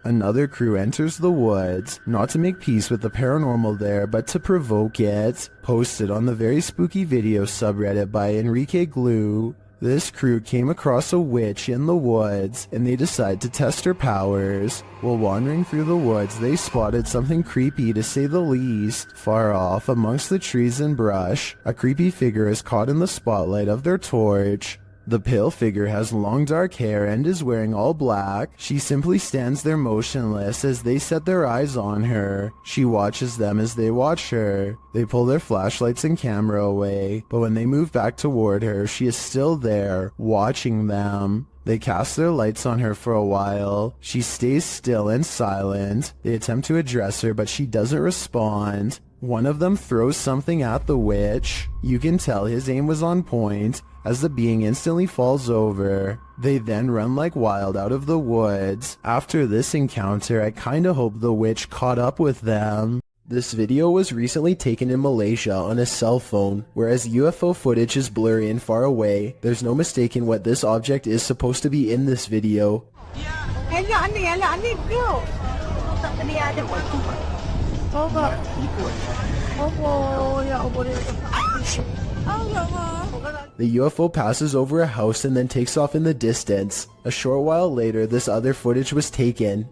Another crew enters the woods, not to make peace with the paranormal there, but to provoke it. Posted on the very spooky video subreddit by Enrique Glue, this crew came across a witch in the woods, and they decide to test her powers. While wandering through the woods, they spotted something creepy to say the least. Far off, amongst the trees and brush, a creepy figure is caught in the spotlight of their torch. The pale figure has long dark hair and is wearing all black. She simply stands there motionless as they set their eyes on her. She watches them as they watch her. They pull their flashlights and camera away, but when they move back toward her, she is still there, watching them. They cast their lights on her for a while. She stays still and silent. They attempt to address her, but she doesn't respond. One of them throws something at the witch. You can tell his aim was on point, as the being instantly falls over. They then run like wild out of the woods. After this encounter, I kinda hope the witch caught up with them. This video was recently taken in Malaysia on a cell phone. Whereas UFO footage is blurry and far away, there's no mistaking what this object is supposed to be in this video. The UFO passes over a house and then takes off in the distance. A short while later, this other footage was taken.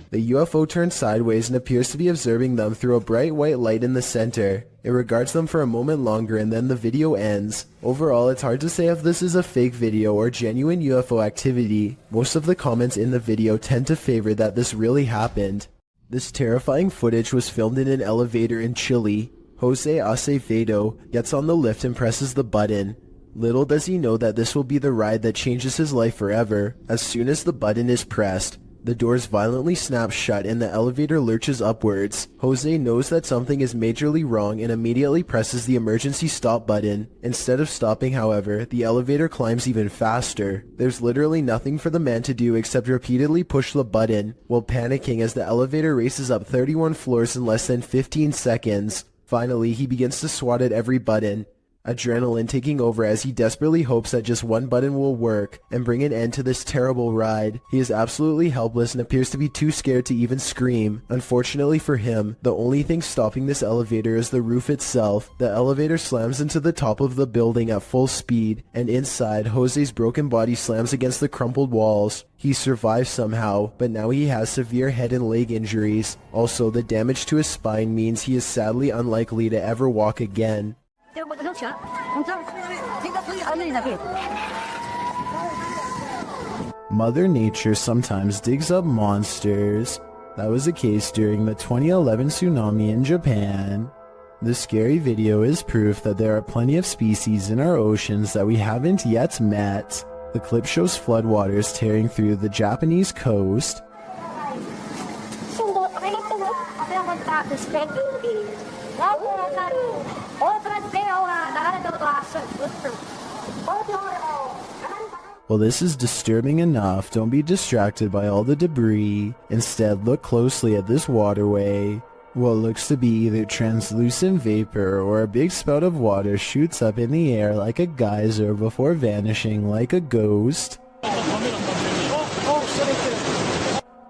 The UFO turns sideways and appears to be observing them through a bright white light in the center. It regards them for a moment longer and then the video ends. Overall, it's hard to say if this is a fake video or genuine UFO activity. Most of the comments in the video tend to favor that this really happened. This terrifying footage was filmed in an elevator in Chile. Jose Acevedo gets on the lift and presses the button. Little does he know that this will be the ride that changes his life forever. As soon as the button is pressed, the doors violently snap shut and the elevator lurches upwards. Jose knows that something is majorly wrong and immediately presses the emergency stop button. Instead of stopping, however, the elevator climbs even faster. There's literally nothing for the man to do except repeatedly push the button, while panicking as the elevator races up 31 floors in less than 15 seconds. Finally, he begins to swat at every button. Adrenaline taking over as he desperately hopes that just one button will work and bring an end to this terrible ride. He is absolutely helpless and appears to be too scared to even scream. Unfortunately for him, the only thing stopping this elevator is the roof itself. The elevator slams into the top of the building at full speed, and inside, Jose's broken body slams against the crumpled walls. He survives somehow, but now he has severe head and leg injuries. Also, the damage to his spine means he is sadly unlikely to ever walk again. Mother Nature sometimes digs up monsters. That was the case during the 2011 tsunami in Japan. This scary video is proof that there are plenty of species in our oceans that we haven't yet met. The clip shows floodwaters tearing through the Japanese coast. Well, this is disturbing enough. Don't be distracted by all the debris. Instead, look closely at this waterway. What looks to be either translucent vapor or a big spout of water shoots up in the air like a geyser before vanishing like a ghost.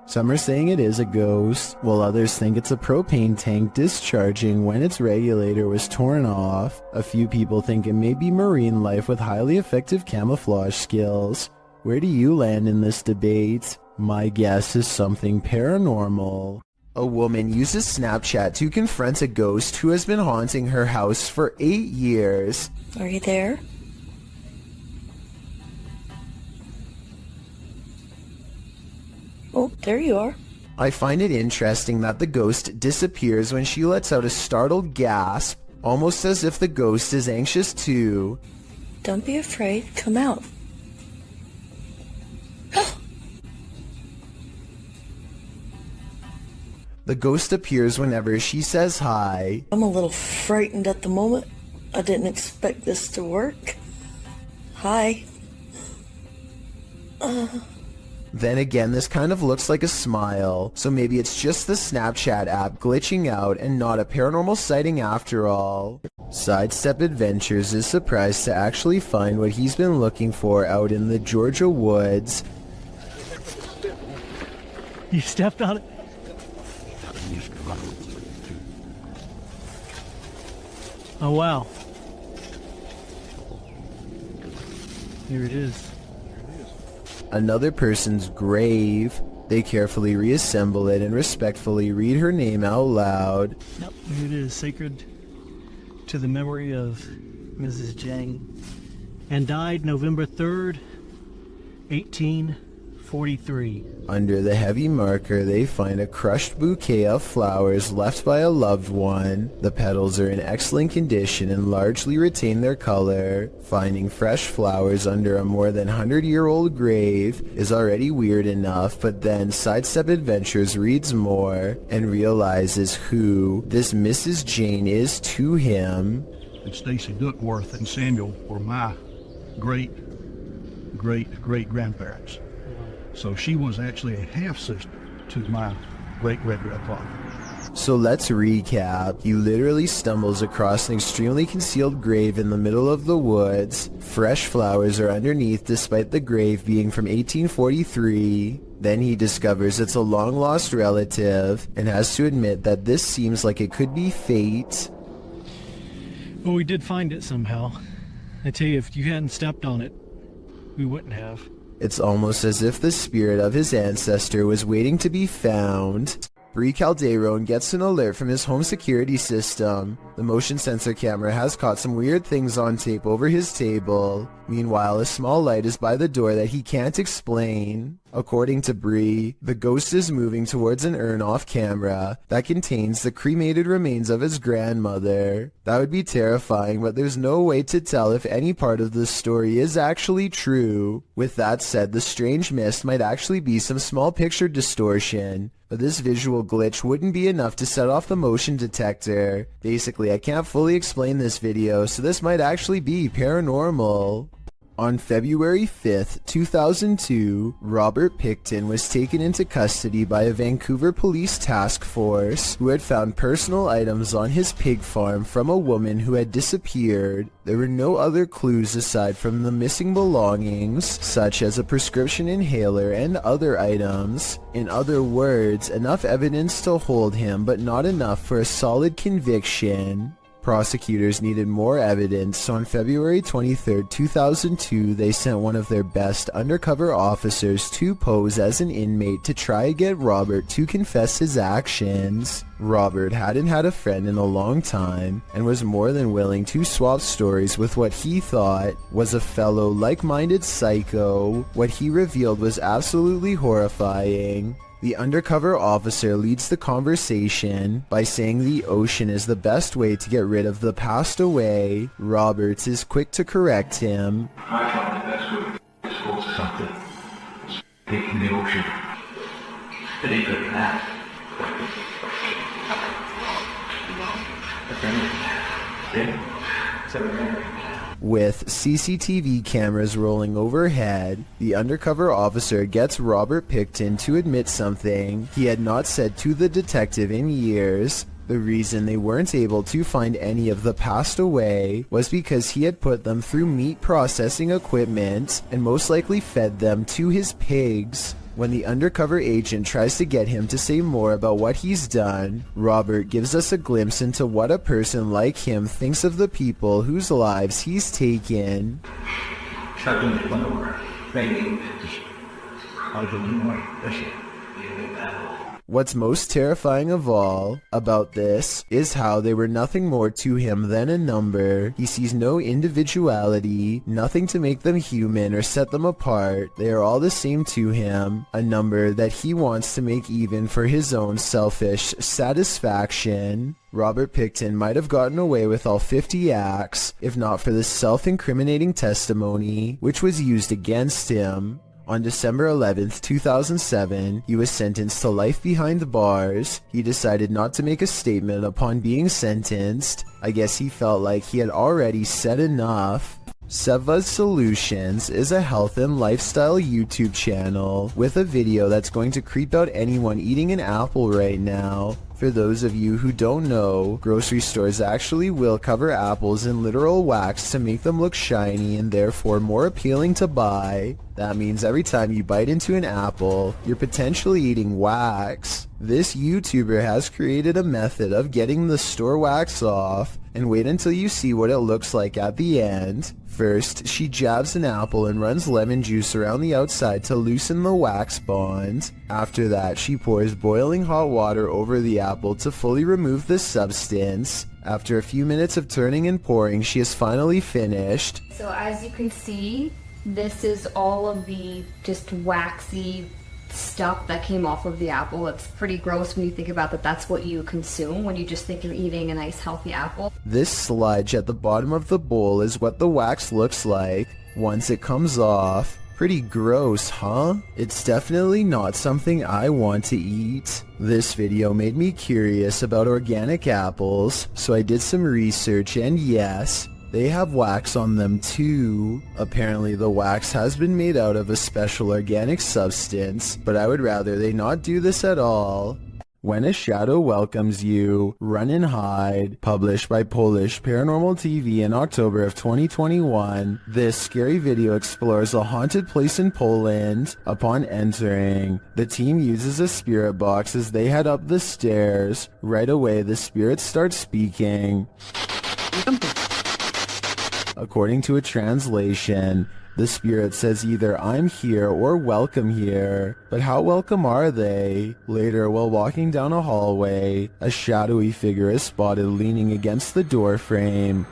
Some are saying it is a ghost, while others think it's a propane tank discharging when its regulator was torn off. A few people think it may be marine life with highly effective camouflage skills. Where do you land in this debate? My guess is something paranormal. A woman uses Snapchat to confront a ghost who has been haunting her house for 8 years. Are you there? Oh, there you are. I find it interesting that the ghost disappears when she lets out a startled gasp, almost as if the ghost is anxious too. Don't be afraid. Come out. The ghost appears whenever she says hi. I'm a little frightened at the moment. I didn't expect this to work. Hi. Then again, this kind of looks like a smile, so maybe it's just the Snapchat app glitching out and not a paranormal sighting after all. Sidestep Adventures is surprised to actually find what he's been looking for out in the Georgia woods. You stepped on it? Oh wow. Here it is. Another person's grave. They carefully reassemble it and respectfully read her name out loud. Yep, here it is. Sacred to the memory of Mrs. Jang. And died November 3rd, 1843. Under the heavy marker, they find a crushed bouquet of flowers left by a loved one. The petals are in excellent condition and largely retain their color. Finding fresh flowers under a more than 100-year-old grave is already weird enough, but then Sidestep Adventures reads more and realizes who this Mrs. Jane is to him. And Stacy Duckworth and Samuel were my great-great-great-grandparents. So she was actually a half-sister to my great-great-grandfather. So let's recap. He literally stumbles across an extremely concealed grave in the middle of the woods. Fresh flowers are underneath despite the grave being from 1843. Then he discovers it's a long-lost relative and has to admit that this seems like it could be fate. Well, we did find it somehow. I tell you, if you hadn't stepped on it, we wouldn't have. It's almost as if the spirit of his ancestor was waiting to be found. Bree Calderon gets an alert from his home security system. The motion sensor camera has caught some weird things on tape over his table. Meanwhile, a small light is by the door that he can't explain. According to Bree, the ghost is moving towards an urn off camera that contains the cremated remains of his grandmother. That would be terrifying, but there's no way to tell if any part of the story is actually true. With that said, the strange mist might actually be some small picture distortion, but this visual glitch wouldn't be enough to set off the motion detector. Basically, I can't fully explain this video, so this might actually be paranormal. On February 5th, 2002, Robert Picton was taken into custody by a Vancouver police task force who had found personal items on his pig farm from a woman who had disappeared. There were no other clues aside from the missing belongings, such as a prescription inhaler and other items. In other words, enough evidence to hold him, but not enough for a solid conviction. Prosecutors needed more evidence, so on February 23, 2002, they sent one of their best undercover officers to pose as an inmate to try to get Robert to confess his actions. Robert hadn't had a friend in a long time and was more than willing to swap stories with what he thought was a fellow like-minded psycho. What he revealed was absolutely horrifying. The undercover officer leads the conversation by saying the ocean is the best way to get rid of the passed away. Roberts is quick to correct him. I thought the best way is full to something. Taking the ocean. But he couldn't have. With CCTV cameras rolling overhead, the undercover officer gets Robert Picton to admit something he had not said to the detective in years. The reason they weren't able to find any of the passed away was because he had put them through meat processing equipment and most likely fed them to his pigs. When the undercover agent tries to get him to say more about what he's done, Robert gives us a glimpse into what a person like him thinks of the people whose lives he's taken. What's most terrifying of all about this is how they were nothing more to him than a number. He sees no individuality, nothing to make them human or set them apart. They are all the same to him, a number that he wants to make even for his own selfish satisfaction. Robert Picton might have gotten away with all 50 acts, if not for the self-incriminating testimony, which was used against him. On December 11th, 2007, he was sentenced to life behind bars. He decided not to make a statement upon being sentenced. I guess he felt like he had already said enough. Seva's Solutions is a health and lifestyle YouTube channel with a video that's going to creep out anyone eating an apple right now. For those of you who don't know, grocery stores actually will cover apples in literal wax to make them look shiny and therefore more appealing to buy. That means every time you bite into an apple, you're potentially eating wax. This YouTuber has created a method of getting the store wax off, and wait until you see what it looks like at the end. First, she jabs an apple and runs lemon juice around the outside to loosen the wax bond. After that, she pours boiling hot water over the apple to fully remove the substance. After a few minutes of turning and pouring, she is finally finished. So as you can see, this is all of the just waxy stuff that came off of the apple. It's pretty gross when you think about that. That's what you consume when you just think you're eating a nice healthy apple. This sludge at the bottom of the bowl is what the wax looks like once it comes off. Pretty gross, huh? It's definitely not something I want to eat. This video made me curious about organic apples, so I did some research, and yes, they have wax on them too. Apparently the wax has been made out of a special organic substance, but I would rather they not do this at all. When a Shadow Welcomes You, Run and Hide, published by Polish Paranormal TV in October of 2021, this scary video explores a haunted place in Poland. Upon entering, the team uses a spirit box as they head up the stairs. Right away, the spirits start speaking. According to a translation, the spirit says either "I'm here" or "welcome here." But how welcome are they? Later, while walking down a hallway, a shadowy figure is spotted leaning against the door frame.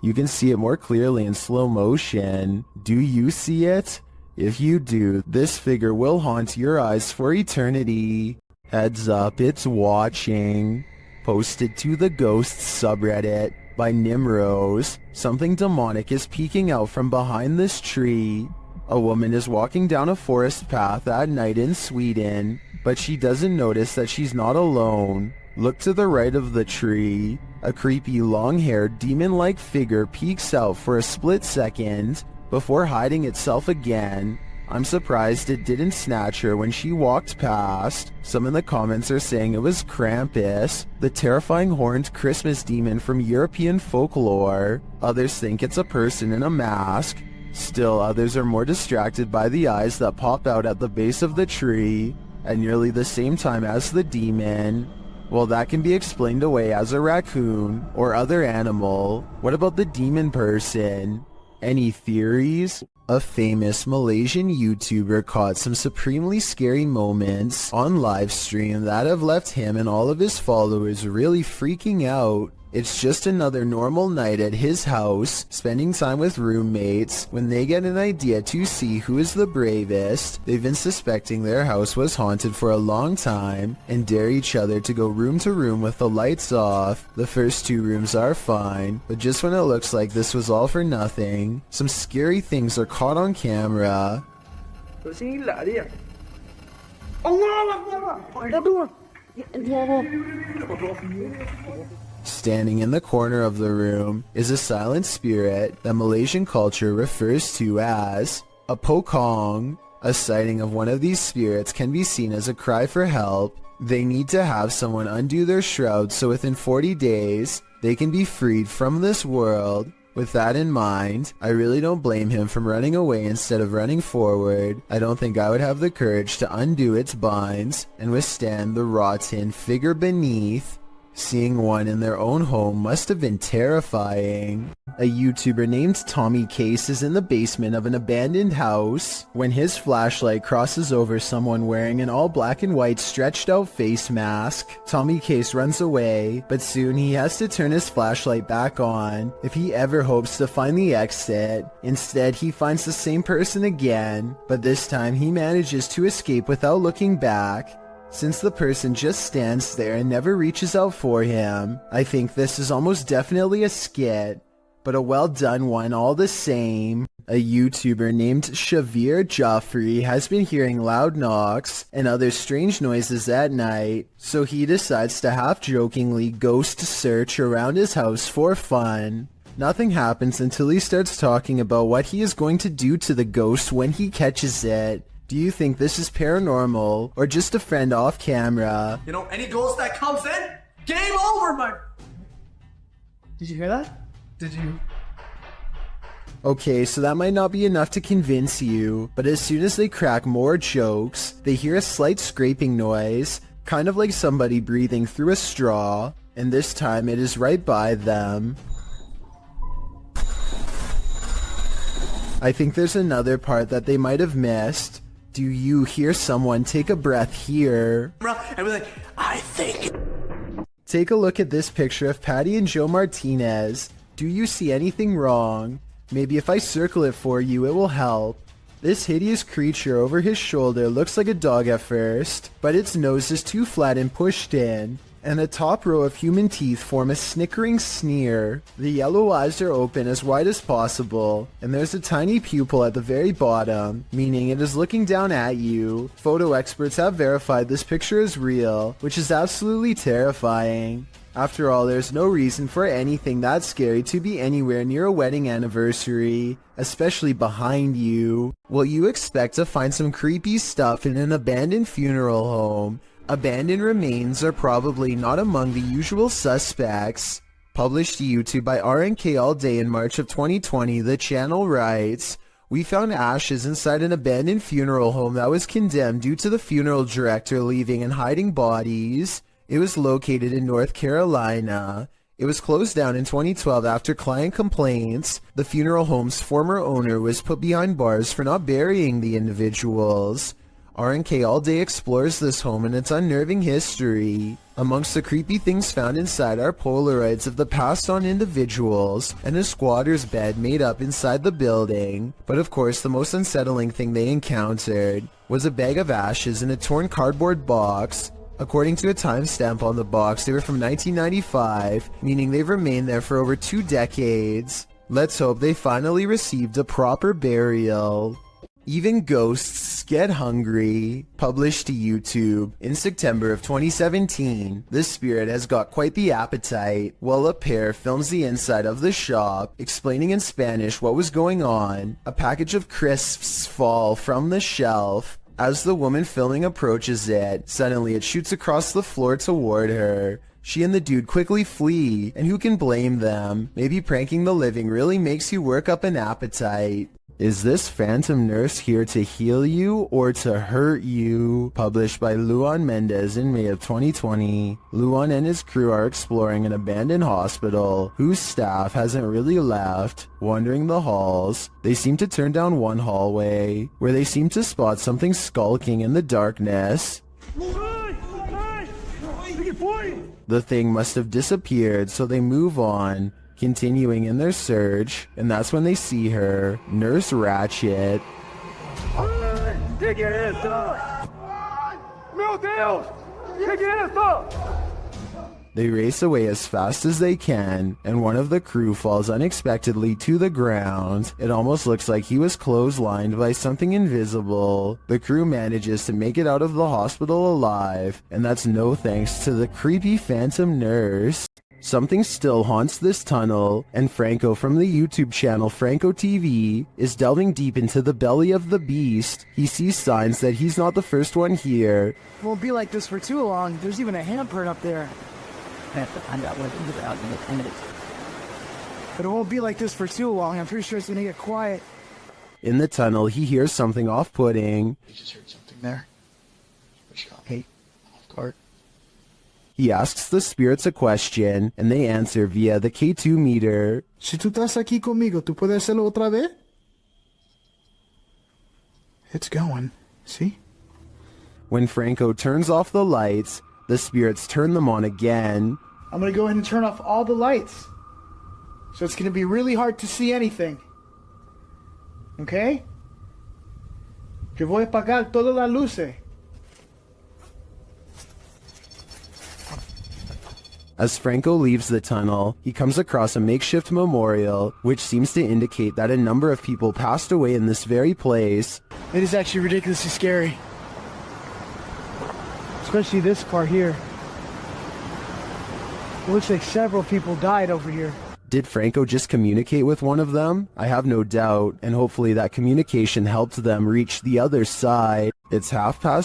You can see it more clearly in slow motion. Do you see it? If you do, this figure will haunt your eyes for eternity. Heads up, it's watching. Posted to the Ghosts subreddit by Nimrose. Something demonic is peeking out from behind this tree. A woman is walking down a forest path at night in Sweden, but she doesn't notice that she's not alone. Look to the right of the tree. A creepy long-haired demon-like figure peeks out for a split second before hiding itself again. I'm surprised it didn't snatch her when she walked past. Some in the comments are saying it was Krampus, the terrifying horned Christmas demon from European folklore. Others think it's a person in a mask. Still, others are more distracted by the eyes that pop out at the base of the tree at nearly the same time as the demon. Well, that can be explained away as a raccoon or other animal. What about the demon person? Any theories? A famous Malaysian YouTuber caught some supremely scary moments on livestream that have left him and all of his followers really freaking out. It's just another normal night at his house, spending time with roommates, when they get an idea to see who is the bravest. They've been suspecting their house was haunted for a long time, and dare each other to go room to room with the lights off. The first 2 rooms are fine, but just when it looks like this was all for nothing, some scary things are caught on camera. Standing in the corner of the room is a silent spirit that Malaysian culture refers to as a pocong. A sighting of one of these spirits can be seen as a cry for help. They need to have someone undo their shroud so within 40 days they can be freed from this world. With that in mind, I really don't blame him from running away instead of running forward. I don't think I would have the courage to undo its binds and withstand the rotten figure beneath. Seeing one in their own home must have been terrifying. A YouTuber named Tommy Case is in the basement of an abandoned house when his flashlight crosses over someone wearing an all black and white stretched out face mask. Tommy Case runs away, but soon he has to turn his flashlight back on if he ever hopes to find the exit. Instead, he finds the same person again, but this time he manages to escape without looking back. Since the person just stands there and never reaches out for him, I think this is almost definitely a skit, but a well done one all the same. A YouTuber named Shavir Joffrey has been hearing loud knocks and other strange noises at night, so he decides to half-jokingly ghost search around his house for fun. Nothing happens until he starts talking about what he is going to do to the ghost when he catches it. Do you think this is paranormal or just a friend off camera? You know, any ghost that comes in, game over, my... Did you hear that? Did you... Okay, so that might not be enough to convince you, but as soon as they crack more jokes, they hear a slight scraping noise, kind of like somebody breathing through a straw, and this time it is right by them. I think there's another part that they might have missed. Do you hear someone take a breath here? And we're like, I think... Take a look at this picture of Patty and Joe Martinez. Do you see anything wrong? Maybe if I circle it for you, it will help. This hideous creature over his shoulder looks like a dog at first, but its nose is too flat and pushed in, and the top row of human teeth form a snickering sneer. The yellow eyes are open as wide as possible, and there's a tiny pupil at the very bottom, meaning it is looking down at you. Photo experts have verified this picture is real, which is absolutely terrifying. After all, there's no reason for anything that scary to be anywhere near a wedding anniversary, especially behind you. Well, you expect to find some creepy stuff in an abandoned funeral home. Abandoned remains are probably not among the usual suspects. Published to YouTube by RNK All Day in March of 2020, the channel writes, "We found ashes inside an abandoned funeral home that was condemned due to the funeral director leaving and hiding bodies. It was located in North Carolina. It was closed down in 2012 after client complaints. The funeral home's former owner was put behind bars for not burying the individuals." RNK All Day explores this home and its unnerving history. Amongst the creepy things found inside are Polaroids of the passed on individuals and a squatter's bed made up inside the building. But of course, the most unsettling thing they encountered was a bag of ashes in a torn cardboard box. According to a timestamp on the box, they were from 1995, meaning they've remained there for over 2 decades. Let's hope they finally received a proper burial. Even ghosts get hungry. Published to YouTube in September of 2017, this spirit has got quite the appetite. While a pair films the inside of the shop, explaining in Spanish what was going on, a package of crisps fall from the shelf. As the woman filming approaches it, suddenly it shoots across the floor toward her. She and the dude quickly flee, and who can blame them? Maybe pranking the living really makes you work up an appetite. Is this phantom nurse here to heal you or to hurt you? Published by Luan Mendez in May of 2020. Luan and his crew are exploring an abandoned hospital whose staff hasn't really left. Wandering the halls, they seem to turn down one hallway where they seem to spot something skulking in the darkness. The thing must have disappeared, so they move on, continuing in their search, and that's when they see her, Nurse Ratchet. They race away as fast as they can, and one of the crew falls unexpectedly to the ground. It almost looks like he was clotheslined by something invisible. The crew manages to make it out of the hospital alive, and that's no thanks to the creepy phantom nurse. Something still haunts this tunnel, and Franco from the YouTube channel Franco TV is delving deep into the belly of the beast. He sees signs that he's not the first one here. It won't be like this for too long. There's even a handprint up there. I have to find out what it's about in 10 minutes. But it won't be like this for too long. I'm pretty sure it's gonna get quiet. In the tunnel, he hears something off-putting. You just heard something there? Which got me off guard. He asks the spirits a question, and they answer via the K2 meter. Si tú estás aquí conmigo, ¿tú puedes hacerlo otra vez? It's going. See? When Franco turns off the lights, the spirits turn them on again. I'm gonna go ahead and turn off all the lights. So it's gonna be really hard to see anything. Okay? Que voy a apagar todas las luces. As Franco leaves the tunnel, he comes across a makeshift memorial, which seems to indicate that a number of people passed away in this very place. It is actually ridiculously scary. Especially this part here. It looks like several people died over here. Did Franco just communicate with one of them? I have no doubt, and hopefully that communication helped them reach the other side. It's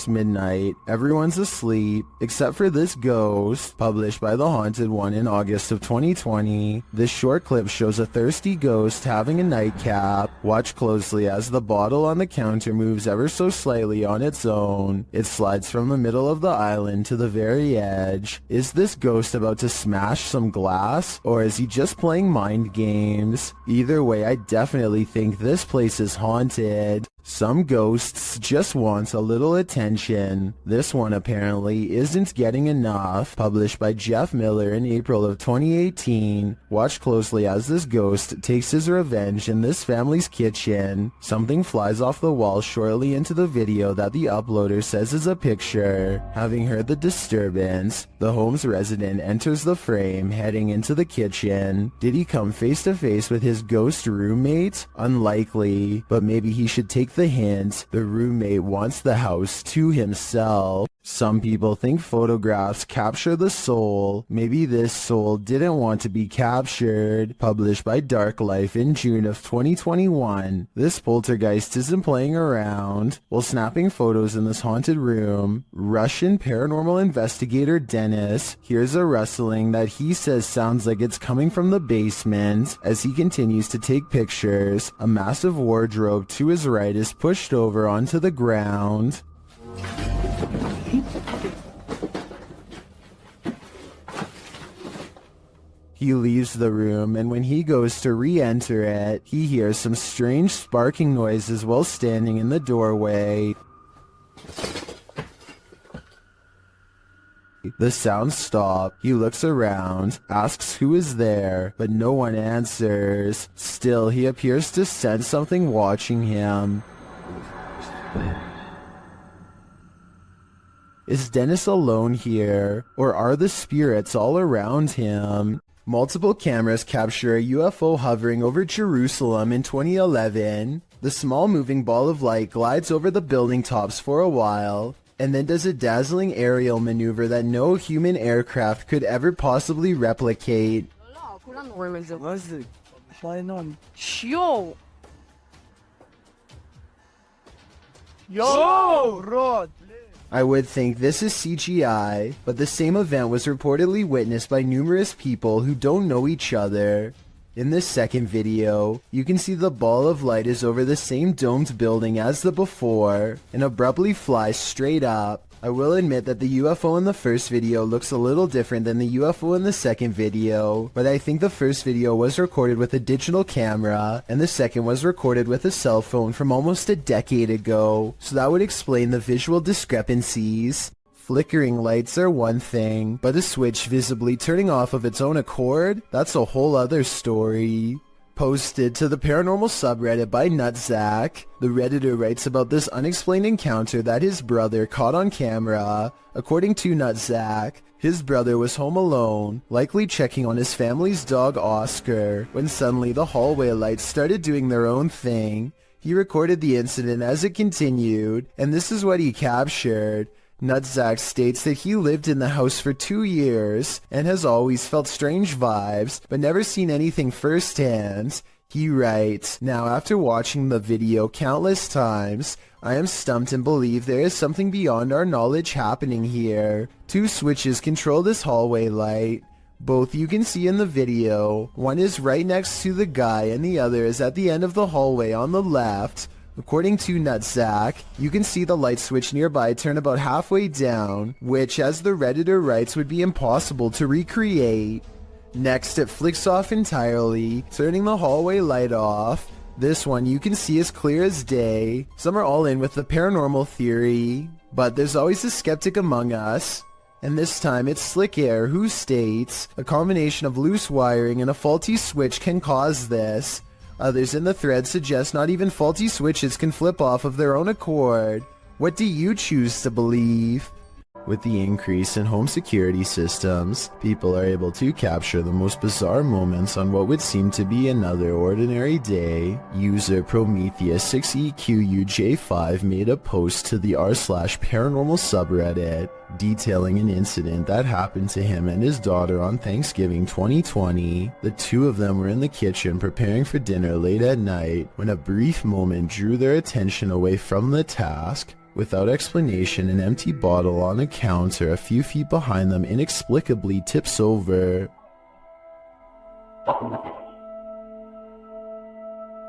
midnight, everyone's asleep, except for this ghost, published by The Haunted One in August of 2020. This short clip shows a thirsty ghost having a nightcap. Watch closely as the bottle on the counter moves ever so slightly on its own. It slides from the middle of the island to the very edge. Is this ghost about to smash some glass, or is he just playing mind games? Either way, I definitely think this place is haunted. Some ghosts just want a little attention. This one apparently isn't getting enough. Published by Jeff Miller in April of 2018. Watch closely as this ghost takes his revenge in this family's kitchen. Something flies off the wall shortly into the video that the uploader says is a picture. Having heard the disturbance, the home's resident enters the frame, heading into the kitchen. Did he come face to face with his ghost roommate? Unlikely, but maybe he should take the hint. The roommate wants the house to himself. Some people think photographs capture the soul. Maybe this soul didn't want to be captured. Published by Dark Life in June of 2021. This poltergeist isn't playing around. While snapping photos in this haunted room, Russian paranormal investigator Dennis hears a rustling that he says sounds like it's coming from the basement. As he continues to take pictures, a massive wardrobe to his right is pushed over onto the ground. He leaves the room, and when he goes to re-enter it, he hears some strange sparking noises while standing in the doorway. The sounds stop. He looks around, asks who is there, but no one answers. Still, he appears to sense something watching him. Is Dennis alone here, or are the spirits all around him? Multiple cameras capture a UFO hovering over Jerusalem in 2011. The small moving ball of light glides over the building tops for a while, and then does a dazzling aerial maneuver that no human aircraft could ever possibly replicate. I would think this is CGI, but the same event was reportedly witnessed by numerous people who don't know each other. In this second video, you can see the ball of light is over the same domed building as the before, and abruptly flies straight up. I will admit that the UFO in the first video looks a little different than the UFO in the second video, but I think the first video was recorded with a digital camera, and the second was recorded with a cell phone from almost a decade ago, so that would explain the visual discrepancies. Flickering lights are one thing, but a switch visibly turning off of its own accord? That's a whole other story. Posted to the paranormal subreddit by Nutzack, the Redditor writes about this unexplained encounter that his brother caught on camera. According to Nutzack, his brother was home alone, likely checking on his family's dog Oscar, when suddenly the hallway lights started doing their own thing. He recorded the incident as it continued, and this is what he captured. Nutzack states that he lived in the house for 2 years and has always felt strange vibes, but never seen anything firsthand. He writes, "Now after watching the video countless times, I am stumped and believe there is something beyond our knowledge happening here. 2 switches control this hallway light. Both you can see in the video. One is right next to the guy and the other is at the end of the hallway on the left. According to Nutzack, you can see the light switch nearby turn about halfway down, which, as the Redditor writes, would be impossible to recreate. Next, it flicks off entirely, turning the hallway light off. This one you can see as clear as day. Some are all in with the paranormal theory, but there's always a skeptic among us. And this time it's Slick Air who states, a combination of loose wiring and a faulty switch can cause this. Others in the thread suggest not even faulty switches can flip off of their own accord. What do you choose to believe?" With the increase in home security systems, people are able to capture the most bizarre moments on what would seem to be another ordinary day. User Prometheus6EQUJ5 made a post to the r/paranormal subreddit detailing an incident that happened to him and his daughter on Thanksgiving 2020. The two of them were in the kitchen preparing for dinner late at night when a brief moment drew their attention away from the task. Without explanation, an empty bottle on a counter a few feet behind them inexplicably tips over.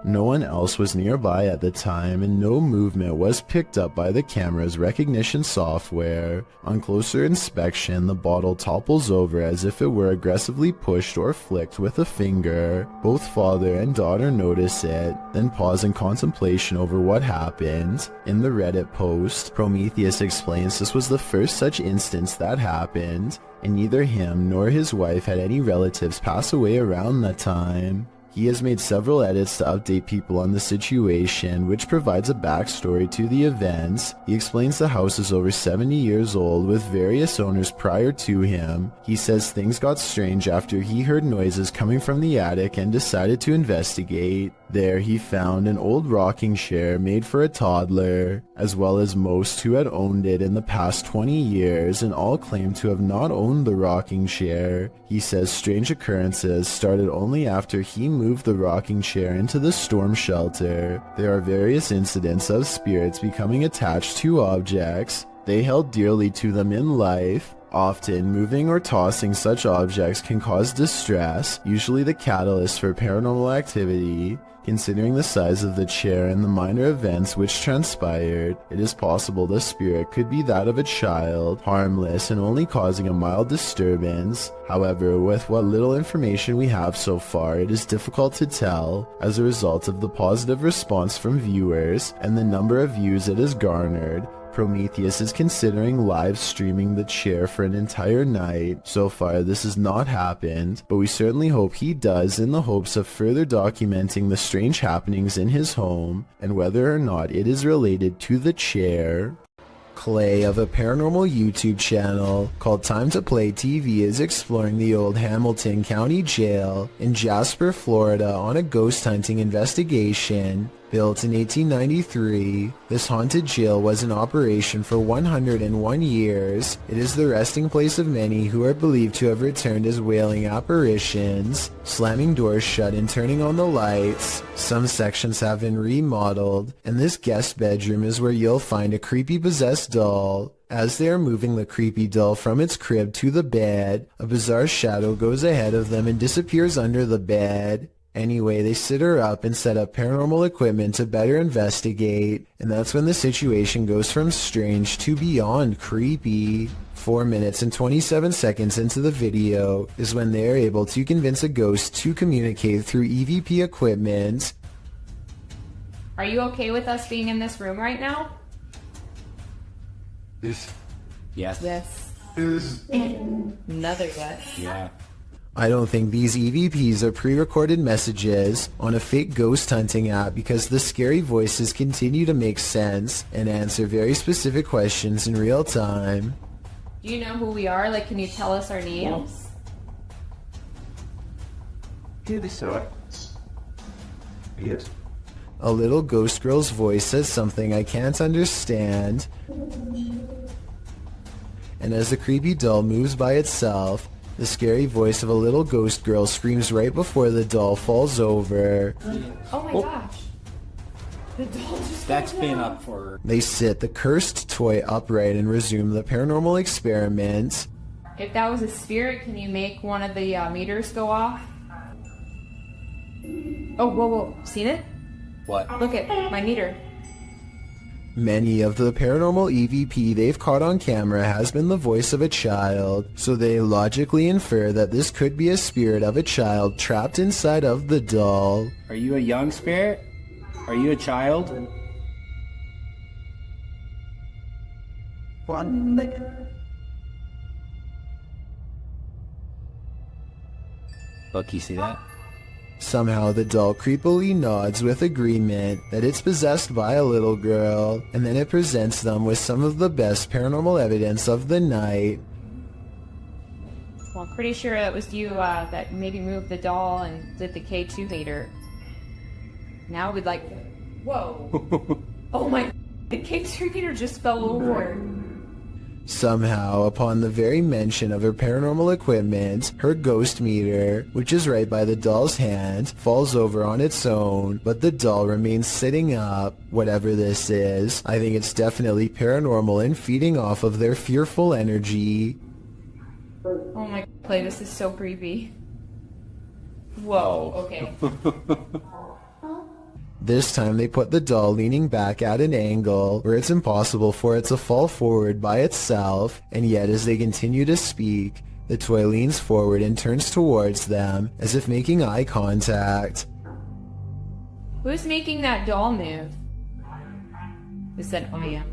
No one else was nearby at the time, and no movement was picked up by the camera's recognition software. On closer inspection, the bottle topples over as if it were aggressively pushed or flicked with a finger. Both father and daughter notice it, then pause in contemplation over what happened. In the Reddit post, Prometheus explains this was the first such instance that happened, and neither him nor his wife had any relatives pass away around that time. He has made several edits to update people on the situation, which provides a backstory to the events. He explains the house is over 70 years old with various owners prior to him. He says things got strange after he heard noises coming from the attic and decided to investigate. There he found an old rocking chair made for a toddler, as well as most who had owned it in the past 20 years, and all claimed to have not owned the rocking chair. He says strange occurrences started only after he moved the rocking chair into the storm shelter. There are various incidents of spirits becoming attached to objects they held dearly to them in life. Often, moving or tossing such objects can cause distress, usually the catalyst for paranormal activity. Considering the size of the chair and the minor events which transpired, it is possible the spirit could be that of a child, harmless and only causing a mild disturbance. However, with what little information we have so far, it is difficult to tell, as a result of the positive response from viewers and the number of views it has garnered. Prometheus is considering live streaming the chair for an entire night. So far this has not happened, but we certainly hope he does in the hopes of further documenting the strange happenings in his home and whether or not it is related to the chair. Clay of a paranormal YouTube channel called Time to Play TV is exploring the old Hamilton County Jail in Jasper, Florida on a ghost hunting investigation. Built in 1893, this haunted jail was in operation for 101 years. It is the resting place of many who are believed to have returned as wailing apparitions, slamming doors shut and turning on the lights. Some sections have been remodeled, and this guest bedroom is where you'll find a creepy possessed doll. As they are moving the creepy doll from its crib to the bed, a bizarre shadow goes ahead of them and disappears under the bed. Anyway, they sit her up and set up paranormal equipment to better investigate, and that's when the situation goes from strange to beyond creepy. 4 minutes and 27 seconds into the video is when they are able to convince a ghost to communicate through EVP equipment. Are you okay with us being in this room right now? Yes. Yes. Is. Another yes. Yeah. I don't think these EVPs are pre-recorded messages on a fake ghost hunting app because the scary voices continue to make sense and answer very specific questions in real time. Do you know who we are? Like, can you tell us our names? Yes. A little ghost girl's voice says something I can't understand. And as the creepy doll moves by itself, the scary voice of a little ghost girl screams right before the doll falls over. Oh my gosh. The doll just That's been up for. They sit the cursed toy upright and resume the paranormal experiment. If that was a spirit, can you make one of the meters go off? Oh, whoa. Seen it? What? Look at my meter. Many of the paranormal EVP they've caught on camera has been the voice of a child, so they logically infer that this could be a spirit of a child trapped inside of the doll. Are you a young spirit? Are you a child? Look, you see that? Somehow the doll creepily nods with agreement that it's possessed by a little girl, and then it presents them with some of the best paranormal evidence of the night. Well, I'm pretty sure it was you that maybe moved the doll and did the K2 hater. Now we'd like... Whoa! Oh my... The K2 hater just fell over. Somehow, upon the very mention of her paranormal equipment, her ghost meter, which is right by the doll's hand, falls over on its own, but the doll remains sitting up. Whatever this is, I think it's definitely paranormal and feeding off of their fearful energy. Oh my play, this is so creepy. Whoa, okay. This time they put the doll leaning back at an angle where it's impossible for it to fall forward by itself, and yet as they continue to speak, the toy leans forward and turns towards them as if making eye contact. Who's making that doll move? Who said I am?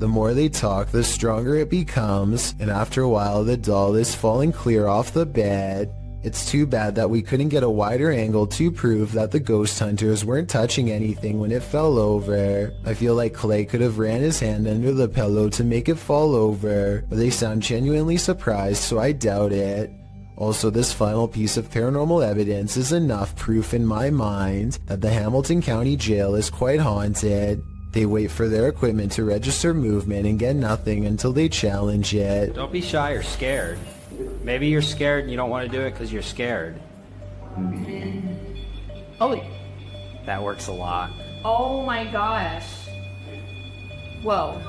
The more they talk, the stronger it becomes, and after a while the doll is falling clear off the bed. It's too bad that we couldn't get a wider angle to prove that the ghost hunters weren't touching anything when it fell over. I feel like Clay could have ran his hand under the pillow to make it fall over, but they sound genuinely surprised, so I doubt it. Also, this final piece of paranormal evidence is enough proof in my mind that the Hamilton County Jail is quite haunted. They wait for their equipment to register movement and get nothing until they challenge it. Don't be shy or scared. Maybe you're scared and you don't want to do it because you're scared. Oh. That works a lot. Oh my gosh. Whoa.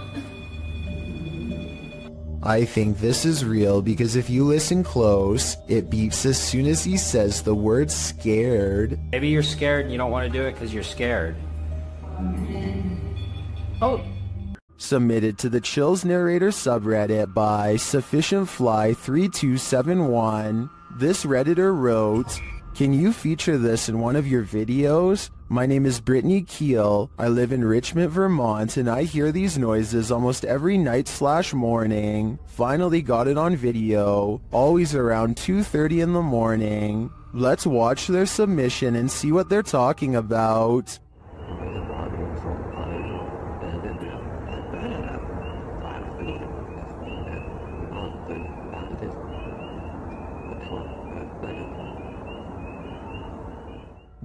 I think this is real because if you listen close, it beeps as soon as he says the word scared. Maybe you're scared and you don't want to do it because you're scared. Oh. Submitted to the Chills Narrator subreddit by SufficientFly3271. This Redditor wrote, "Can you feature this in one of your videos? My name is Brittany Keel. I live in Richmond, Vermont, and I hear these noises almost every night/morning. Finally got it on video, always around 2:30 in the morning. Let's watch their submission and see what they're talking about."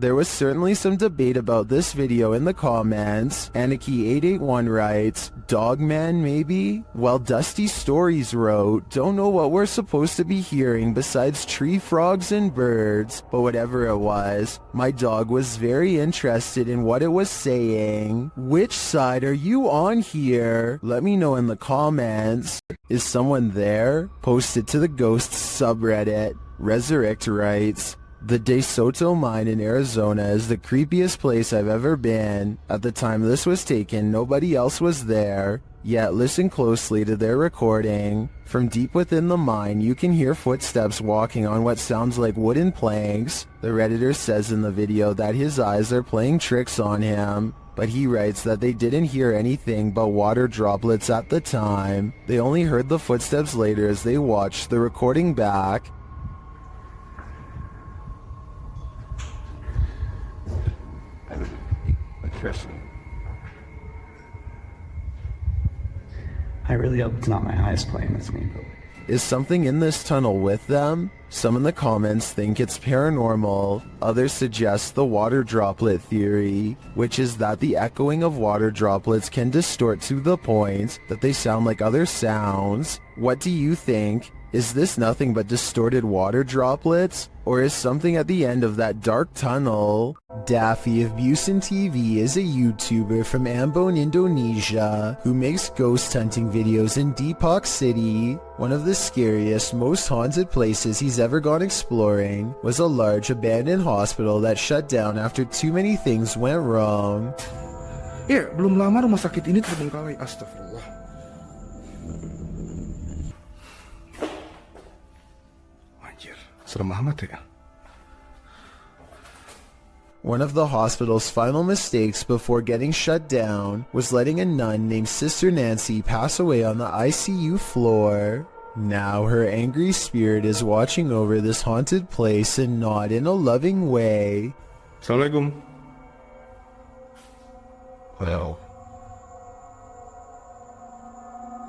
There was certainly some debate about this video in the comments. Anarchy881 writes, "Dogman maybe?" While Dusty Stories wrote, "Don't know what we're supposed to be hearing besides tree frogs and birds," but whatever it was, my dog was very interested in what it was saying. Which side are you on here? Let me know in the comments. Is someone there? Posted to the Ghosts subreddit. Resurrect writes, "The De Soto mine in Arizona is the creepiest place I've ever been. At the time this was taken, nobody else was there. Yet listen closely to their recording. From deep within the mine, you can hear footsteps walking on what sounds like wooden planks. The Redditor says in the video that his eyes are playing tricks on him, but he writes that they didn't hear anything but water droplets at the time. They only heard the footsteps later as they watched the recording back." I really hope it's not my eyes playing this game. Is something in this tunnel with them? Some in the comments think it's paranormal. Others suggest the water droplet theory, which is that the echoing of water droplets can distort to the point that they sound like other sounds. What do you think? Is this nothing but distorted water droplets? Or is something at the end of that dark tunnel? Daffy of Busan TV is a YouTuber from Ambon, Indonesia, who makes ghost hunting videos in Depok City. One of the scariest, most haunted places he's ever gone exploring was a large abandoned hospital that shut down after too many things went wrong. Belum lama rumah sakit ini terbengkalai. Astagfirullah. Serem amat ya. One of the hospital's final mistakes before getting shut down was letting a nun named Sister Nancy pass away on the ICU floor. Now her angry spirit is watching over this haunted place and not in a loving way. Assalamualaikum. Well,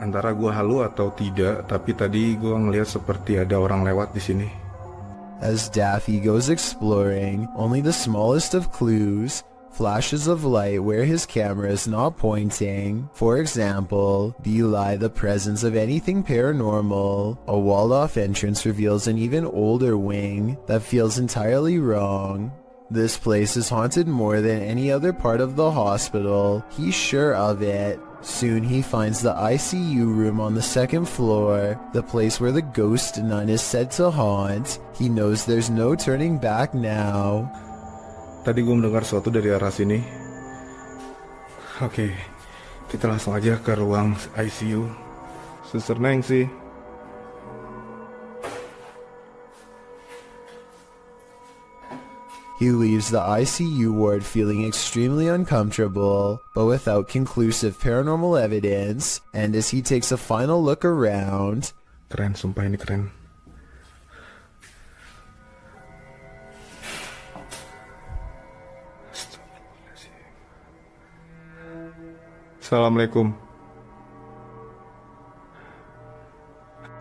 Antara gua halu atau tidak, tapi tadi gua ngelihat seperti ada orang lewat di sini. As Daffy goes exploring, only the smallest of clues, flashes of light where his camera is not pointing, for example, belie the presence of anything paranormal. A walled-off entrance reveals an even older wing that feels entirely wrong. This place is haunted more than any other part of the hospital. He's sure of it. Soon he finds the ICU room on the second floor, the place where the ghost nun is said to haunt. He knows there's no turning back now. Tadi gue mendengar sesuatu dari arah sini. Oke, kita langsung aja ke ruang ICU. Suster Neng sih. He leaves the ICU ward feeling extremely uncomfortable, but without conclusive paranormal evidence, and as he takes a final look around... Keren, sumpah ini keren. Assalamualaikum.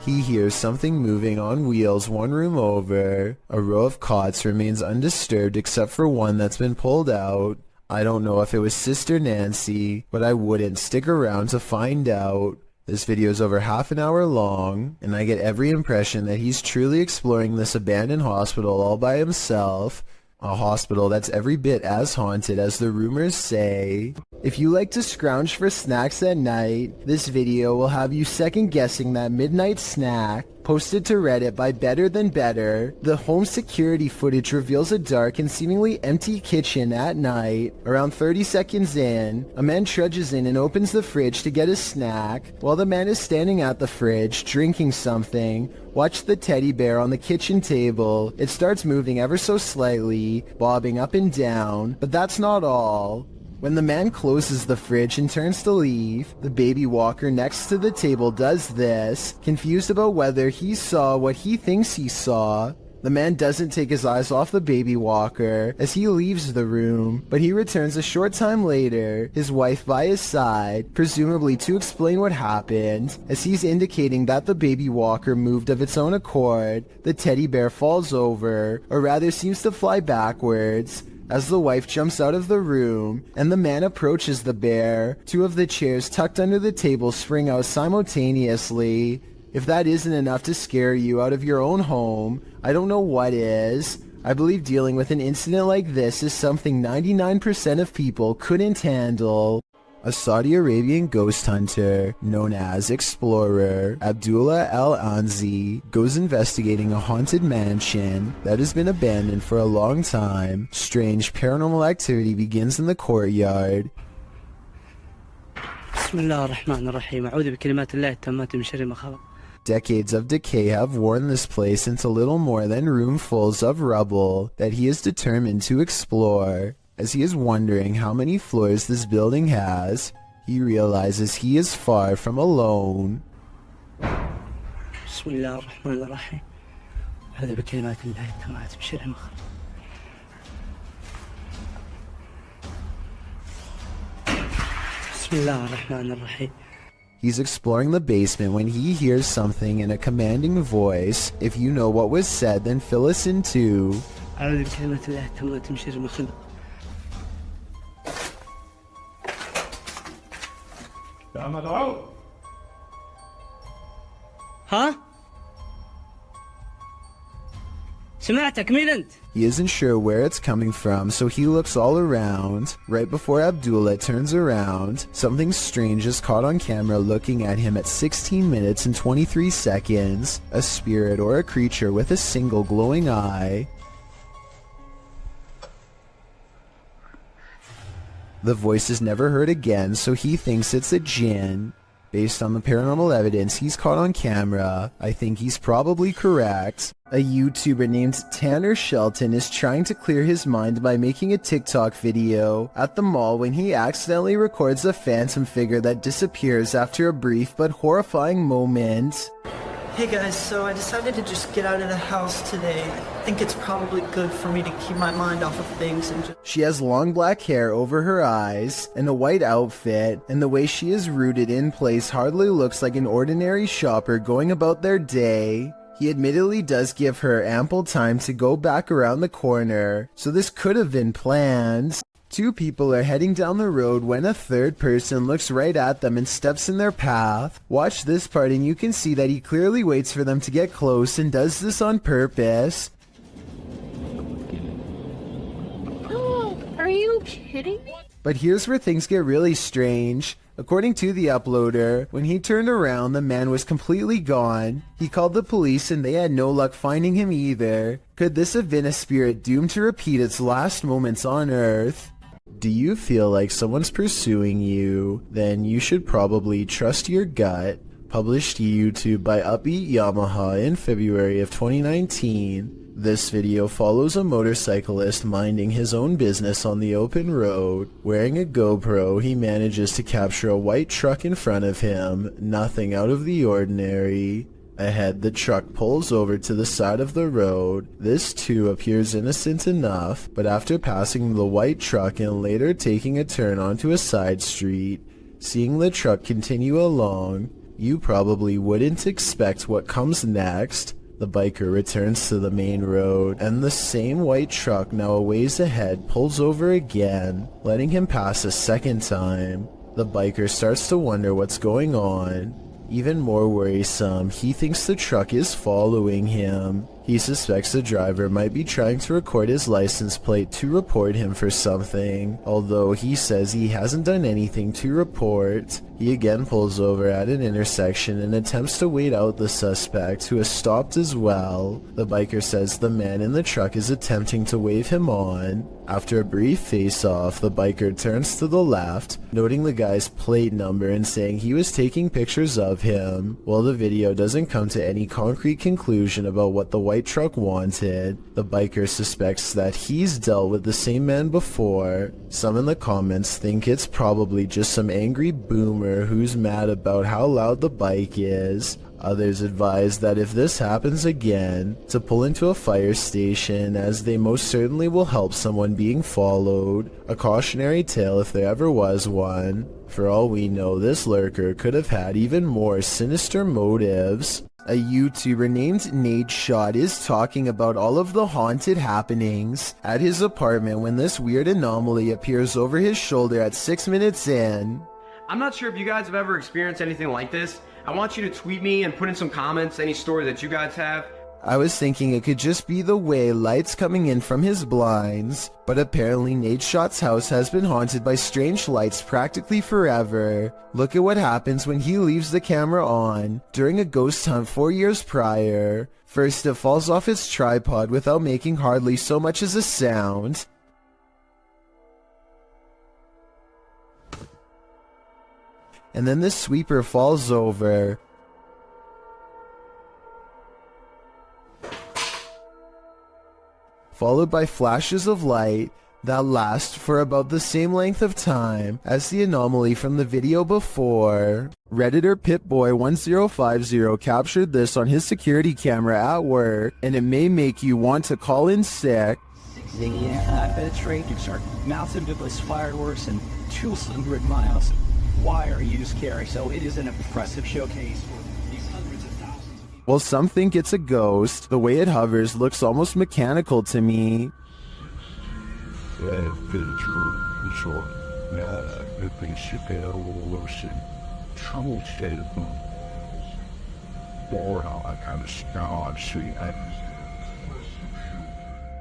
He hears something moving on wheels one room over. A row of cots remains undisturbed except for one that's been pulled out. I don't know if it was Sister Nancy, but I wouldn't stick around to find out. This video is over half an hour long, and I get every impression that he's truly exploring this abandoned hospital all by himself. A hospital that's every bit as haunted as the rumors say. If you like to scrounge for snacks at night, this video will have you second guessing that midnight snack. Posted to Reddit by Better Than Better, the home security footage reveals a dark and seemingly empty kitchen at night. Around 30 seconds in, a man trudges in and opens the fridge to get a snack. While the man is standing at the fridge, drinking something, watch the teddy bear on the kitchen table. It starts moving ever so slightly, bobbing up and down, but that's not all. When the man closes the fridge and turns to leave, the baby walker next to the table does this, confused about whether he saw what he thinks he saw. The man doesn't take his eyes off the baby walker as he leaves the room, but he returns a short time later, his wife by his side, presumably to explain what happened. As he's indicating that the baby walker moved of its own accord, the teddy bear falls over, or rather seems to fly backwards, as the wife jumps out of the room and the man approaches the bear. Two of the chairs tucked under the table spring out simultaneously. If that isn't enough to scare you out of your own home, I don't know what is. I believe dealing with an incident like this is something 99% of people couldn't handle. A Saudi Arabian ghost hunter, known as Explorer Abdullah Al-Anzi, goes investigating a haunted mansion that has been abandoned for a long time. Strange paranormal activity begins in the courtyard. Decades of decay have worn this place into little more than roomfuls of rubble that he is determined to explore. As he is wondering how many floors this building has, he realizes he is far from alone. He's exploring the basement when he hears something in a commanding voice. If you know what was said, then fill us in too. Huh? سمعتك مين انت؟ He isn't sure where it's coming from, so he looks all around. Right before Abdullah turns around, something strange is caught on camera looking at him at 16 minutes and 23 seconds. A spirit or a creature with a single glowing eye. The voice is never heard again, so he thinks it's a jinn. Based on the paranormal evidence he's caught on camera, I think he's probably correct. A YouTuber named Tanner Shelton is trying to clear his mind by making a TikTok video at the mall when he accidentally records a phantom figure that disappears after a brief but horrifying moment. Hey guys, so I decided to just get out of the house today. I think it's probably good for me to keep my mind off of things and just... She has long black hair over her eyes and a white outfit, and the way she is rooted in place hardly looks like an ordinary shopper going about their day. He admittedly does give her ample time to go back around the corner, so this could have been planned. Two people are heading down the road when a third person looks right at them and steps in their path. Watch this part and you can see that he clearly waits for them to get close and does this on purpose. Are you kidding me? But here's where things get really strange. According to the uploader, when he turned around, the man was completely gone. He called the police and they had no luck finding him either. Could this have been a spirit doomed to repeat its last moments on Earth? Do you feel like someone's pursuing you? Then you should probably trust your gut. Published to YouTube by Upbeat Yamaha in February of 2019. This video follows a motorcyclist minding his own business on the open road. Wearing a GoPro, he manages to capture a white truck in front of him, nothing out of the ordinary. Ahead, the truck pulls over to the side of the road. This too appears innocent enough, but after passing the white truck and later taking a turn onto a side street, seeing the truck continue along, you probably wouldn't expect what comes next. The biker returns to the main road, and the same white truck now a ways ahead pulls over again, letting him pass a second time. The biker starts to wonder what's going on. Even more worrisome, he thinks the truck is following him. He suspects the driver might be trying to record his license plate to report him for something, although he says he hasn't done anything to report. He again pulls over at an intersection and attempts to wait out the suspect, who has stopped as well. The biker says the man in the truck is attempting to wave him on. After a brief face-off, the biker turns to the left, noting the guy's plate number and saying he was taking pictures of him. While the video doesn't come to any concrete conclusion about what the white truck wanted, the biker suspects that he's dealt with the same man before. Some in the comments think it's probably just some angry boomer who's mad about how loud the bike is. Others advise that if this happens again, to pull into a fire station, as they most certainly will help someone being followed. A cautionary tale if there ever was one. For all we know, this lurker could have had even more sinister motives. A YouTuber named Nadeshot is talking about all of the haunted happenings at his apartment when this weird anomaly appears over his shoulder at 6 minutes in. I'm not sure if you guys have ever experienced anything like this. I want you to tweet me and put in some comments any story that you guys have. I was thinking it could just be the way lights coming in from his blinds, but apparently Nadeshot's house has been haunted by strange lights practically forever. Look at what happens when he leaves the camera on during a ghost hunt 4 years prior. First, it falls off its tripod without making hardly so much as a sound. And then the sweeper falls over. Followed by flashes of light that last for about the same length of time as the anomaly from the video before. Redditor Pitboy1050 captured this on his security camera at work, and it may make you want to call in sick. The penetrators are massive device fireworks and 200 miles. Why are used carry? So it is an impressive showcase for these hundreds of thousands of people. While some think it's a ghost, the way it hovers looks almost mechanical to me.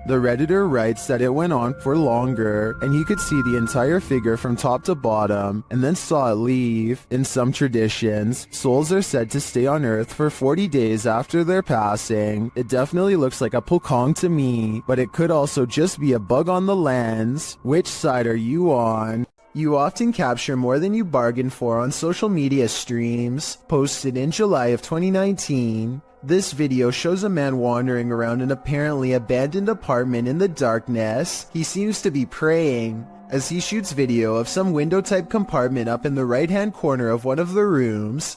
The Redditor writes that it went on for longer, and he could see the entire figure from top to bottom, and then saw it leave. In some traditions, souls are said to stay on Earth for 40 days after their passing. It definitely looks like a pokong to me, but it could also just be a bug on the lens. Which side are you on? You often capture more than you bargain for on social media streams. Posted in July of 2019. This video shows a man wandering around an apparently abandoned apartment in the darkness. He seems to be praying, as he shoots video of some window-type compartment up in the right-hand corner of one of the rooms.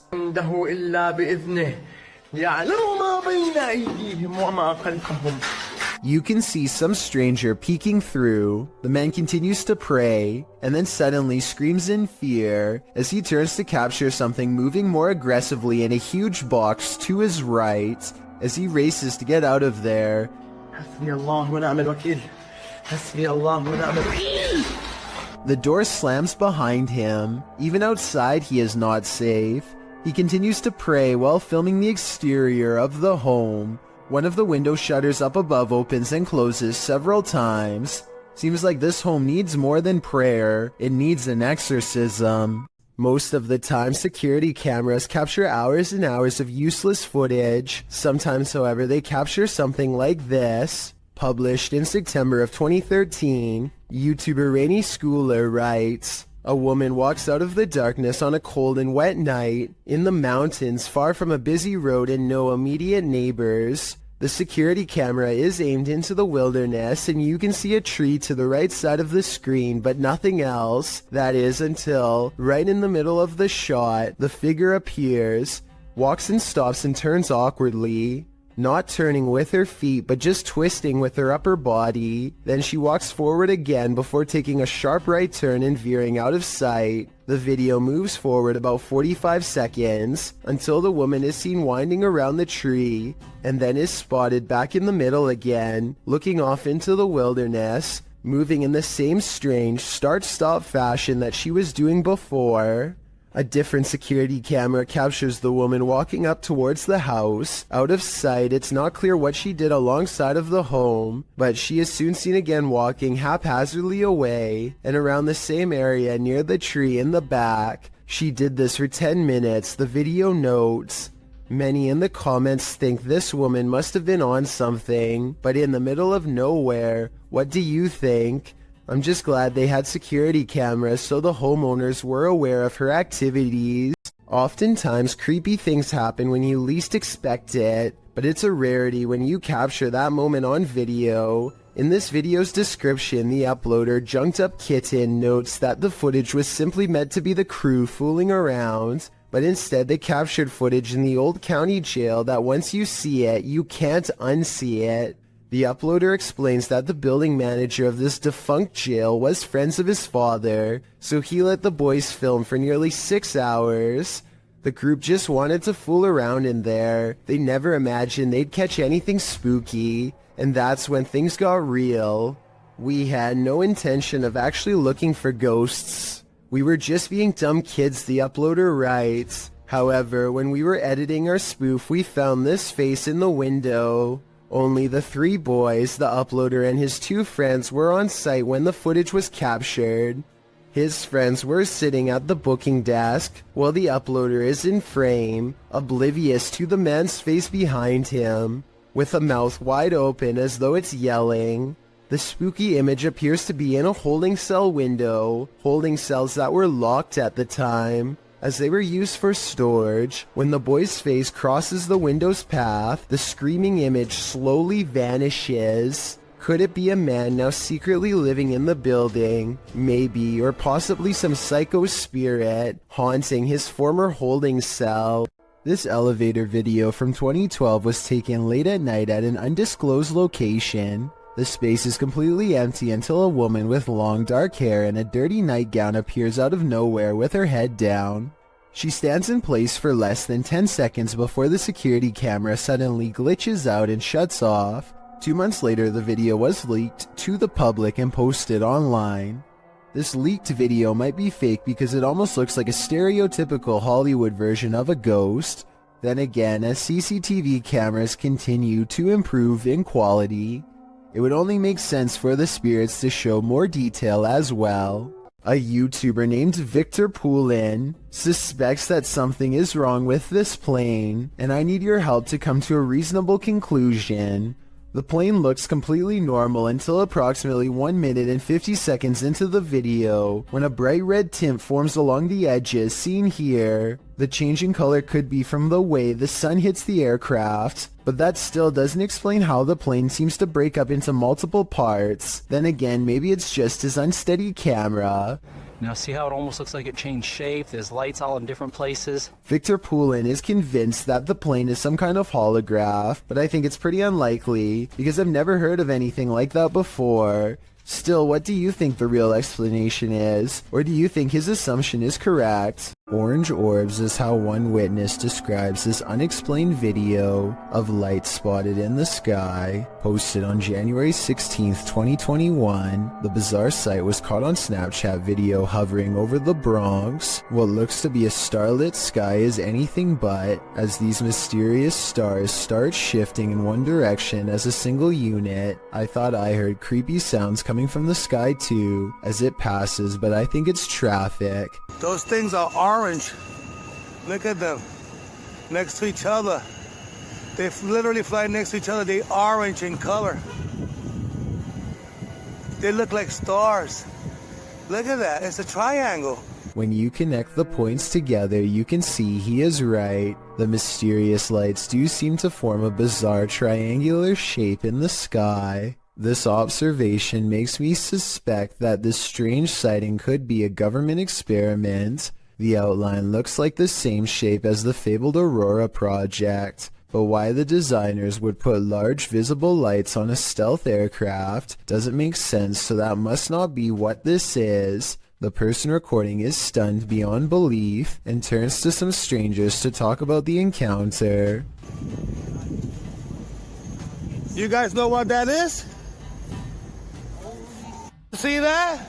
You can see some stranger peeking through. The man continues to pray, and then suddenly screams in fear as he turns to capture something moving more aggressively in a huge box to his right as he races to get out of there. The door slams behind him. Even outside, he is not safe. He continues to pray while filming the exterior of the home. One of the window shutters up above opens and closes several times. Seems like this home needs more than prayer. It needs an exorcism. Most of the time, security cameras capture hours and hours of useless footage. Sometimes, however, they capture something like this. Published in September of 2013, YouTuber Rainy Schooler writes, "A woman walks out of the darkness on a cold and wet night in the mountains far from a busy road and no immediate neighbors. The security camera is aimed into the wilderness and you can see a tree to the right side of the screen but nothing else. That is until, right in the middle of the shot, the figure appears, walks and stops and turns awkwardly. Not turning with her feet, but just twisting with her upper body. Then she walks forward again before taking a sharp right turn and veering out of sight. The video moves forward about 45 seconds until the woman is seen winding around the tree and then is spotted back in the middle again, looking off into the wilderness, moving in the same strange start-stop fashion that she was doing before." A different security camera captures the woman walking up towards the house. Out of sight, it's not clear what she did alongside of the home, but she is soon seen again walking haphazardly away and around the same area near the tree in the back. She did this for 10 minutes, the video notes. Many in the comments think this woman must have been on something, but in the middle of nowhere. What do you think? I'm just glad they had security cameras so the homeowners were aware of her activities. Oftentimes, creepy things happen when you least expect it, but it's a rarity when you capture that moment on video. In this video's description, the uploader Junked Up Kitten notes that the footage was simply meant to be the crew fooling around, but instead they captured footage in the old county jail that once you see it, you can't unsee it. The uploader explains that the building manager of this defunct jail was friends of his father, so he let the boys film for nearly 6 hours. The group just wanted to fool around in there. They never imagined they'd catch anything spooky, and that's when things got real. "We had no intention of actually looking for ghosts. We were just being dumb kids," the uploader writes. "However, when we were editing our spoof, we found this face in the window." Only the 3 boys, the uploader and his 2 friends were on site when the footage was captured. His friends were sitting at the booking desk, while the uploader is in frame, oblivious to the man's face behind him, with a mouth wide open as though it's yelling. The spooky image appears to be in a holding cell window, holding cells that were locked at the time, as they were used for storage. When the boy's face crosses the window's path, the screaming image slowly vanishes. Could it be a man now secretly living in the building? Maybe, or possibly some psycho spirit haunting his former holding cell. This elevator video from 2012 was taken late at night at an undisclosed location. The space is completely empty until a woman with long dark hair and a dirty nightgown appears out of nowhere with her head down. She stands in place for less than 10 seconds before the security camera suddenly glitches out and shuts off. 2 months later, the video was leaked to the public and posted online. This leaked video might be fake because it almost looks like a stereotypical Hollywood version of a ghost. Then again, as CCTV cameras continue to improve in quality, it would only make sense for the spirits to show more detail as well. A YouTuber named Victor Poulin suspects that something is wrong with this plane, and I need your help to come to a reasonable conclusion. The plane looks completely normal until approximately 1 minute and 50 seconds into the video, when a bright red tint forms along the edges seen here. The change in color could be from the way the sun hits the aircraft, but that still doesn't explain how the plane seems to break up into multiple parts. Then again, maybe it's just his unsteady camera. Now see how it almost looks like it changed shape? There's lights all in different places. Victor Poulin is convinced that the plane is some kind of holograph, but I think it's pretty unlikely because I've never heard of anything like that before. Still, what do you think the real explanation is? Or do you think his assumption is correct? Orange orbs is how one witness describes this unexplained video of lights spotted in the sky. Posted on January 16th, 2021, the bizarre sight was caught on Snapchat video hovering over the Bronx. What looks to be a starlit sky is anything but, as these mysterious stars start shifting in one direction as a single unit. I thought I heard creepy sounds coming from the sky too, as it passes, but I think it's traffic. Those things are orange. Look at them. Next to each other. They literally fly next to each other. They're orange in color. They look like stars. Look at that. It's a triangle. When you connect the points together, you can see he is right. The mysterious lights do seem to form a bizarre triangular shape in the sky. This observation makes me suspect that this strange sighting could be a government experiment. The outline looks like the same shape as the fabled Aurora project, but why the designers would put large visible lights on a stealth aircraft doesn't make sense, so that must not be what this is. The person recording is stunned beyond belief and turns to some strangers to talk about the encounter. You guys know what that is? See that?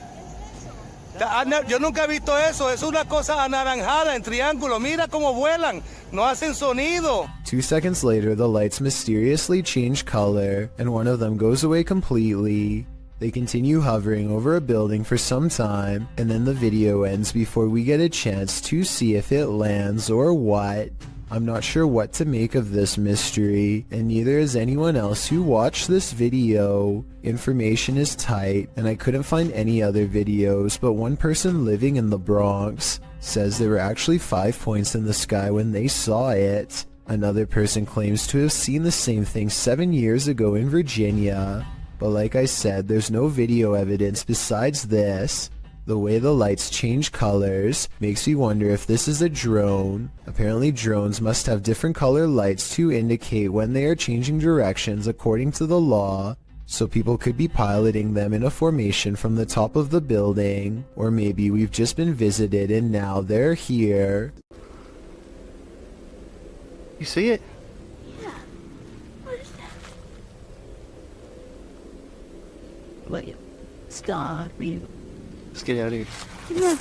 Yo nunca he visto eso. Es una cosa anaranjada en triángulo. Mira cómo vuelan. No hacen sonido. 2 seconds later, the lights mysteriously change color, and one of them goes away completely. They continue hovering over a building for some time, and then the video ends before we get a chance to see if it lands or what. I'm not sure what to make of this mystery, and neither is anyone else who watched this video. Information is tight, and I couldn't find any other videos, but one person living in the Bronx says there were actually 5 points in the sky when they saw it. Another person claims to have seen the same thing 7 years ago in Virginia, but like I said, there's no video evidence besides this. The way the lights change colors makes me wonder if this is a drone. Apparently drones must have different color lights to indicate when they are changing directions according to the law, so people could be piloting them in a formation from the top of the building, or maybe we've just been visited and now they're here. You see it? Yeah. What is that? Wait. Stop me. Let's get out of here. Yeah.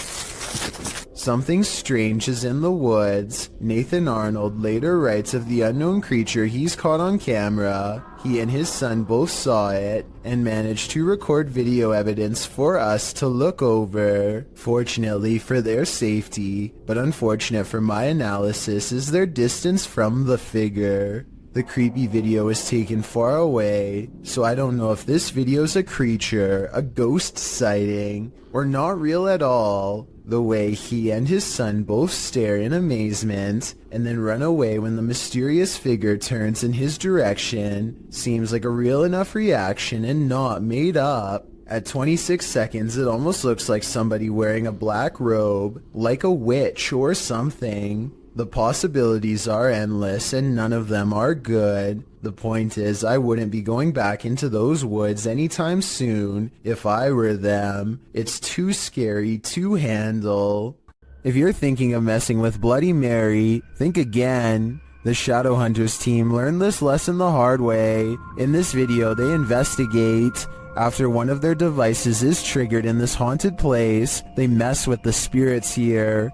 Something strange is in the woods. Nathan Arnold later writes of the unknown creature he's caught on camera. He and his son both saw it and managed to record video evidence for us to look over. Fortunately for their safety, but unfortunate for my analysis, is their distance from the figure. The creepy video is taken far away, so I don't know if this video's a creature, a ghost sighting, or not real at all. The way he and his son both stare in amazement and then run away when the mysterious figure turns in his direction seems like a real enough reaction and not made up. At 26 seconds, it almost looks like somebody wearing a black robe, like a witch or something. The possibilities are endless and none of them are good. The point is, I wouldn't be going back into those woods anytime soon if I were them. It's too scary to handle. If you're thinking of messing with Bloody Mary, think again. The Shadowhunters team learned this lesson the hard way. In this video, they investigate. After one of their devices is triggered in this haunted place, they mess with the spirits here.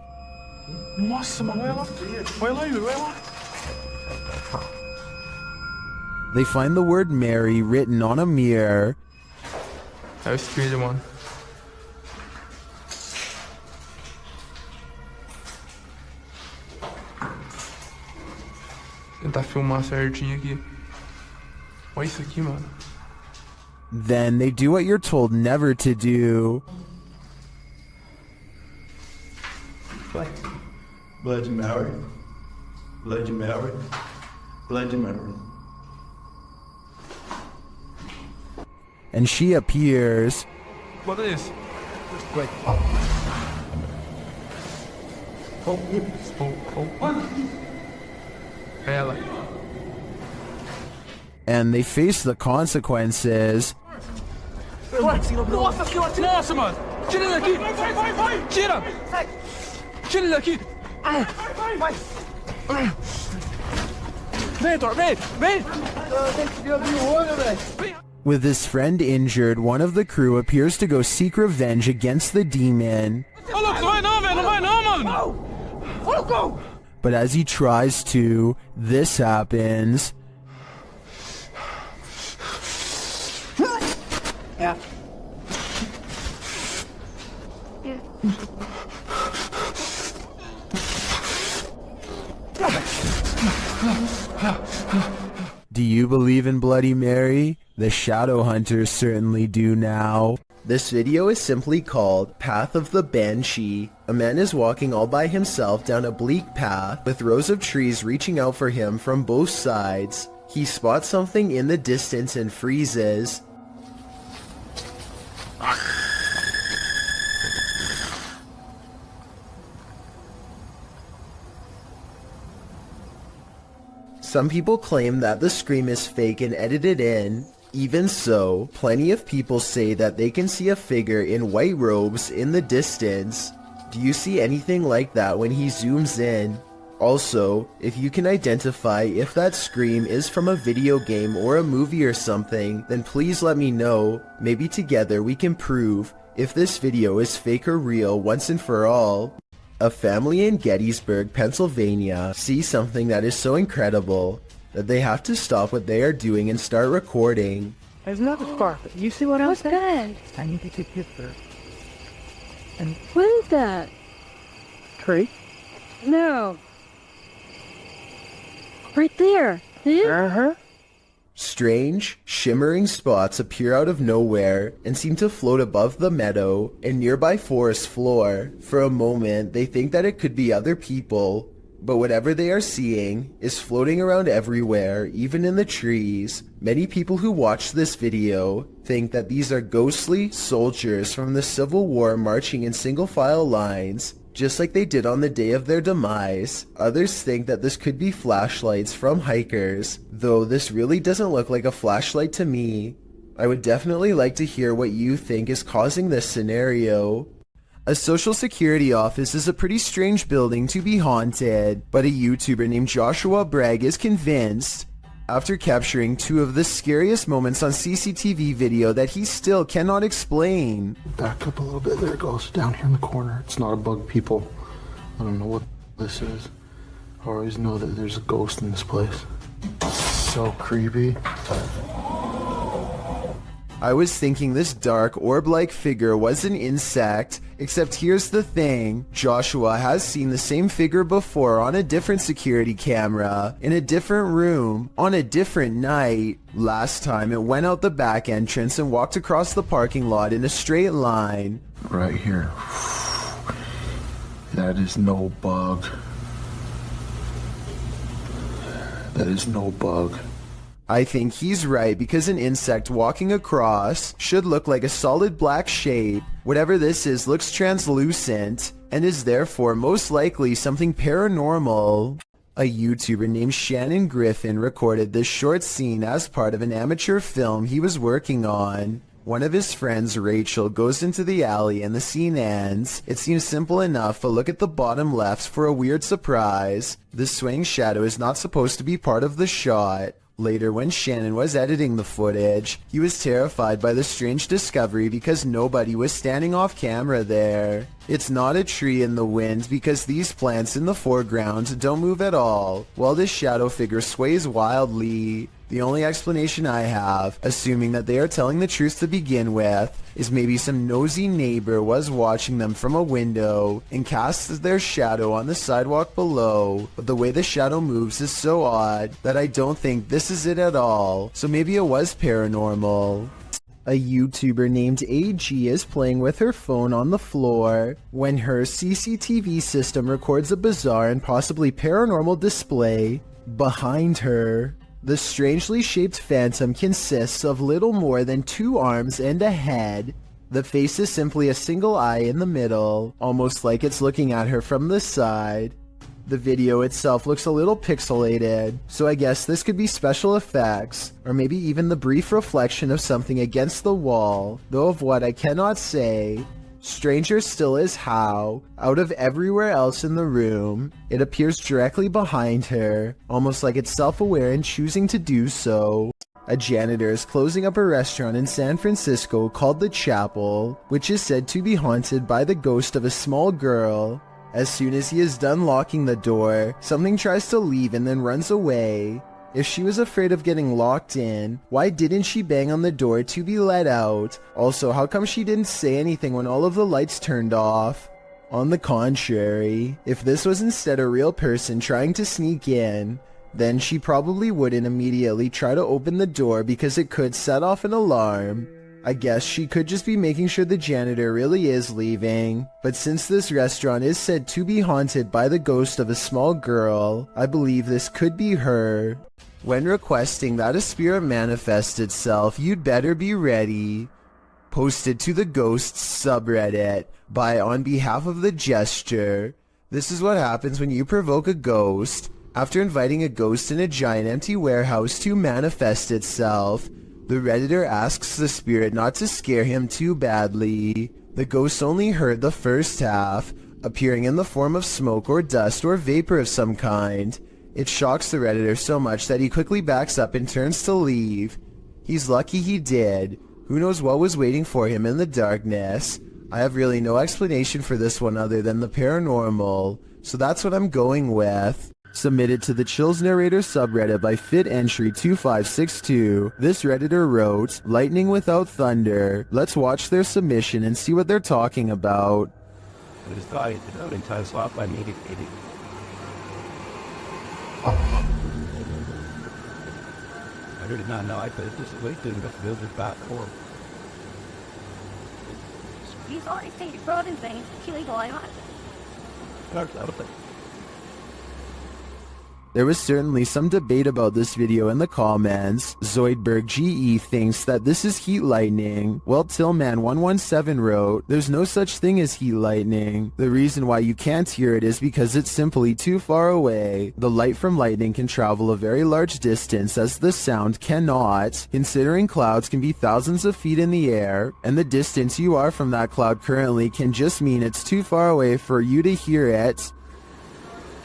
They find the word Mary written on a mirror. I was the one. Tentar filmar certinho aqui. Olha isso aqui, mano. Then they do what you're told never to do. Bloody Mary. Bloody Mary. Bloody Mary. And she appears. What is? Wait. And they face the consequences. With his friend injured, one of the crew appears to go seek revenge against the demon. But as he tries to, this happens. Yeah. Do you believe in Bloody Mary? The Shadow Hunters certainly do now. This video is simply called Path of the Banshee. A man is walking all by himself down a bleak path with rows of trees reaching out for him from both sides. He spots something in the distance and freezes. Some people claim that the scream is fake and edited in. Even so, plenty of people say that they can see a figure in white robes in the distance. Do you see anything like that when he zooms in? Also, if you can identify if that scream is from a video game or a movie or something, then please let me know. Maybe together we can prove if this video is fake or real once and for all. A family in Gettysburg, Pennsylvania sees something that is so incredible that they have to stop what they are doing and start recording. There's another spark. You see what else? What's that? I need to take a picture. And What is that? tree? No. Right there. Uh-huh. Strange, shimmering spots appear out of nowhere and seem to float above the meadow and nearby forest floor. For a moment, they think that it could be other people, but whatever they are seeing is floating around everywhere, even in the trees. Many people who watch this video think that these are ghostly soldiers from the Civil War marching in single file lines, just like they did on the day of their demise. Others think that this could be flashlights from hikers, though this really doesn't look like a flashlight to me. I would definitely like to hear what you think is causing this scenario. A social security office is a pretty strange building to be haunted, but a YouTuber named Joshua Bragg is convinced, after capturing two of the scariest moments on CCTV video that he still cannot explain. Back up a little bit. There it goes. Down here in the corner. It's not a bug, people. I don't know what this is. I always know that there's a ghost in this place. So creepy. I was thinking this dark orb-like figure was an insect, except here's the thing. Joshua has seen the same figure before on a different security camera, in a different room, on a different night. Last time it went out the back entrance and walked across the parking lot in a straight line. Right here. That is no bug. That is no bug. I think he's right because an insect walking across should look like a solid black shape. Whatever this is looks translucent and is therefore most likely something paranormal. A YouTuber named Shannon Griffin recorded this short scene as part of an amateur film he was working on. One of his friends, Rachel, goes into the alley and the scene ends. It seems simple enough, but look at the bottom left for a weird surprise. This swaying shadow is not supposed to be part of the shot. Later, when Shannon was editing the footage, he was terrified by the strange discovery because nobody was standing off camera there. It's not a tree in the wind because these plants in the foreground don't move at all, while this shadow figure sways wildly. The only explanation I have, assuming that they are telling the truth to begin with, is maybe some nosy neighbor was watching them from a window and cast their shadow on the sidewalk below, but the way the shadow moves is so odd that I don't think this is it at all, so maybe it was paranormal. A YouTuber named AG is playing with her phone on the floor when her CCTV system records a bizarre and possibly paranormal display behind her. The strangely shaped phantom consists of little more than 2 arms and a head. The face is simply a single eye in the middle, almost like it's looking at her from the side. The video itself looks a little pixelated, so I guess this could be special effects, or maybe even the brief reflection of something against the wall, though of what I cannot say. Stranger still is how, out of everywhere else in the room, it appears directly behind her, almost like it's self-aware in choosing to do so. A janitor is closing up a restaurant in San Francisco called The Chapel, which is said to be haunted by the ghost of a small girl. As soon as he is done locking the door, something tries to leave and then runs away. If she was afraid of getting locked in, why didn't she bang on the door to be let out? Also, how come she didn't say anything when all of the lights turned off? On the contrary, if this was instead a real person trying to sneak in, then she probably wouldn't immediately try to open the door because it could set off an alarm. I guess she could just be making sure the janitor really is leaving. But since this restaurant is said to be haunted by the ghost of a small girl, I believe this could be her. When requesting that a spirit manifest itself, you'd better be ready. Posted to the Ghosts subreddit by On Behalf of the Gesture. This is what happens when you provoke a ghost. After inviting a ghost in a giant empty warehouse to manifest itself, the Redditor asks the spirit not to scare him too badly. The ghost only heard the first half, appearing in the form of smoke or dust or vapor of some kind. It shocks the Redditor so much that he quickly backs up and turns to leave. He's lucky he did. Who knows what was waiting for him in the darkness? I have really no explanation for this one other than the paranormal, so that's what I'm going with. Submitted to the Chills Narrator subreddit by FitEntry2562, this Redditor wrote, "Lightning without thunder." Let's watch their submission and see what they're talking about. I just thought it out in time slot by maybe. I did not know I could just wait to build it back or. He's already taken broad and things, killing all I want. There was certainly some debate about this video in the comments. Zoidberg GE thinks that this is heat lightning, while Tillman117 wrote, "There's no such thing as heat lightning. The reason why you can't hear it is because it's simply too far away. The light from lightning can travel a very large distance as the sound cannot, considering clouds can be thousands of feet in the air, and the distance you are from that cloud currently can just mean it's too far away for you to hear it."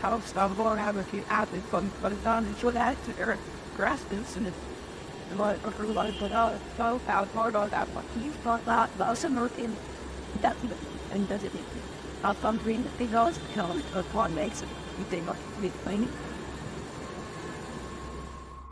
How stop going have a few athletes, but it's not until that to their grasses and it's like a lot of put out so hard on that one. You thought that about some routine that and does it not some green thing else because one makes it you think of it playing.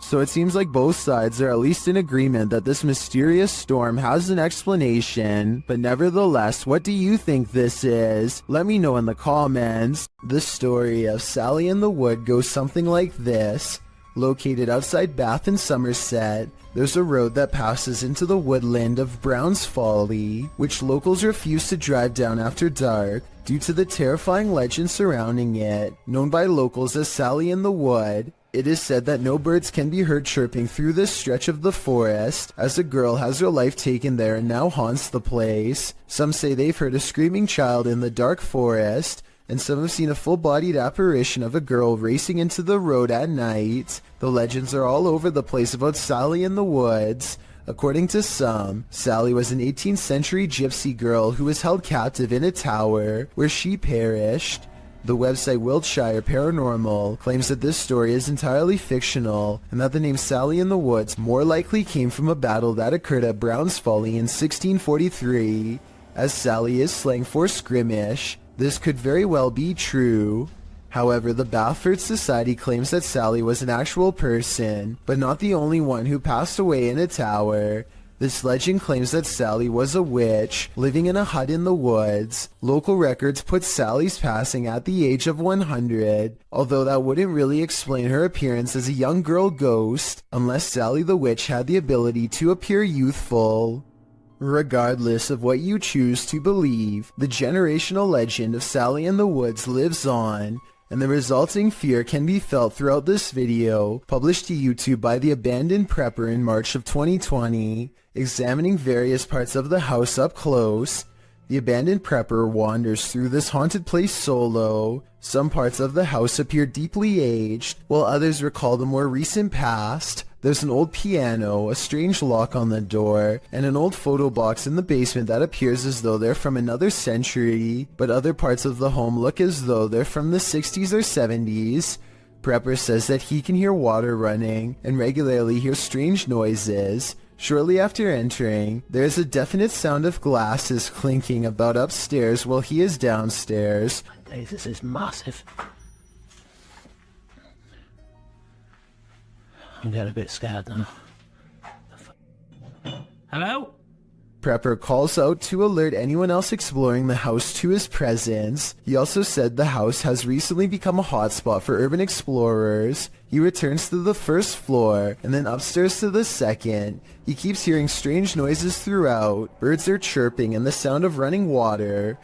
So it seems like both sides are at least in agreement that this mysterious storm has an explanation, but nevertheless, what do you think this is? Let me know in the comments. The story of Sally in the Wood goes something like this. Located outside Bath in Somerset, there's a road that passes into the woodland of Brown's Folly, which locals refuse to drive down after dark due to the terrifying legend surrounding it, known by locals as Sally in the Wood. It is said that no birds can be heard chirping through this stretch of the forest, as a girl has her life taken there and now haunts the place. Some say they've heard a screaming child in the dark forest, and some have seen a full-bodied apparition of a girl racing into the road at night. The legends are all over the place about Sally in the Woods. According to some, Sally was an 18th century gypsy girl who was held captive in a tower, where she perished. The website Wiltshire Paranormal claims that this story is entirely fictional and that the name Sally in the Woods more likely came from a battle that occurred at Brown's Folly in 1643. As Sally is slang for skirmish, this could very well be true. However, the Bathford Society claims that Sally was an actual person, but not the only one who passed away in a tower. This legend claims that Sally was a witch, living in a hut in the woods. Local records put Sally's passing at the age of 100, although that wouldn't really explain her appearance as a young girl ghost, unless Sally the witch had the ability to appear youthful. Regardless of what you choose to believe, the generational legend of Sally in the Woods lives on, and the resulting fear can be felt throughout this video, published to YouTube by the Abandoned Prepper in March of 2020. Examining various parts of the house up close, the abandoned prepper wanders through this haunted place solo. Some parts of the house appear deeply aged, while others recall the more recent past. There's an old piano, a strange lock on the door, and an old photo box in the basement that appears as though they're from another century, but other parts of the home look as though they're from the 60s or 70s. Prepper says that he can hear water running and regularly hears strange noises. Shortly after entering, there is a definite sound of glasses clinking about upstairs while he is downstairs. Hey, this is massive. I'm getting a bit scared now. Hello? Prepper calls out to alert anyone else exploring the house to his presence. He also said the house has recently become a hotspot for urban explorers. He returns to the first floor and then upstairs to the second. He keeps hearing strange noises throughout. Birds are chirping and the sound of running water.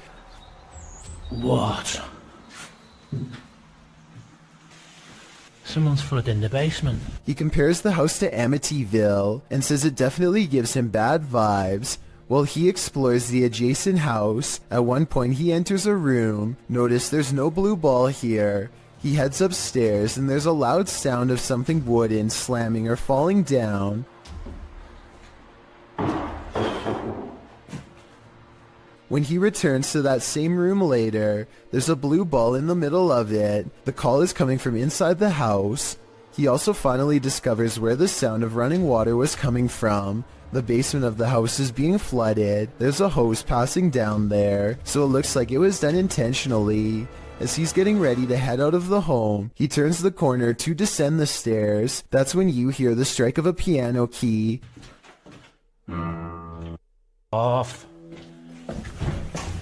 What? Someone's flooding the basement. He compares the house to Amityville and says it definitely gives him bad vibes. While he explores the adjacent house, at one point he enters a room. Notice there's no blue ball here. He heads upstairs and there's a loud sound of something wooden slamming or falling down. When he returns to that same room later, there's a blue ball in the middle of it. The call is coming from inside the house. He also finally discovers where the sound of running water was coming from. The basement of the house is being flooded. There's a hose passing down there, so it looks like it was done intentionally. As he's getting ready to head out of the home, he turns the corner to descend the stairs. That's when you hear the strike of a piano key. Off.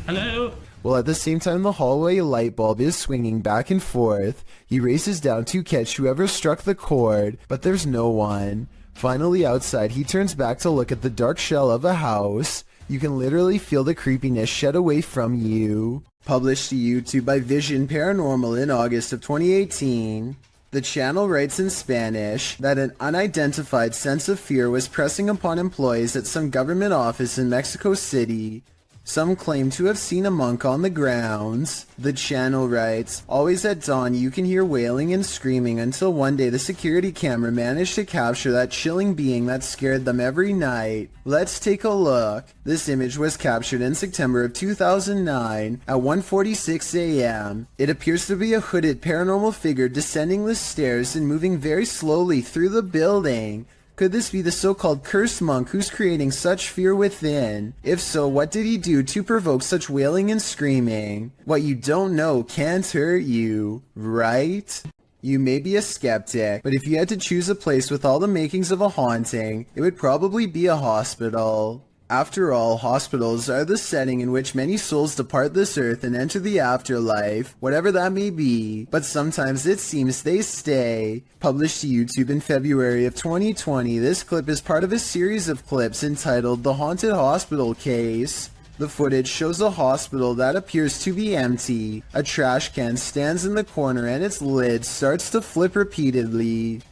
Hello? While at the same time the hallway light bulb is swinging back and forth, he races down to catch whoever struck the cord, but there's no one. Finally outside, he turns back to look at the dark shell of a house. You can literally feel the creepiness shed away from you. Published to YouTube by Vision Paranormal in August of 2018. The channel writes in Spanish that an unidentified sense of fear was pressing upon employees at some government office in Mexico City. Some claim to have seen a monk on the grounds. The channel writes, always at dawn you can hear wailing and screaming until one day the security camera managed to capture that chilling being that scared them every night. Let's take a look. This image was captured in September of 2009 at 1:46 a.m. It appears to be a hooded paranormal figure descending the stairs and moving very slowly through the building. Could this be the so-called cursed monk who's creating such fear within? If so, what did he do to provoke such wailing and screaming? What you don't know can't hurt you, right? You may be a skeptic, but if you had to choose a place with all the makings of a haunting, it would probably be a hospital. After all, hospitals are the setting in which many souls depart this earth and enter the afterlife, whatever that may be, but sometimes it seems they stay. Published to YouTube in February of 2020, this clip is part of a series of clips entitled The Haunted Hospital Case. The footage shows a hospital that appears to be empty. A trash can stands in the corner and its lid starts to flip repeatedly.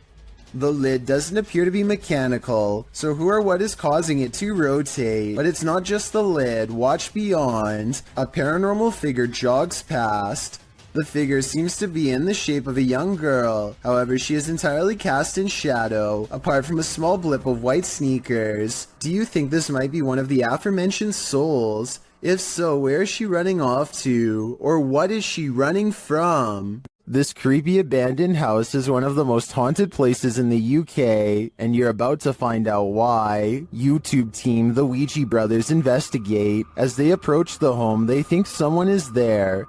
The lid doesn't appear to be mechanical, so who or what is causing it to rotate? But it's not just the lid. Watch beyond. A paranormal figure jogs past. The figure seems to be in the shape of a young girl. However, she is entirely cast in shadow, apart from a small blip of white sneakers. Do you think this might be one of the aforementioned souls? If so, where is she running off to? Or what is she running from? This creepy abandoned house is one of the most haunted places in the UK, and you're about to find out why. YouTube team The Ouija Brothers investigate. As they approach the home, they think someone is there.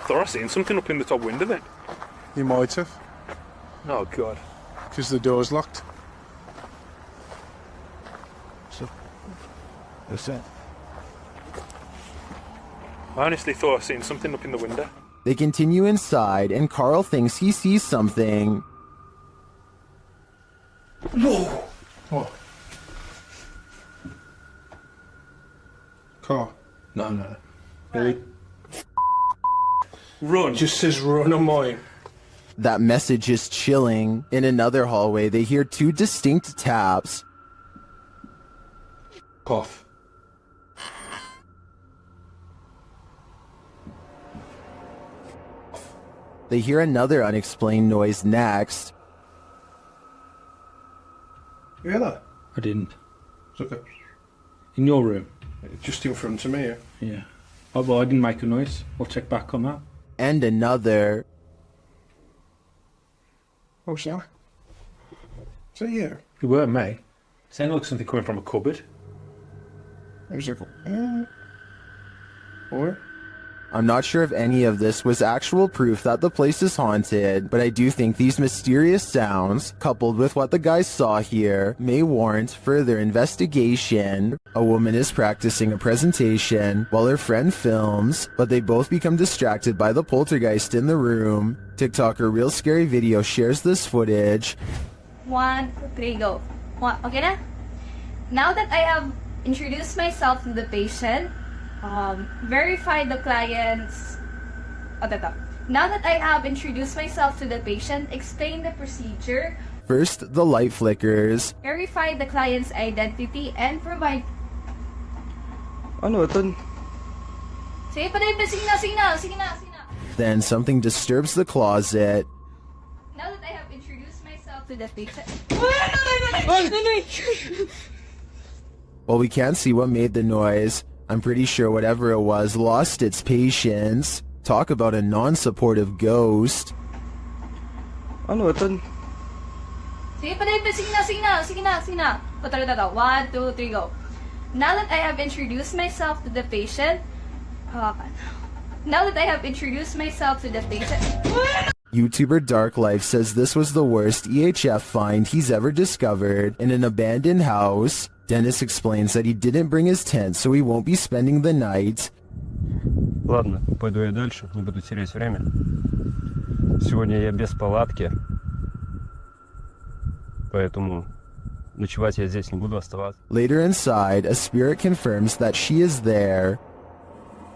Thought I seen something up in the top window then. You might have. Oh god. Because the door's locked. So, what's that? I honestly thought I seen something up in the window. They continue inside, and Carl thinks he sees something. Whoa! What? Car? No. Really? Run. Just says run on mine. That message is chilling. In another hallway, they hear two distinct taps. Cough. They hear another unexplained noise next. You hear that? I didn't. It's okay. In your room? Just in front of me, yeah. Yeah. Oh, well, I didn't make a noise. I'll check back on that. And another. Oh, sorry. Is that you? It weren't me. It sounded like something coming from a cupboard. It was like, or? I'm not sure if any of this was actual proof that the place is haunted, but I do think these mysterious sounds, coupled with what the guys saw here, may warrant further investigation. A woman is practicing a presentation while her friend films, but they both become distracted by the poltergeist in the room. TikToker Real Scary Video shares this footage. 1, 2, 3, go. Okay na? Now that I have introduced myself to the patient, verified the client's... Now that I have introduced myself to the patient, explain the procedure, First, the light flickers. verify the client's identity, and provide... Ano ito? Sige pa rin, sige na. Then something disturbs the closet. Now that I have introduced myself to the patient... While we can't see what made the noise, I'm pretty sure whatever it was lost its patience. Talk about a non-supportive ghost. Ano ito? Sige pa rin, sige na. 1, 2, 3, go. Now that I have introduced myself to the patient... YouTuber Dark Life says this was the worst EHF find he's ever discovered in an abandoned house. Dennis explains that he didn't bring his tent, so he won't be spending the night. Ладно, пойду я дальше, не буду терять время. Сегодня я без палатки, поэтому ночевать я здесь не буду оставаться. Later inside, a spirit confirms that she is there.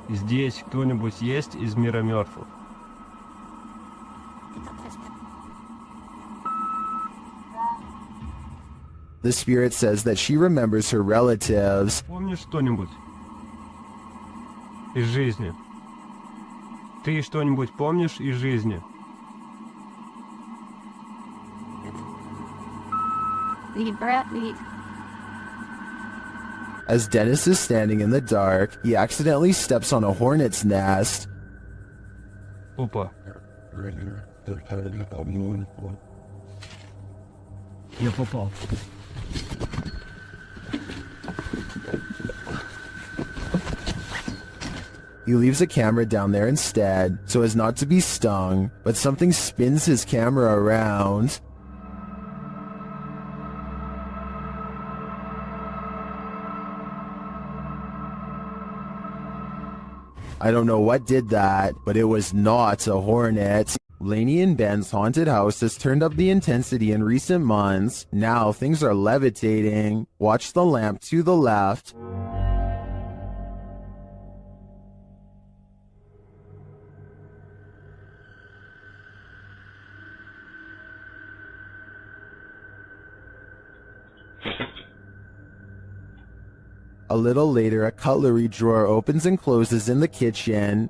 Здесь кто-нибудь есть из мира мертвых? The spirit says that she remembers her relatives. Помнишь что-нибудь из жизни? Ты что-нибудь помнишь из жизни? As Dennis is standing in the dark, he accidentally steps on a hornet's nest. Опа. Я попал. He leaves a camera down there instead, so as not to be stung, but something spins his camera around. I don't know what did that, but it was not a hornet. Lainey and Ben's haunted house has turned up the intensity in recent months. Now things are levitating. Watch the lamp to the left. A little later, a cutlery drawer opens and closes in the kitchen.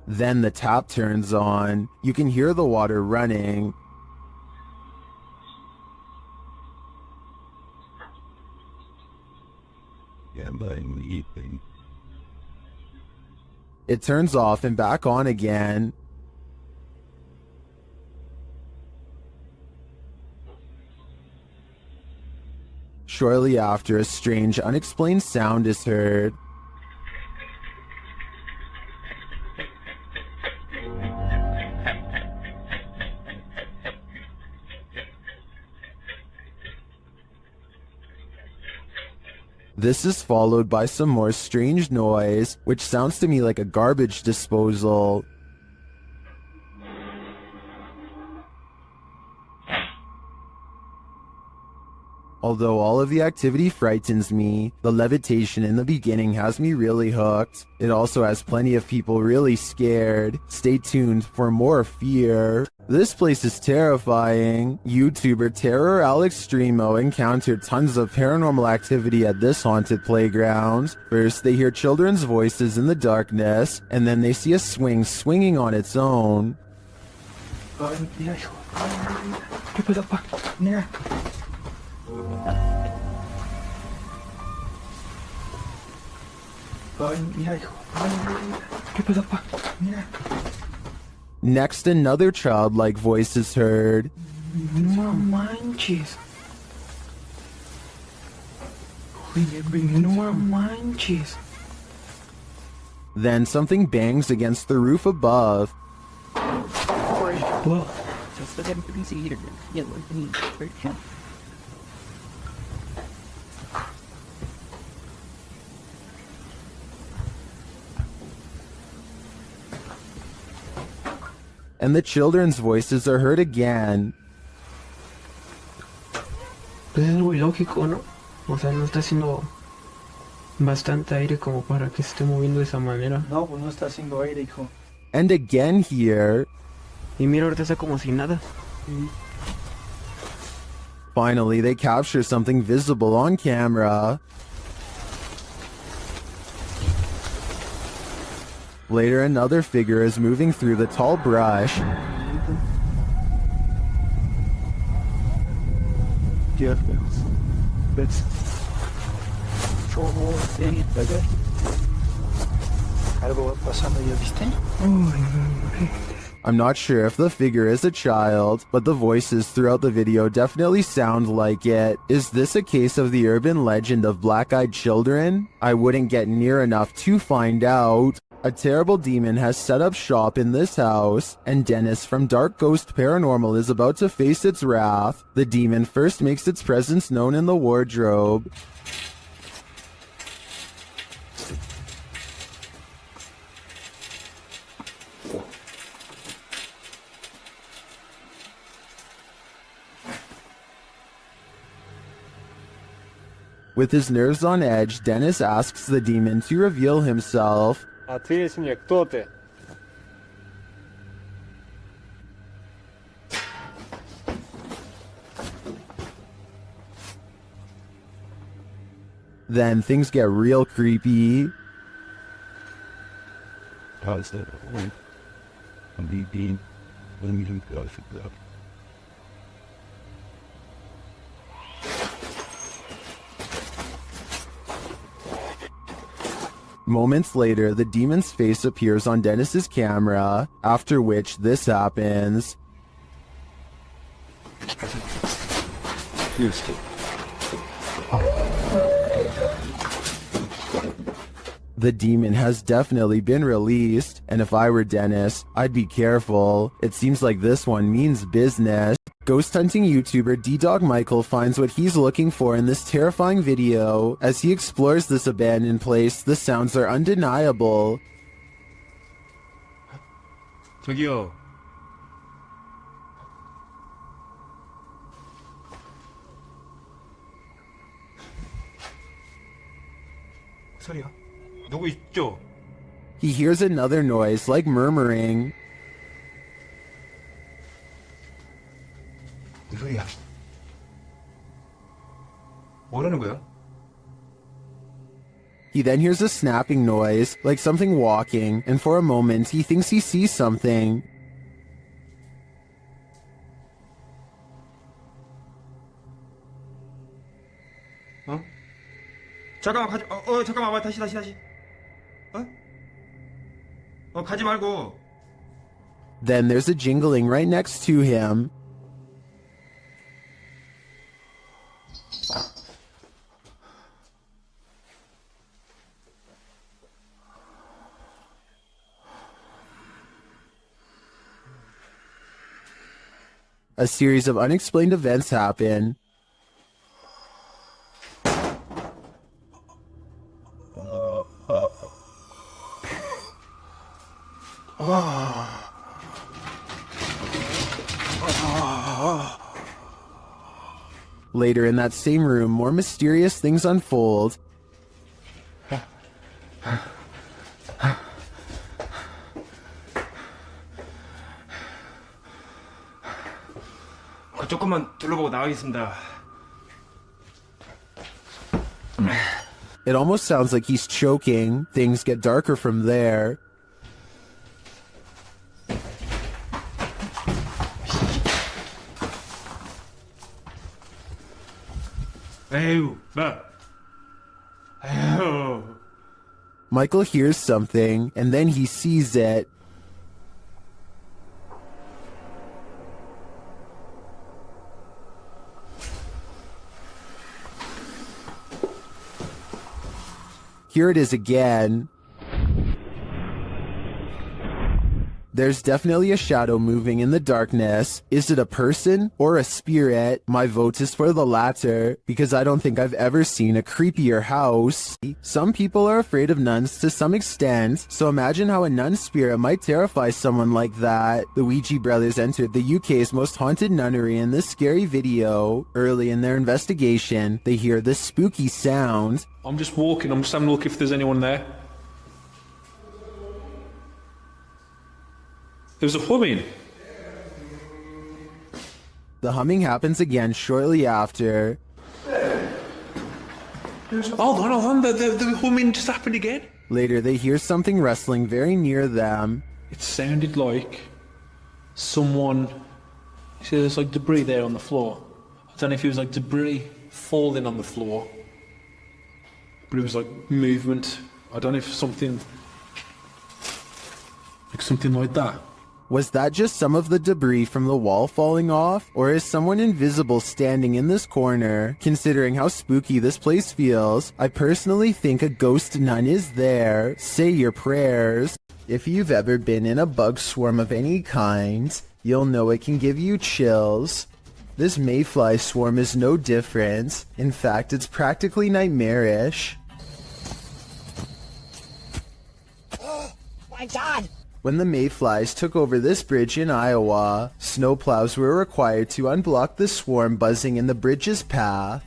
Then the tap turns on. You can hear the water running. It turns off and back on again. Shortly after, a strange, unexplained sound is heard. This is followed by some more strange noise, which sounds to me like a garbage disposal. Although all of the activity frightens me, the levitation in the beginning has me really hooked. It also has plenty of people really scared. Stay tuned for more fear. This place is terrifying. YouTuber Terror Alex Streamo encountered tons of paranormal activity at this haunted playground. First, they hear children's voices in the darkness, and then they see a swing swinging on its own. Next, another childlike voice is heard. No manches. No manches. Then something bangs against the roof above. Whoa. And the children's voices are heard again. Pues es muy lógico, ¿no? O sea, no está haciendo bastante aire como para que se esté moviendo de esa manera. No, pues no está haciendo aire, hijo. And again here. Y mira, ahorita está como si nada. Finally, they capture something visible on camera. Later, another figure is moving through the tall brush. I'm not sure if the figure is a child, but the voices throughout the video definitely sound like it. Is this a case of the urban legend of black-eyed children? I wouldn't get near enough to find out. A terrible demon has set up shop in this house, and Dennis from Dark Ghost Paranormal is about to face its wrath. The demon first makes its presence known in the wardrobe. With his nerves on edge, Dennis asks the demon to reveal himself. Ответь мне, кто ты? Then things get real creepy. How's that? I'm being. Let me look at it. Moments later, the demon's face appears on Dennis's camera, after which this happens. The demon has definitely been released, and if I were Dennis, I'd be careful. It seems like this one means business. Ghost hunting YouTuber D-Dog Michael finds what he's looking for in this terrifying video. As he explores this abandoned place, the sounds are undeniable. 저기요. 소리야. 누구 있죠? He hears another noise, like murmuring. 소리야. 뭐라는 거야? He then hears a snapping noise, like something walking, and for a moment he thinks he sees something. 어? 잠깐만 가지. 잠깐만 다시. 가지 말고. Then there's a jingling right next to him. A series of unexplained events happen. Later in that same room, more mysterious things unfold. 조금만 둘러보고 나가겠습니다. It almost sounds like he's choking. Things get darker from there. 에휴, 나. 에휴. Michael hears something, and then he sees it. Here it is again. There's definitely a shadow moving in the darkness. Is it a person or a spirit? My vote is for the latter, because I don't think I've ever seen a creepier house. Some people are afraid of nuns to some extent, so imagine how a nun spirit might terrify someone like that. The Ouija brothers entered the UK's most haunted nunnery in this scary video. Early in their investigation, they hear this spooky sound. I'm just walking, I'm just having a look if there's anyone there. There's a humming. The humming happens again shortly after. Hold on, the humming just happened again. Later, they hear something rustling very near them. It sounded like someone... You see there's like debris there on the floor. I don't know if it was like debris falling on the floor. But it was like movement. I don't know if something... Like something like that. Was that just some of the debris from the wall falling off? Or is someone invisible standing in this corner? Considering how spooky this place feels, I personally think a ghost nun is there. Say your prayers. If you've ever been in a bug swarm of any kind, you'll know it can give you chills. This mayfly swarm is no different. In fact, it's practically nightmarish. Oh my God! When the mayflies took over this bridge in Iowa, snowplows were required to unblock the swarm buzzing in the bridge's path.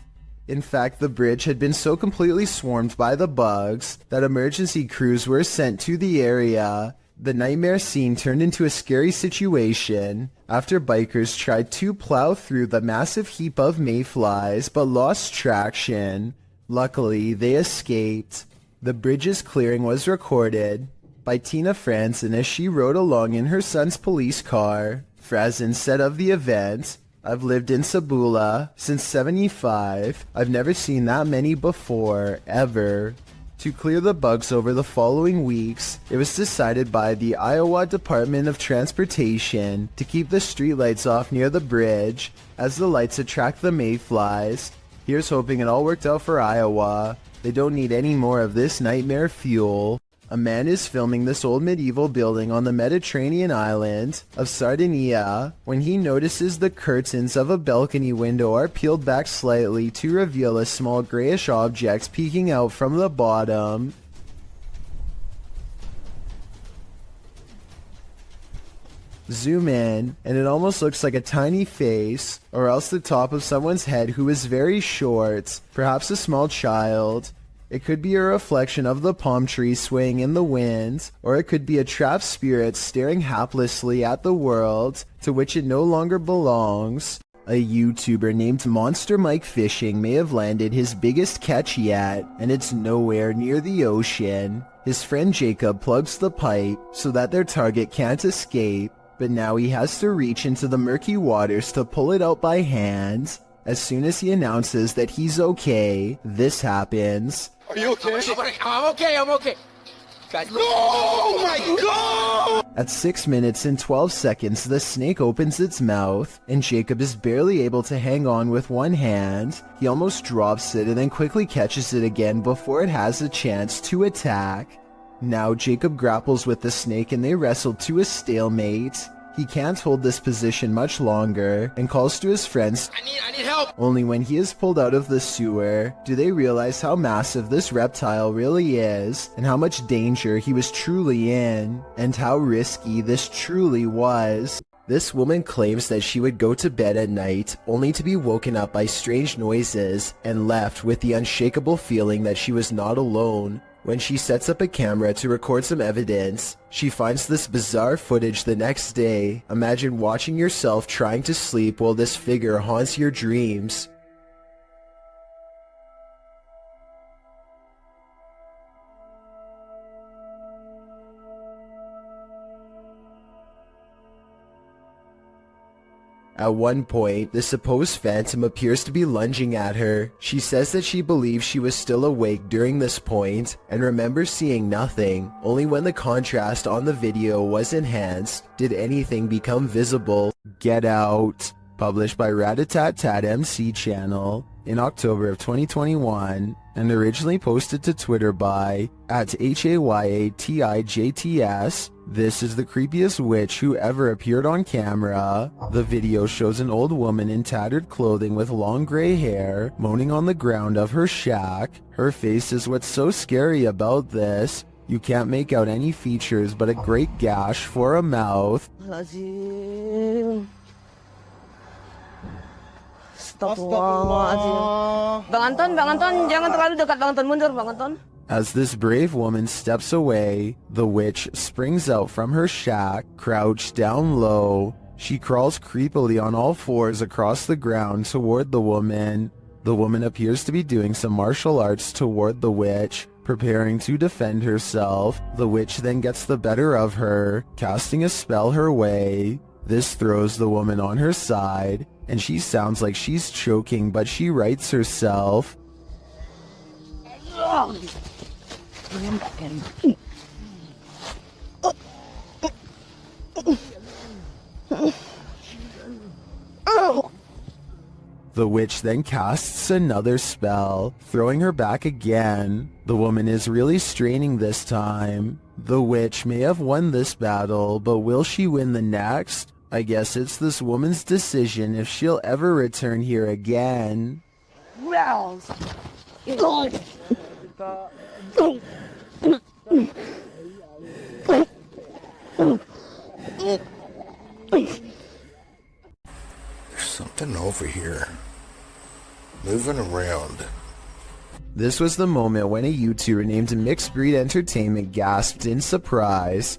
In fact, the bridge had been so completely swarmed by the bugs that emergency crews were sent to the area. The nightmare scene turned into a scary situation after bikers tried to plow through the massive heap of mayflies but lost traction. Luckily, they escaped. The bridge's clearing was recorded by Tina Franzen as she rode along in her son's police car. Franzen said of the event, "I've lived in Sabula since '75. I've never seen that many before, ever." To clear the bugs over the following weeks, it was decided by the Iowa Department of Transportation to keep the streetlights off near the bridge, as the lights attract the mayflies. Here's hoping it all worked out for Iowa. They don't need any more of this nightmare fuel. A man is filming this old medieval building on the Mediterranean island of Sardinia when he notices the curtains of a balcony window are peeled back slightly to reveal a small grayish object peeking out from the bottom. Zoom in, and it almost looks like a tiny face, or else the top of someone's head who is very short, perhaps a small child. It could be a reflection of the palm tree swaying in the wind, or it could be a trapped spirit staring haplessly at the world to which it no longer belongs. A YouTuber named Monster Mike Fishing may have landed his biggest catch yet, and it's nowhere near the ocean. His friend Jacob plugs the pipe so that their target can't escape, but now he has to reach into the murky waters to pull it out by hand. As soon as he announces that he's okay, this happens. Are you okay? I'm okay. Guys, no! Oh my God! At 6 minutes and 12 seconds, the snake opens its mouth, and Jacob is barely able to hang on with one hand. He almost drops it and then quickly catches it again before it has a chance to attack. Now Jacob grapples with the snake and they wrestle to a stalemate. He can't hold this position much longer and calls to his friends. I need help! Only when he is pulled out of the sewer do they realize how massive this reptile really is and how much danger he was truly in and how risky this truly was. This woman claims that she would go to bed at night only to be woken up by strange noises and left with the unshakable feeling that she was not alone. When she sets up a camera to record some evidence, she finds this bizarre footage the next day. Imagine watching yourself trying to sleep while this figure haunts your dreams. At one point, the supposed phantom appears to be lunging at her. She says that she believes she was still awake during this point and remembers seeing nothing. Only when the contrast on the video was enhanced did anything become visible. Get Out, published by Ratatat MC channel in October of 2021 and originally posted to Twitter by @HAYATIJTS. This is the creepiest witch who ever appeared on camera. The video shows an old woman in tattered clothing with long gray hair moaning on the ground of her shack. Her face is what's so scary about this. You can't make out any features but a great gash for a mouth. Astagfirullahaladzim. Bang Anton, jangan terlalu dekat. Bang Anton, mundur, Bang Anton. As this brave woman steps away, the witch springs out from her shack, crouched down low. She crawls creepily on all fours across the ground toward the woman. The woman appears to be doing some martial arts toward the witch, preparing to defend herself. The witch then gets the better of her, casting a spell her way. This throws the woman on her side, and she sounds like she's choking, but she rights herself. The witch then casts another spell, throwing her back again. The woman is really straining this time. The witch may have won this battle, but will she win the next? I guess it's this woman's decision if she'll ever return here again. There's something over here. Moving around. This was the moment when a YouTuber named Mixed Breed Entertainment gasped in surprise.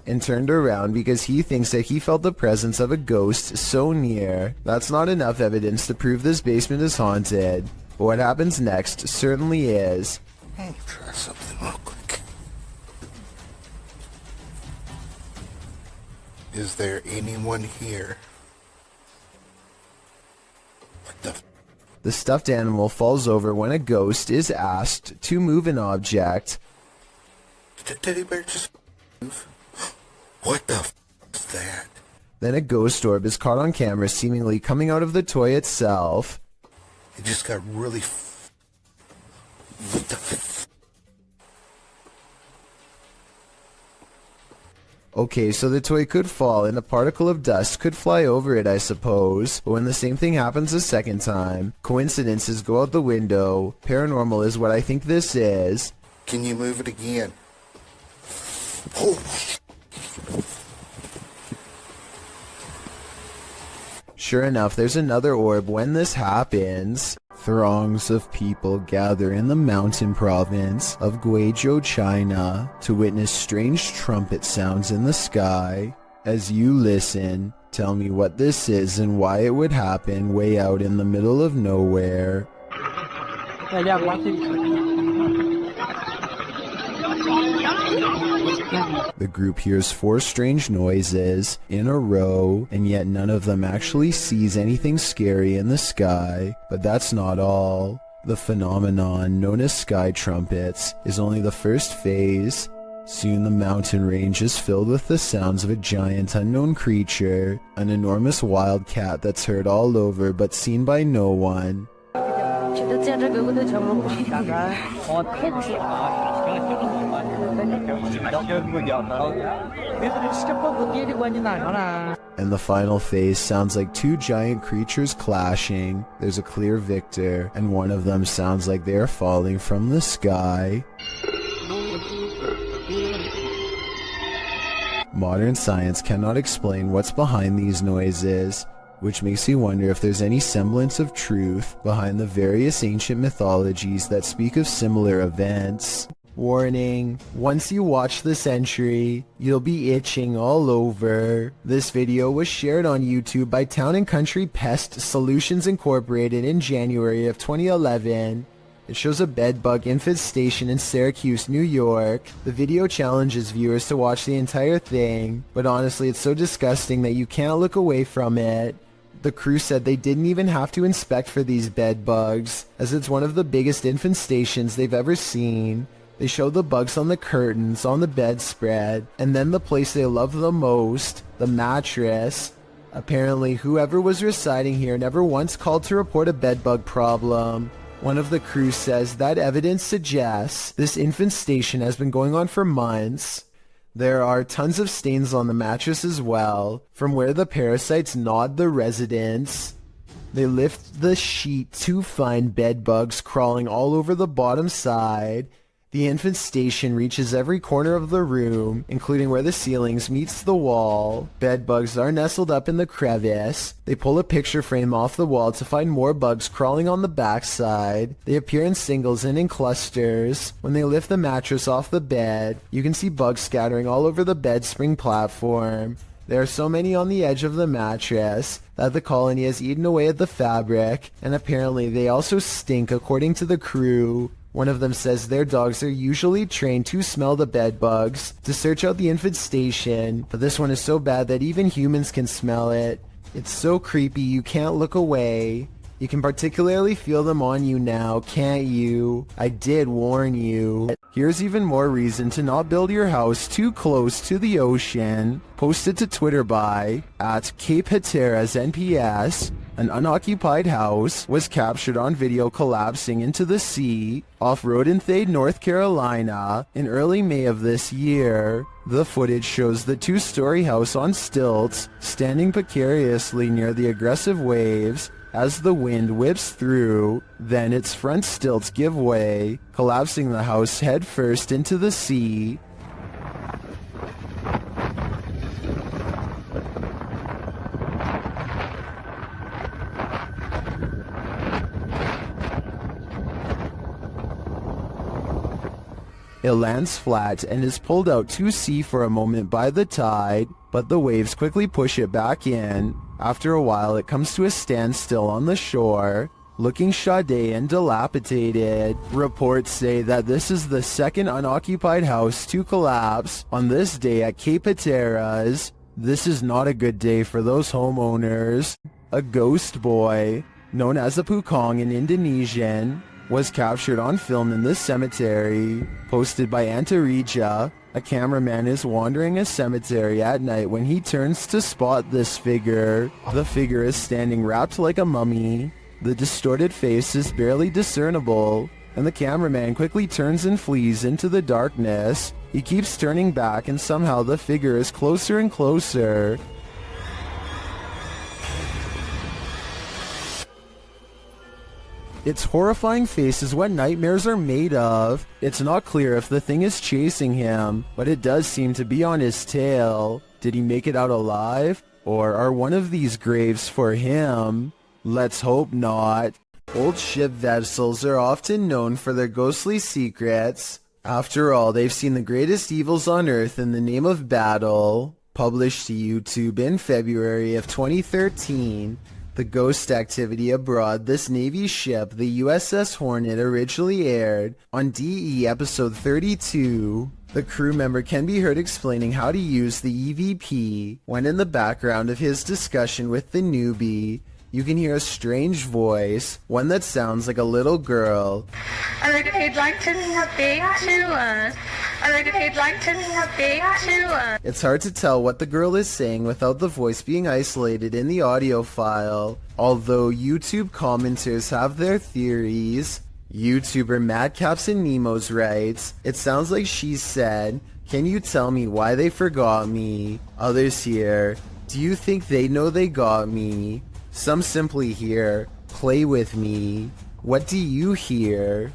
And turned around because he thinks that he felt the presence of a ghost so near. That's not enough evidence to prove this basement is haunted. But what happens next certainly is. Let me try something real quick. Is there anyone here? The stuffed animal falls over when a ghost is asked to move an object. Did the teddy bear just move? What the f is that? Then a ghost orb is caught on camera seemingly coming out of the toy itself. It just got really what the f? Okay, so the toy could fall and a particle of dust could fly over it, I suppose. But when the same thing happens a second time, coincidences go out the window. Paranormal is what I think this is. Can you move it again? Oh. Sure enough, there's another orb when this happens. Throngs of people gather in the mountain province of Guizhou, China, to witness strange trumpet sounds in the sky. As you listen, tell me what this is and why it would happen way out in the middle of nowhere. The group hears 4 strange noises in a row, and yet none of them actually sees anything scary in the sky. But that's not all. The phenomenon known as sky trumpets is only the first phase. Soon the mountain range is filled with the sounds of a giant unknown creature, an enormous wild cat that's heard all over but seen by no one. And the final phase sounds like two giant creatures clashing. There's a clear victor, and one of them sounds like they are falling from the sky. Modern science cannot explain what's behind these noises, which makes me wonder if there's any semblance of truth behind the various ancient mythologies that speak of similar events. Warning, once you watch this entry, you'll be itching all over. This video was shared on YouTube by Town & Country Pest Solutions Incorporated in January of 2011. It shows a bedbug infestation in Syracuse, New York. The video challenges viewers to watch the entire thing, but honestly it's so disgusting that you can't look away from it. The crew said they didn't even have to inspect for these bedbugs, as it's one of the biggest infestations they've ever seen. They show the bugs on the curtains, on the bedspread, and then the place they love the most, the mattress. Apparently, whoever was residing here never once called to report a bedbug problem. One of the crew says that evidence suggests this infestation has been going on for months. There are tons of stains on the mattress as well, from where the parasites gnawed the residents. They lift the sheet to find bedbugs crawling all over the bottom side. The infestation reaches every corner of the room, including where the ceilings meets the wall. Bedbugs are nestled up in the crevice. They pull a picture frame off the wall to find more bugs crawling on the backside. They appear in singles and in clusters. When they lift the mattress off the bed, you can see bugs scattering all over the bed spring platform. There are so many on the edge of the mattress that the colony has eaten away at the fabric, and apparently they also stink according to the crew. One of them says their dogs are usually trained to smell the bed bugs, to search out the infestation, but this one is so bad that even humans can smell it. It's so creepy you can't look away. You can particularly feel them on you now, can't you? I did warn you. Here's even more reason to not build your house too close to the ocean. Posted to Twitter by @CapeHatteras NPS. An unoccupied house was captured on video collapsing into the sea off Rodenthay, North Carolina in early May of this year. The footage shows the two-story house on stilts standing precariously near the aggressive waves as the wind whips through. Then its front stilts give way, collapsing the house headfirst into the sea. It lands flat and is pulled out to sea for a moment by the tide, but the waves quickly push it back in. After a while, it comes to a standstill on the shore, looking shoddy and dilapidated. Reports say that this is the second unoccupied house to collapse on this day at Cape Hatteras. This is not a good day for those homeowners. A ghost boy, known as a Pukong in Indonesian, was captured on film in this cemetery. Posted by Antarija, a cameraman is wandering a cemetery at night when he turns to spot this figure. The figure is standing wrapped like a mummy. The distorted face is barely discernible, and the cameraman quickly turns and flees into the darkness. He keeps turning back, and somehow the figure is closer and closer. Its horrifying face is what nightmares are made of. It's not clear if the thing is chasing him, but it does seem to be on his tail. Did he make it out alive? Or are one of these graves for him? Let's hope not. Old ship vessels are often known for their ghostly secrets. After all, they've seen the greatest evils on Earth in the name of battle. Published to YouTube in February of 2013, the ghost activity aboard this Navy ship, the USS Hornet, originally aired on DE episode 32. The crew member can be heard explaining how to use the EVP when in the background of his discussion with the newbie, you can hear a strange voice, one that sounds like a little girl. It's hard to tell what the girl is saying without the voice being isolated in the audio file, although YouTube commenters have their theories. YouTuber Madcaps and Nemos writes, it sounds like she said, can you tell me why they forgot me? Others here, do you think they know they got me? Some simply hear, play with me. What do you hear?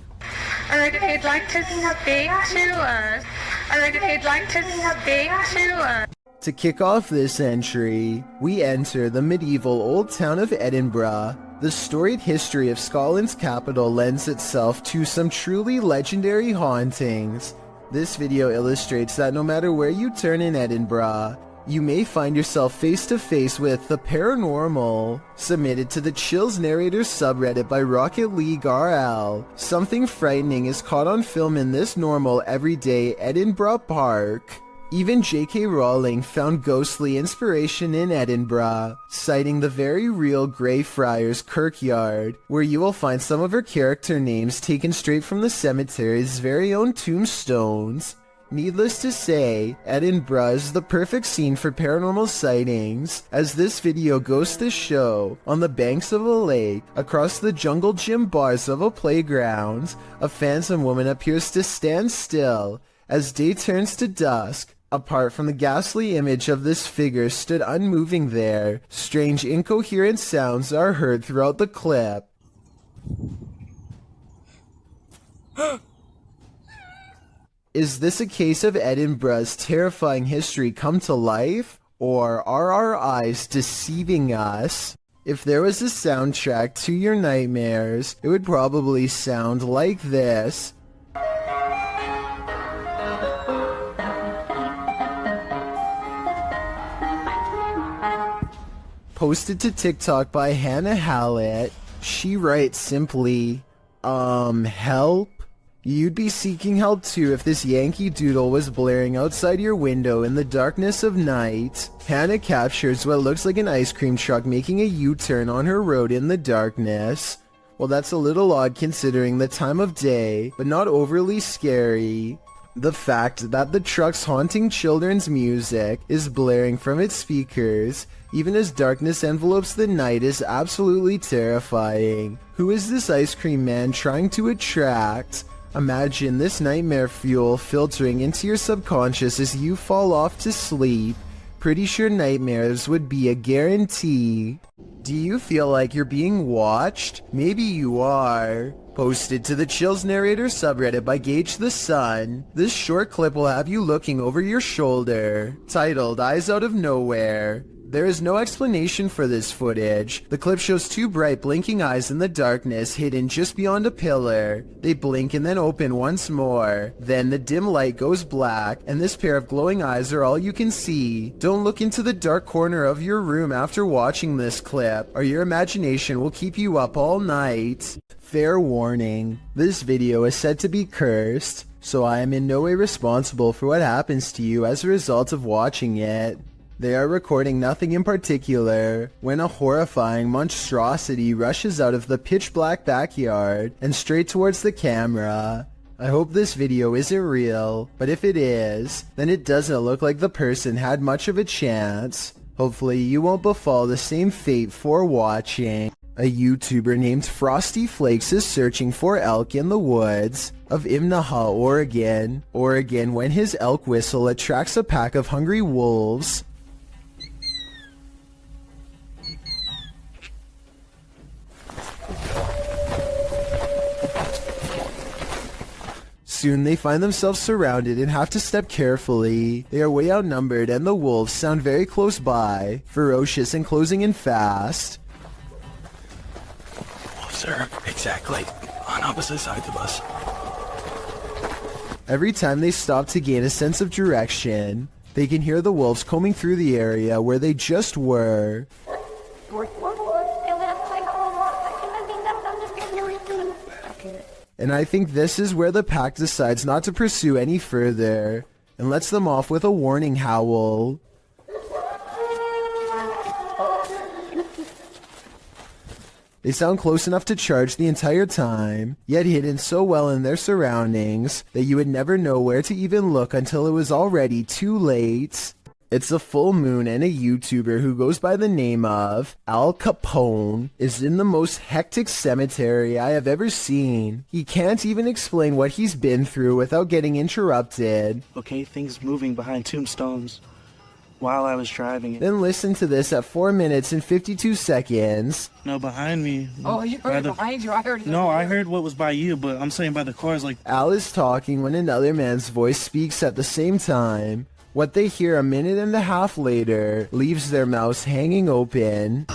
Alright, if you'd like to speak to us. Alright, if you'd like to speak to us. To kick off this entry, we enter the medieval old town of Edinburgh. The storied history of Scotland's capital lends itself to some truly legendary hauntings. This video illustrates that no matter where you turn in Edinburgh, you may find yourself face to face with the paranormal. Submitted to the Chills Narrator subreddit by Rocket League RL. Something frightening is caught on film in this normal everyday Edinburgh park. Even J.K. Rowling found ghostly inspiration in Edinburgh, citing the very real Greyfriars Kirkyard, where you will find some of her character names taken straight from the cemetery's very own tombstones. Needless to say, Edinburgh is the perfect scene for paranormal sightings, as this video goes to show, on the banks of a lake, across the jungle gym bars of a playground, a phantom woman appears to stand still, as day turns to dusk. Apart from the ghastly image of this figure stood unmoving there, strange incoherent sounds are heard throughout the clip. Is this a case of Edinburgh's terrifying history come to life? Or are our eyes deceiving us? If there was a soundtrack to your nightmares, it would probably sound like this. Posted to TikTok by Hannah Hallett, she writes simply, help? You'd be seeking help too if this Yankee Doodle was blaring outside your window in the darkness of night. Hannah captures what looks like an ice cream truck making a U-turn on her road in the darkness. Well, that's a little odd considering the time of day, but not overly scary. The fact that the truck's haunting children's music is blaring from its speakers, even as darkness envelopes the night, is absolutely terrifying. Who is this ice cream man trying to attract? Imagine this nightmare fuel filtering into your subconscious as you fall off to sleep. Pretty sure nightmares would be a guarantee. Do you feel like you're being watched? Maybe you are. Posted to the Chills Narrator subreddit by Gage the Sun, this short clip will have you looking over your shoulder. Titled, Eyes Out of Nowhere. There is no explanation for this footage. The clip shows two bright blinking eyes in the darkness hidden just beyond a pillar. They blink and then open once more. Then the dim light goes black, and this pair of glowing eyes are all you can see. Don't look into the dark corner of your room after watching this clip, or your imagination will keep you up all night. Fair warning, this video is said to be cursed, so I am in no way responsible for what happens to you as a result of watching it. They are recording nothing in particular when a horrifying monstrosity rushes out of the pitch-black backyard and straight towards the camera. I hope this video isn't real, but if it is, then it doesn't look like the person had much of a chance. Hopefully you won't befall the same fate for watching. A YouTuber named Frosty Flakes is searching for elk in the woods of Imnaha, Oregon, when his elk whistle attracts a pack of hungry wolves. Soon they find themselves surrounded and have to step carefully. They are way outnumbered and the wolves sound very close by, ferocious and closing in fast. Wolves are exactly on opposite sides of us. Every time they stop to gain a sense of direction, they can hear the wolves combing through the area where they just were. And I think this is where the pack decides not to pursue any further, and lets them off with a warning howl. They sound close enough to charge the entire time, yet hidden so well in their surroundings that you would never know where to even look until it was already too late. It's a full moon and a YouTuber who goes by the name of Al Capone is in the most hectic cemetery I have ever seen. He can't even explain what he's been through without getting interrupted. Okay, things moving behind tombstones while I was driving. Then listen to this at 4 minutes and 52 seconds. No, behind me. Oh, you heard it behind you? I heard it. No, I heard what was by you, but I'm saying by the cars, like... Al is talking when another man's voice speaks at the same time. What they hear a minute and a half later leaves their mouths hanging open.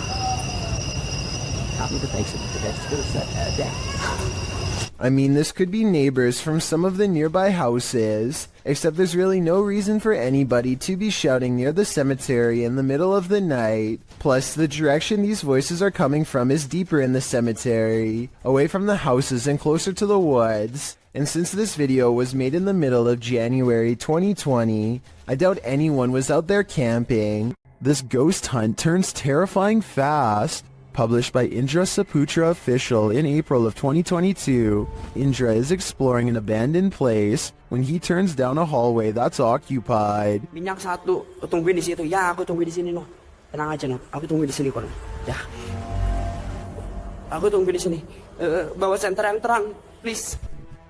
I mean, this could be neighbors from some of the nearby houses, except there's really no reason for anybody to be shouting near the cemetery in the middle of the night. Plus, the direction these voices are coming from is deeper in the cemetery, away from the houses and closer to the woods. And since this video was made in the middle of January 2020, I doubt anyone was out there camping. This ghost hunt turns terrifying fast. Published by Indra Saputra Official in April of 2022, Indra is exploring an abandoned place when he turns down a hallway that's occupied. Minyak satu, tungguin di situ. Ya, aku tungguin di sini, no. Tenang aja, no. Aku tungguin di sini, kok. Ya. Aku tungguin di sini. Bawa senter yang terang, please.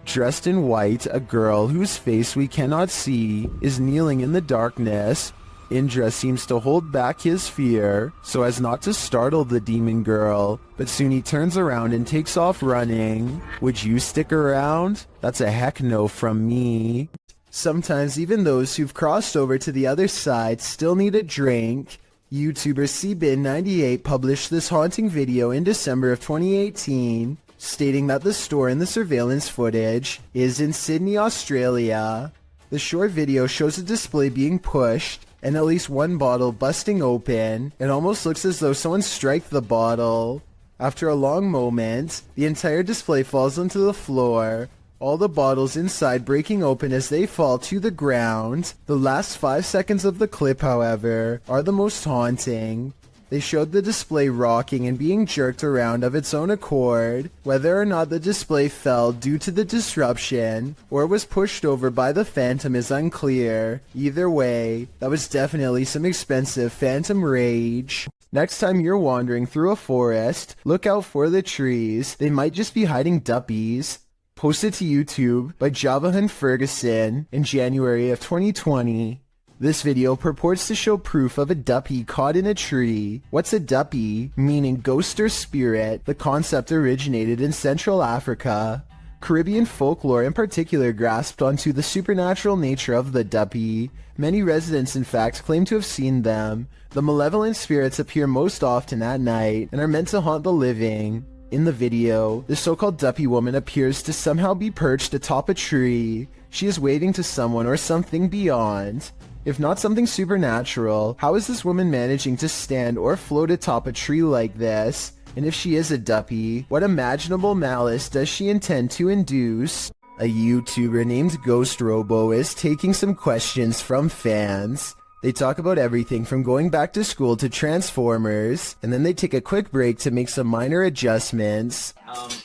Dressed in white, a girl whose face we cannot see is kneeling in the darkness. Indra seems to hold back his fear so as not to startle the demon girl, but soon he turns around and takes off running. Would you stick around? That's a heck no from me. Sometimes even those who've crossed over to the other side still need a drink. YouTuber CBin98 published this haunting video in December of 2018, stating that the store in the surveillance footage is in Sydney, Australia. The short video shows a display being pushed and at least one bottle busting open. It almost looks as though someone struck the bottle. After a long moment, the entire display falls onto the floor, all the bottles inside breaking open as they fall to the ground. The last 5 seconds of the clip, however, are the most haunting. They showed the display rocking and being jerked around of its own accord. Whether or not the display fell due to the disruption or was pushed over by the phantom is unclear. Either way, that was definitely some expensive phantom rage. Next time you're wandering through a forest, look out for the trees. They might just be hiding duppies. Posted to YouTube by Javahan Ferguson in January of 2020. This video purports to show proof of a duppy caught in a tree. What's a duppy? Meaning ghost or spirit. The concept originated in Central Africa. Caribbean folklore in particular grasped onto the supernatural nature of the duppy. Many residents in fact claim to have seen them. The malevolent spirits appear most often at night and are meant to haunt the living. In the video, the so-called duppy woman appears to somehow be perched atop a tree. She is waving to someone or something beyond. If not something supernatural, how is this woman managing to stand or float atop a tree like this? And if she is a duppy, what imaginable malice does she intend to induce? A YouTuber named Ghost Robo is taking some questions from fans. They talk about everything from going back to school to Transformers, and then they take a quick break to make some minor adjustments. Let's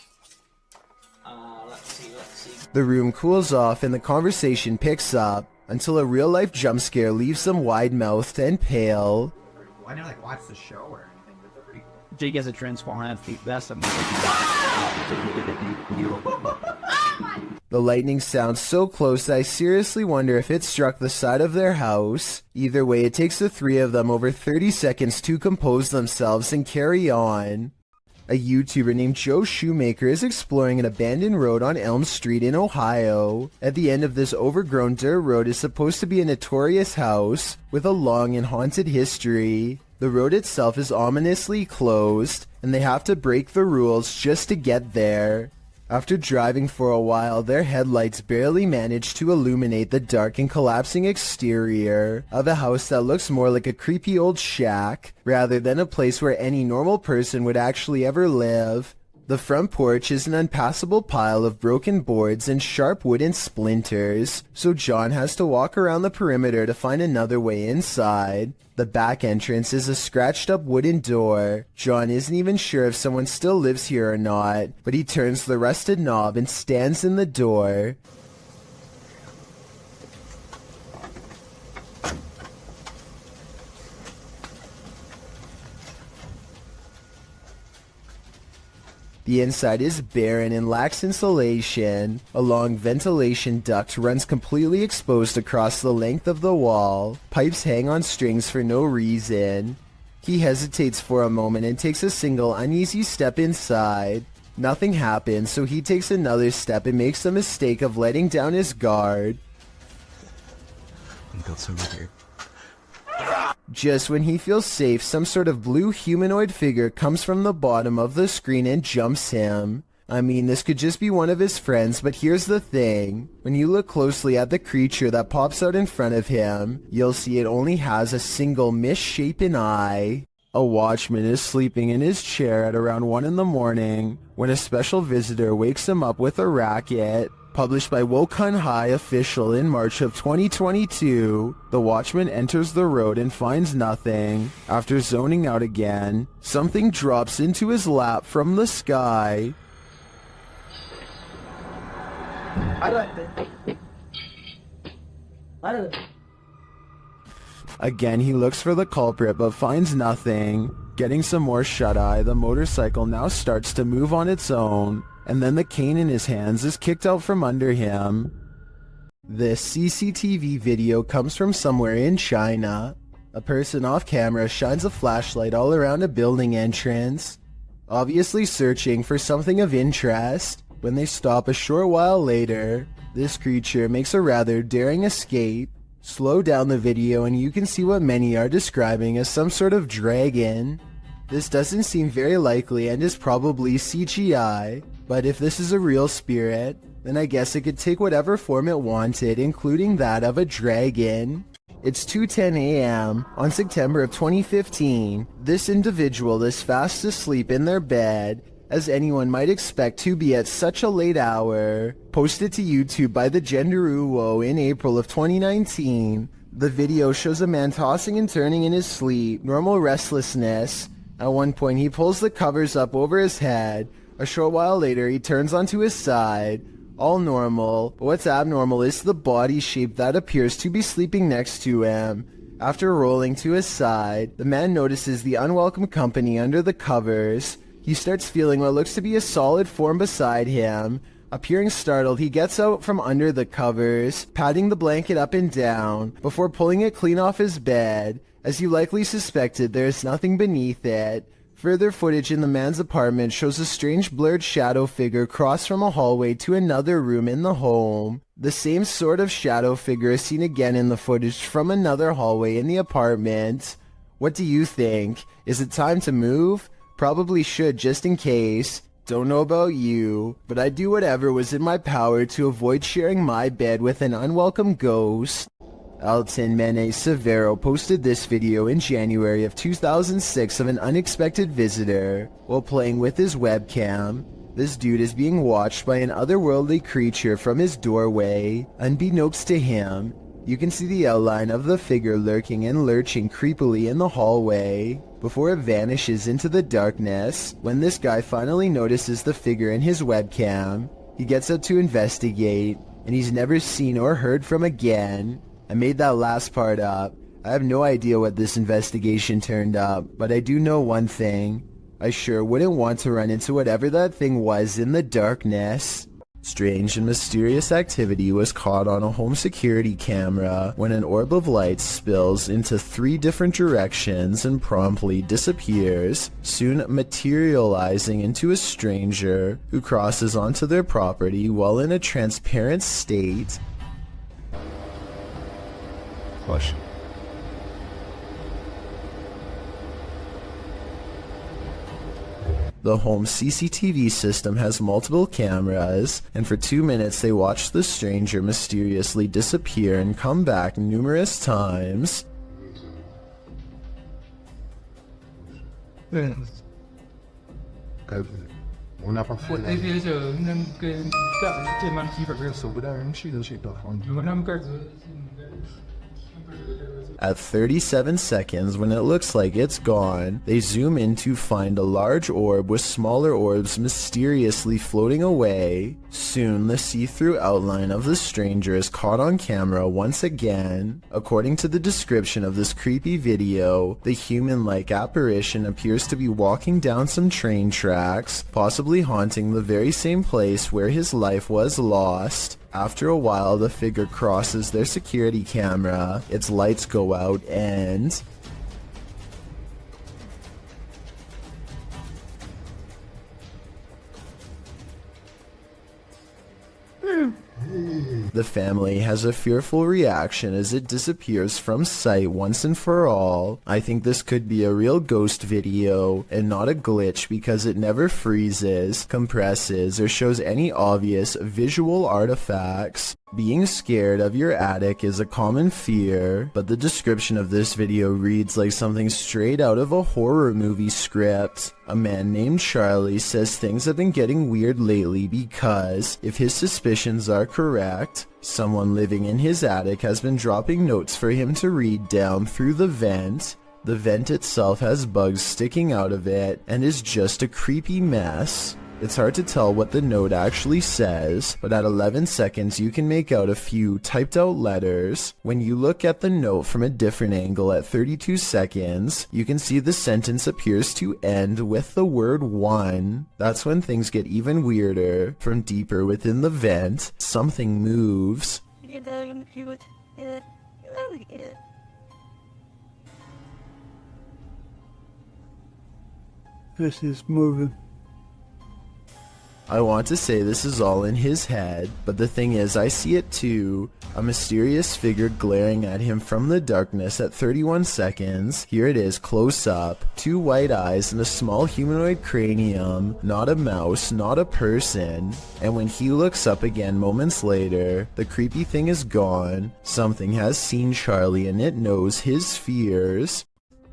see. The room cools off and the conversation picks up until a real-life jump scare leaves them wide-mouthed and pale. Why not like watch the show or anything? That's pretty cool. Jake has a transformer feet. That's something. The lightning sounds so close that I seriously wonder if it struck the side of their house. Either way, it takes the three of them over 30 seconds to compose themselves and carry on. A YouTuber named Joe Shoemaker is exploring an abandoned road on Elm Street in Ohio. At the end of this overgrown dirt road is supposed to be a notorious house with a long and haunted history. The road itself is ominously closed, and they have to break the rules just to get there. After driving for a while, their headlights barely manage to illuminate the dark and collapsing exterior of a house that looks more like a creepy old shack, rather than a place where any normal person would actually ever live. The front porch is an unpassable pile of broken boards and sharp wooden splinters, so John has to walk around the perimeter to find another way inside. The back entrance is a scratched up wooden door. John isn't even sure if someone still lives here or not, but he turns the rusted knob and stands in the door. The inside is barren and lacks insulation. A long ventilation duct runs completely exposed across the length of the wall. Pipes hang on strings for no reason. He hesitates for a moment and takes a single uneasy step inside. Nothing happens, so he takes another step and makes the mistake of letting down his guard. That's over here. Just when he feels safe, some sort of blue humanoid figure comes from the bottom of the screen and jumps him. I mean, this could just be one of his friends, but here's the thing. When you look closely at the creature that pops out in front of him, you'll see it only has a single misshapen eye. A watchman is sleeping in his chair at around 1 in the morning when a special visitor wakes him up with a racket. Published by Wokan High Official in March of 2022, the watchman enters the road and finds nothing. After zoning out again, something drops into his lap from the sky. Again, he looks for the culprit but finds nothing. Getting some more shut-eye, the motorcycle now starts to move on its own, and then the cane in his hands is kicked out from under him. This CCTV video comes from somewhere in China. A person off camera shines a flashlight all around a building entrance, obviously searching for something of interest. When they stop a short while later, this creature makes a rather daring escape. Slow down the video and you can see what many are describing as some sort of dragon. This doesn't seem very likely and is probably CGI, but if this is a real spirit, then I guess it could take whatever form it wanted, including that of a dragon. It's 2:10 a.m. on September of 2015. This individual is fast asleep in their bed, as anyone might expect to be at such a late hour. Posted to YouTube by the Genderuwo in April of 2019. The video shows a man tossing and turning in his sleep, normal restlessness. At one point he pulls the covers up over his head. A short while later he turns onto his side. All normal, but what's abnormal is the body shape that appears to be sleeping next to him. After rolling to his side, the man notices the unwelcome company under the covers. He starts feeling what looks to be a solid form beside him. Appearing startled, he gets out from under the covers, patting the blanket up and down, before pulling it clean off his bed. As you likely suspected, there is nothing beneath it. Further footage in the man's apartment shows a strange blurred shadow figure cross from a hallway to another room in the home. The same sort of shadow figure is seen again in the footage from another hallway in the apartment. What do you think? Is it time to move? Probably should, just in case. Don't know about you, but I'd do whatever was in my power to avoid sharing my bed with an unwelcome ghost. Alton Mene Severo posted this video in January of 2006 of an unexpected visitor while playing with his webcam. This dude is being watched by an otherworldly creature from his doorway. Unbeknownst to him, you can see the outline of the figure lurking and lurching creepily in the hallway before it vanishes into the darkness. When this guy finally notices the figure in his webcam, he gets out to investigate, and he's never seen or heard from again. I made that last part up. I have no idea what this investigation turned up, but I do know one thing. I sure wouldn't want to run into whatever that thing was in the darkness. Strange and mysterious activity was caught on a home security camera when an orb of light spills into 3 different directions and promptly disappears, soon materializing into a stranger who crosses onto their property while in a transparent state. Hush. The home CCTV system has multiple cameras, and for 2 minutes they watch the stranger mysteriously disappear and come back numerous times. On n'a pas fait. At 37 seconds, when it looks like it's gone, they zoom in to find a large orb with smaller orbs mysteriously floating away. Soon, the see-through outline of the stranger is caught on camera once again. According to the description of this creepy video, the human-like apparition appears to be walking down some train tracks, possibly haunting the very same place where his life was lost. After a while, the figure crosses their security camera, its lights go out, and the family has a fearful reaction as it disappears from sight once and for all. I think this could be a real ghost video and not a glitch because it never freezes, compresses, or shows any obvious visual artifacts. Being scared of your attic is a common fear, but the description of this video reads like something straight out of a horror movie script. A man named Charlie says things have been getting weird lately because, if his suspicions are correct, someone living in his attic has been dropping notes for him to read down through the vent. The vent itself has bugs sticking out of it and is just a creepy mess. It's hard to tell what the note actually says, but at 11 seconds you can make out a few typed out letters. When you look at the note from a different angle at 32 seconds, you can see the sentence appears to end with the word 1. That's when things get even weirder. From deeper within the vent, something moves. This is moving. I want to say this is all in his head, but the thing is I see it too. A mysterious figure glaring at him from the darkness at 31 seconds. Here it is close up. 2 white eyes and a small humanoid cranium. Not a mouse, not a person. And when he looks up again moments later, the creepy thing is gone. Something has seen Charlie and it knows his fears.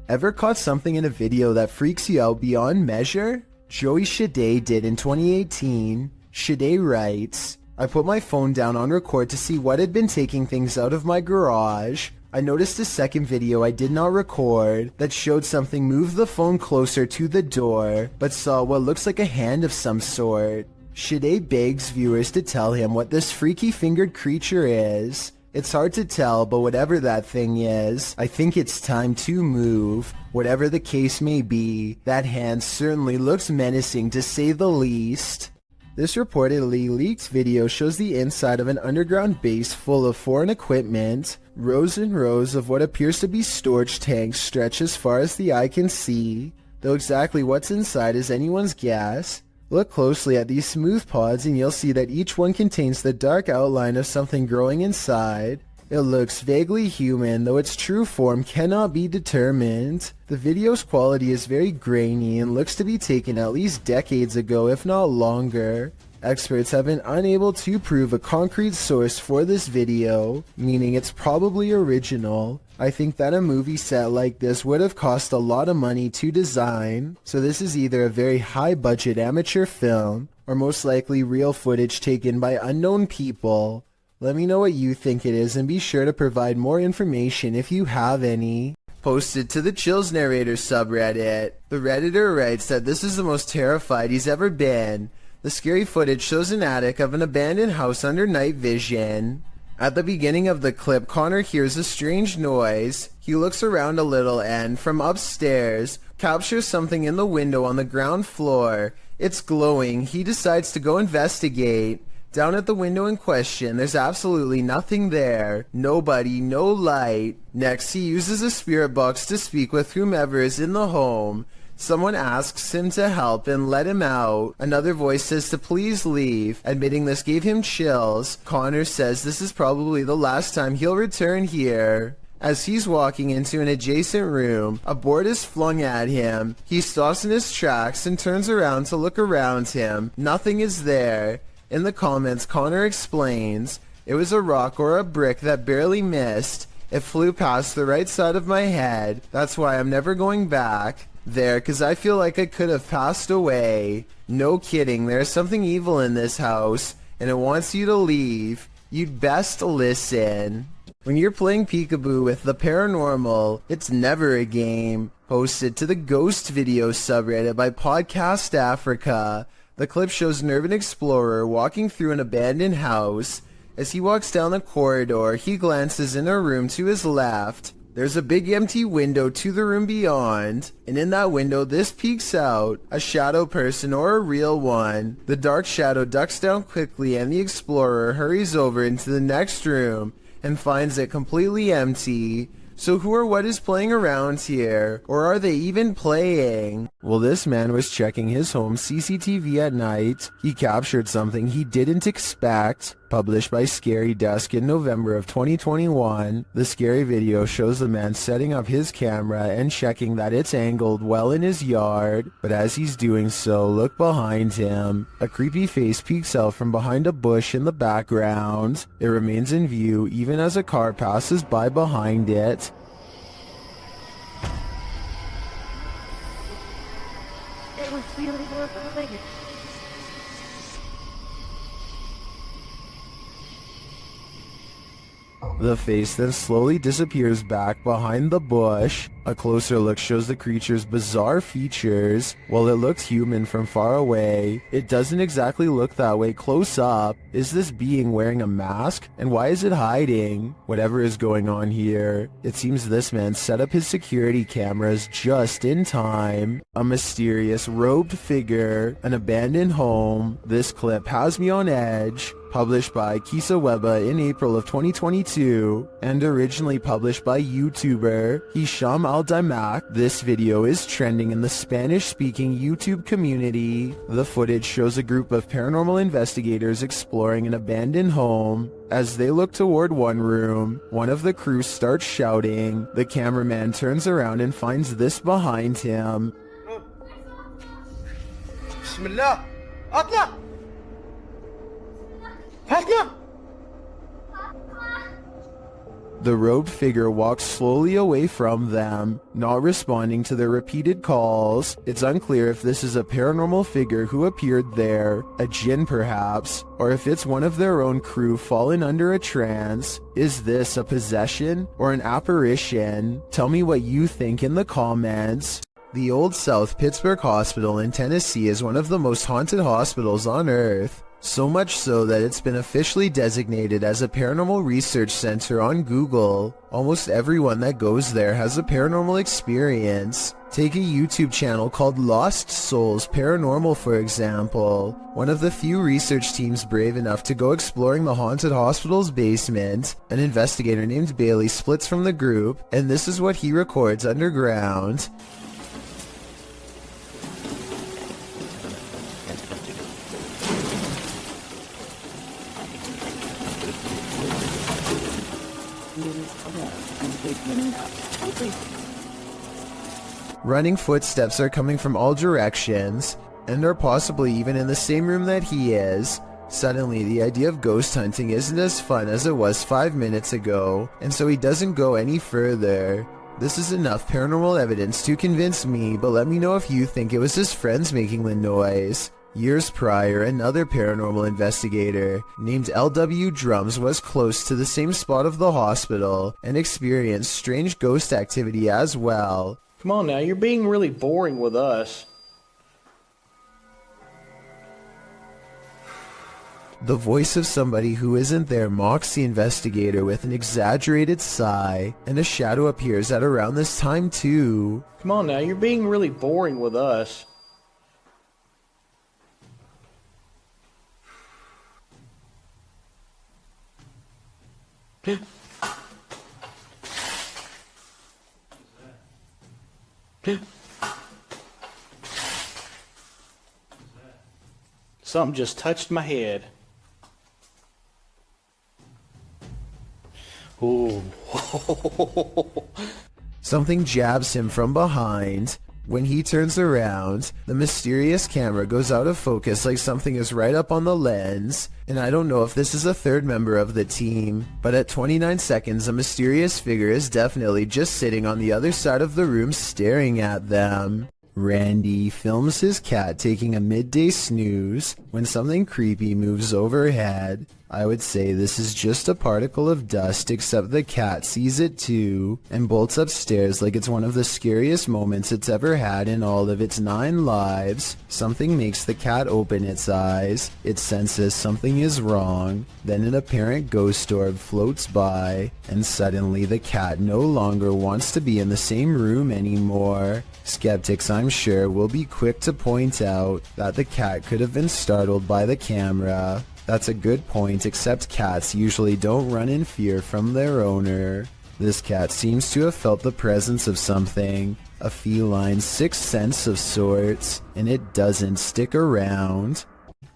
Ever caught something in a video that freaks you out beyond measure? Joey Shade did in 2018. Shade writes, I put my phone down on record to see what had been taking things out of my garage. I noticed a second video I did not record that showed something move the phone closer to the door, but saw what looks like a hand of some sort. Shade begs viewers to tell him what this freaky fingered creature is. It's hard to tell, but whatever that thing is, I think it's time to move. Whatever the case may be, that hand certainly looks menacing to say the least. This reportedly leaked video shows the inside of an underground base full of foreign equipment. Rows and rows of what appears to be storage tanks stretch as far as the eye can see, though exactly what's inside is anyone's guess. Look closely at these smooth pods and you'll see that each one contains the dark outline of something growing inside. It looks vaguely human, though its true form cannot be determined. The video's quality is very grainy and looks to be taken at least decades ago, if not longer. Experts have been unable to prove a concrete source for this video, meaning it's probably original. I think that a movie set like this would have cost a lot of money to design, so this is either a very high-budget amateur film, or most likely real footage taken by unknown people. Let me know what you think it is and be sure to provide more information if you have any. Posted to the Chills Narrator subreddit. The Redditor writes that this is the most terrified he's ever been. The scary footage shows an attic of an abandoned house under night vision. At the beginning of the clip, Connor hears a strange noise. He looks around a little and, from upstairs, captures something in the window on the ground floor. It's glowing. He decides to go investigate. Down at the window in question, there's absolutely nothing there. Nobody, no light. Next, he uses a spirit box to speak with whomever is in the home. Someone asks him to help and let him out. Another voice says to please leave. Admitting this gave him chills, Connor says this is probably the last time he'll return here. As he's walking into an adjacent room, a board is flung at him. He stops in his tracks and turns around to look around him. Nothing is there. In the comments, Connor explains, it was a rock or a brick that barely missed. It flew past the right side of my head. That's why I'm never going back there, cause I feel like I could have passed away. No kidding, there's something evil in this house, and it wants you to leave. You'd best listen. When you're playing peekaboo with the paranormal, it's never a game. Posted to the Ghost Video subreddit by Podcast Africa. The clip shows an urban explorer walking through an abandoned house. As he walks down the corridor, he glances in a room to his left. There's a big empty window to the room beyond, and in that window this peeks out, a shadow person or a real one. The dark shadow ducks down quickly and the explorer hurries over into the next room and finds it completely empty. So who or what is playing around here? Or are they even playing? Well, this man was checking his home CCTV at night. He captured something he didn't expect. Published by Scary Desk in November of 2021, the scary video shows the man setting up his camera and checking that it's angled well in his yard. But as he's doing so, look behind him. A creepy face peeks out from behind a bush in the background. It remains in view even as a car passes by behind it. It was really good. The face then slowly disappears back behind the bush. A closer look shows the creature's bizarre features. While it looks human from far away, it doesn't exactly look that way close up. Is this being wearing a mask? And why is it hiding? Whatever is going on here, it seems this man set up his security cameras just in time. A mysterious robed figure, an abandoned home. This clip has me on edge. Published by Kisa Weba in April of 2022, and originally published by YouTuber Hisham Al-Daimak. This video is trending in the Spanish-speaking YouTube community. The footage shows a group of paranormal investigators exploring an abandoned home. As they look toward one room, one of the crew starts shouting. The cameraman turns around and finds this behind him. Bismillah. Atla. The robed figure walks slowly away from them, not responding to their repeated calls. It's unclear if this is a paranormal figure who appeared there, a jinn perhaps, or if it's one of their own crew fallen under a trance. Is this a possession or an apparition? Tell me what you think in the comments. The Old South Pittsburgh Hospital in Tennessee is one of the most haunted hospitals on Earth. So much so that it's been officially designated as a paranormal research center on Google. Almost everyone that goes there has a paranormal experience. Take a YouTube channel called Lost Souls Paranormal for example. One of the few research teams brave enough to go exploring the haunted hospital's basement. An investigator named Bailey splits from the group, and this is what he records underground. Running footsteps are coming from all directions, and are possibly even in the same room that he is. Suddenly, the idea of ghost hunting isn't as fun as it was 5 minutes ago, and so he doesn't go any further. This is enough paranormal evidence to convince me, but let me know if you think it was his friends making the noise. Years prior, another paranormal investigator named L.W. Drums was close to the same spot of the hospital and experienced strange ghost activity as well. Come on now, you're being really boring with us. The voice of somebody who isn't there mocks the investigator with an exaggerated sigh, and a shadow appears at around this time too. Come on now, you're being really boring with us. Something just touched my head. Ooh. Something jabs him from behind. When he turns around, the mysterious camera goes out of focus like something is right up on the lens, and I don't know if this is a third member of the team, but at 29 seconds a mysterious figure is definitely just sitting on the other side of the room staring at them. Randy films his cat taking a midday snooze when something creepy moves overhead. I would say this is just a particle of dust, except the cat sees it too and bolts upstairs like it's one of the scariest moments it's ever had in all of its 9 lives. Something makes the cat open its eyes. It senses something is wrong. Then an apparent ghost orb floats by, and suddenly the cat no longer wants to be in the same room anymore. Skeptics, I'm sure, will be quick to point out that the cat could have been startled by the camera. That's a good point, except cats usually don't run in fear from their owner. This cat seems to have felt the presence of something, a feline sixth sense of sorts, and it doesn't stick around.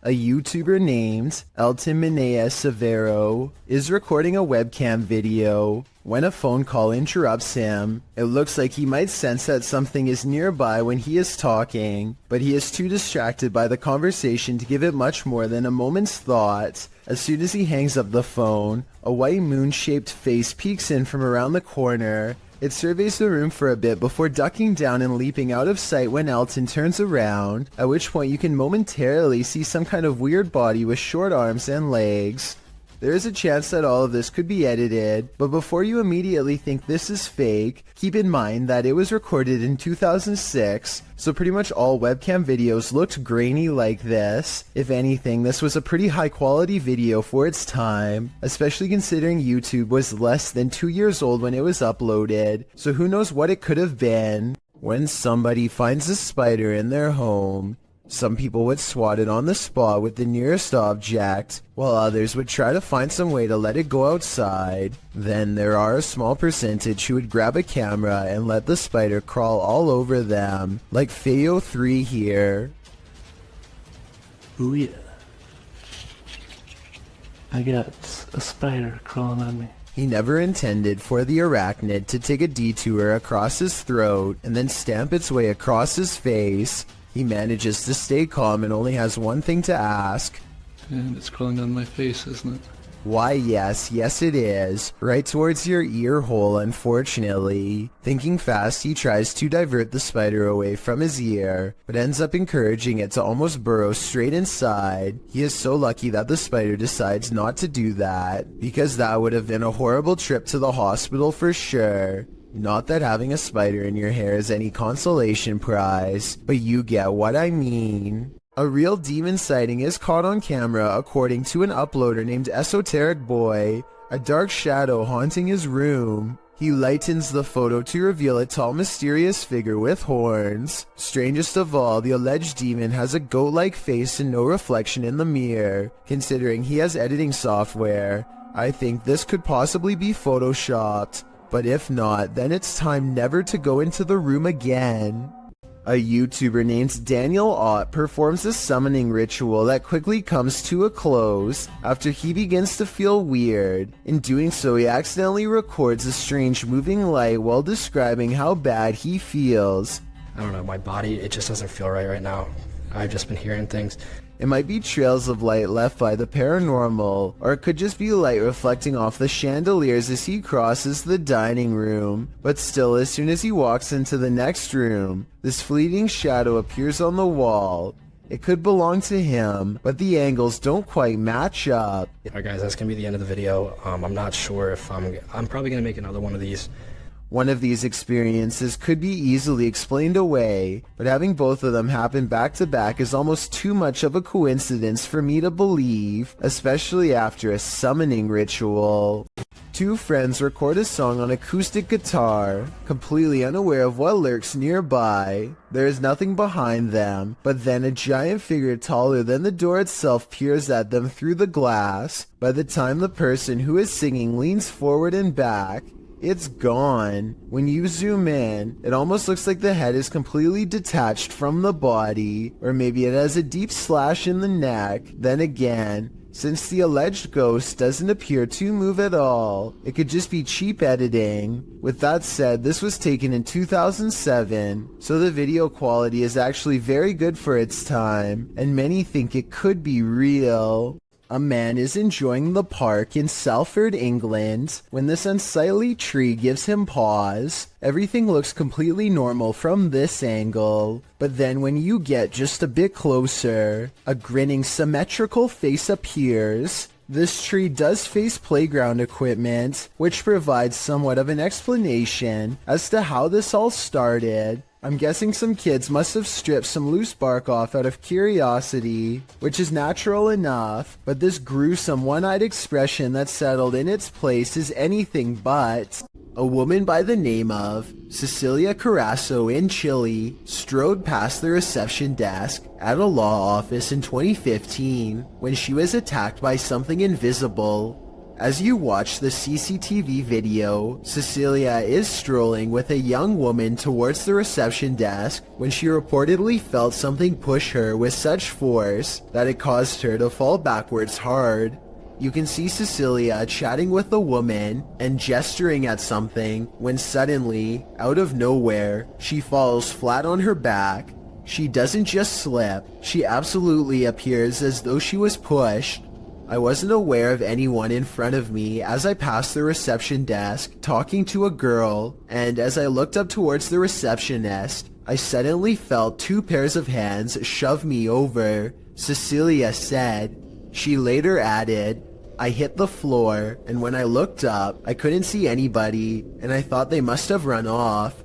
A YouTuber named Elton Minea Severo is recording a webcam video. When a phone call interrupts him, it looks like he might sense that something is nearby when he is talking, but he is too distracted by the conversation to give it much more than a moment's thought. As soon as he hangs up the phone, a white moon-shaped face peeks in from around the corner. It surveys the room for a bit before ducking down and leaping out of sight when Elton turns around, at which point you can momentarily see some kind of weird body with short arms and legs. There is a chance that all of this could be edited, but before you immediately think this is fake, keep in mind that it was recorded in 2006, so pretty much all webcam videos looked grainy like this. If anything, this was a pretty high quality video for its time, especially considering YouTube was less than 2 years old when it was uploaded, so who knows what it could have been. When somebody finds a spider in their home, some people would swat it on the spot with the nearest object, while others would try to find some way to let it go outside. Then there are a small percentage who would grab a camera and let the spider crawl all over them, like Feo3 here. Ooh yeah. I got a spider crawling on me. He never intended for the arachnid to take a detour across his throat and then stamp its way across his face. He manages to stay calm and only has one thing to ask. And it's crawling on my face, isn't it? Why, yes it is. Right towards your ear hole, unfortunately. Thinking fast, he tries to divert the spider away from his ear, but ends up encouraging it to almost burrow straight inside. He is so lucky that the spider decides not to do that, because that would have been a horrible trip to the hospital for sure. Not that having a spider in your hair is any consolation prize, but you get what I mean. A real demon sighting is caught on camera according to an uploader named Esoteric Boy, a dark shadow haunting his room. He lightens the photo to reveal a tall mysterious figure with horns. Strangest of all, the alleged demon has a goat-like face and no reflection in the mirror. Considering he has editing software, I think this could possibly be photoshopped. But if not, then it's time never to go into the room again. A YouTuber named Daniel Ott performs a summoning ritual that quickly comes to a close after he begins to feel weird. In doing so, he accidentally records a strange moving light while describing how bad he feels. I don't know, my body, it just doesn't feel right now. I've just been hearing things. It might be trails of light left by the paranormal, or it could just be light reflecting off the chandeliers as he crosses the dining room. But still, as soon as he walks into the next room, this fleeting shadow appears on the wall. It could belong to him, but the angles don't quite match up. Alright guys, that's gonna be the end of the video. I'm not sure if I'm probably gonna make another one of these. One of these experiences could be easily explained away, but having both of them happen back to back is almost too much of a coincidence for me to believe, especially after a summoning ritual. Two friends record a song on acoustic guitar, completely unaware of what lurks nearby. There is nothing behind them, but then a giant figure taller than the door itself peers at them through the glass. By the time the person who is singing leans forward and back, it's gone. When you zoom in, it almost looks like the head is completely detached from the body, or maybe it has a deep slash in the neck. Then again, since the alleged ghost doesn't appear to move at all, it could just be cheap editing. With that said, this was taken in 2007, so the video quality is actually very good for its time, and many think it could be real. A man is enjoying the park in Salford, England, when this unsightly tree gives him pause. Everything looks completely normal from this angle, but then when you get just a bit closer, a grinning symmetrical face appears. This tree does face playground equipment, which provides somewhat of an explanation as to how this all started. I'm guessing some kids must have stripped some loose bark off out of curiosity, which is natural enough, but this gruesome one-eyed expression that settled in its place is anything but. A woman by the name of Cecilia Carasso in Chile strode past the reception desk at a law office in 2015 when she was attacked by something invisible. As you watch the CCTV video, Cecilia is strolling with a young woman towards the reception desk when she reportedly felt something push her with such force that it caused her to fall backwards hard. You can see Cecilia chatting with the woman and gesturing at something when suddenly, out of nowhere, she falls flat on her back. She doesn't just slip, she absolutely appears as though she was pushed. I wasn't aware of anyone in front of me as I passed the reception desk talking to a girl, and as I looked up towards the receptionist, I suddenly felt 2 pairs of hands shove me over, Cecilia said. She later added, I hit the floor, and when I looked up, I couldn't see anybody, and I thought they must have run off.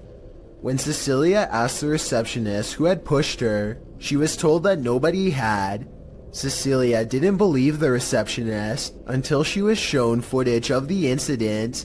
When Cecilia asked the receptionist who had pushed her, she was told that nobody had. Cecilia didn't believe the receptionist until she was shown footage of the incident.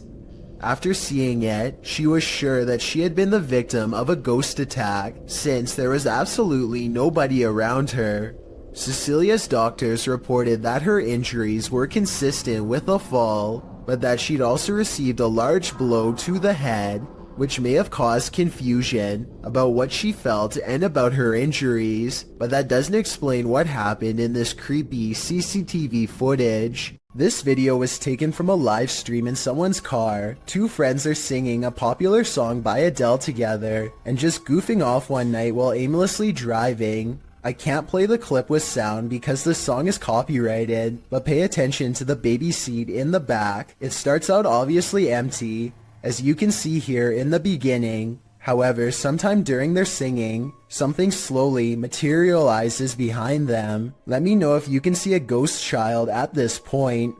After seeing it, she was sure that she had been the victim of a ghost attack since there was absolutely nobody around her. Cecilia's doctors reported that her injuries were consistent with a fall, but that she'd also received a large blow to the head, which may have caused confusion about what she felt and about her injuries, but that doesn't explain what happened in this creepy CCTV footage. This video was taken from a live stream in someone's car. 2 friends are singing a popular song by Adele together and just goofing off one night while aimlessly driving. I can't play the clip with sound because the song is copyrighted, but pay attention to the baby seat in the back. It starts out obviously empty, as you can see here in the beginning. However, sometime during their singing, something slowly materializes behind them. Let me know if you can see a ghost child at this point.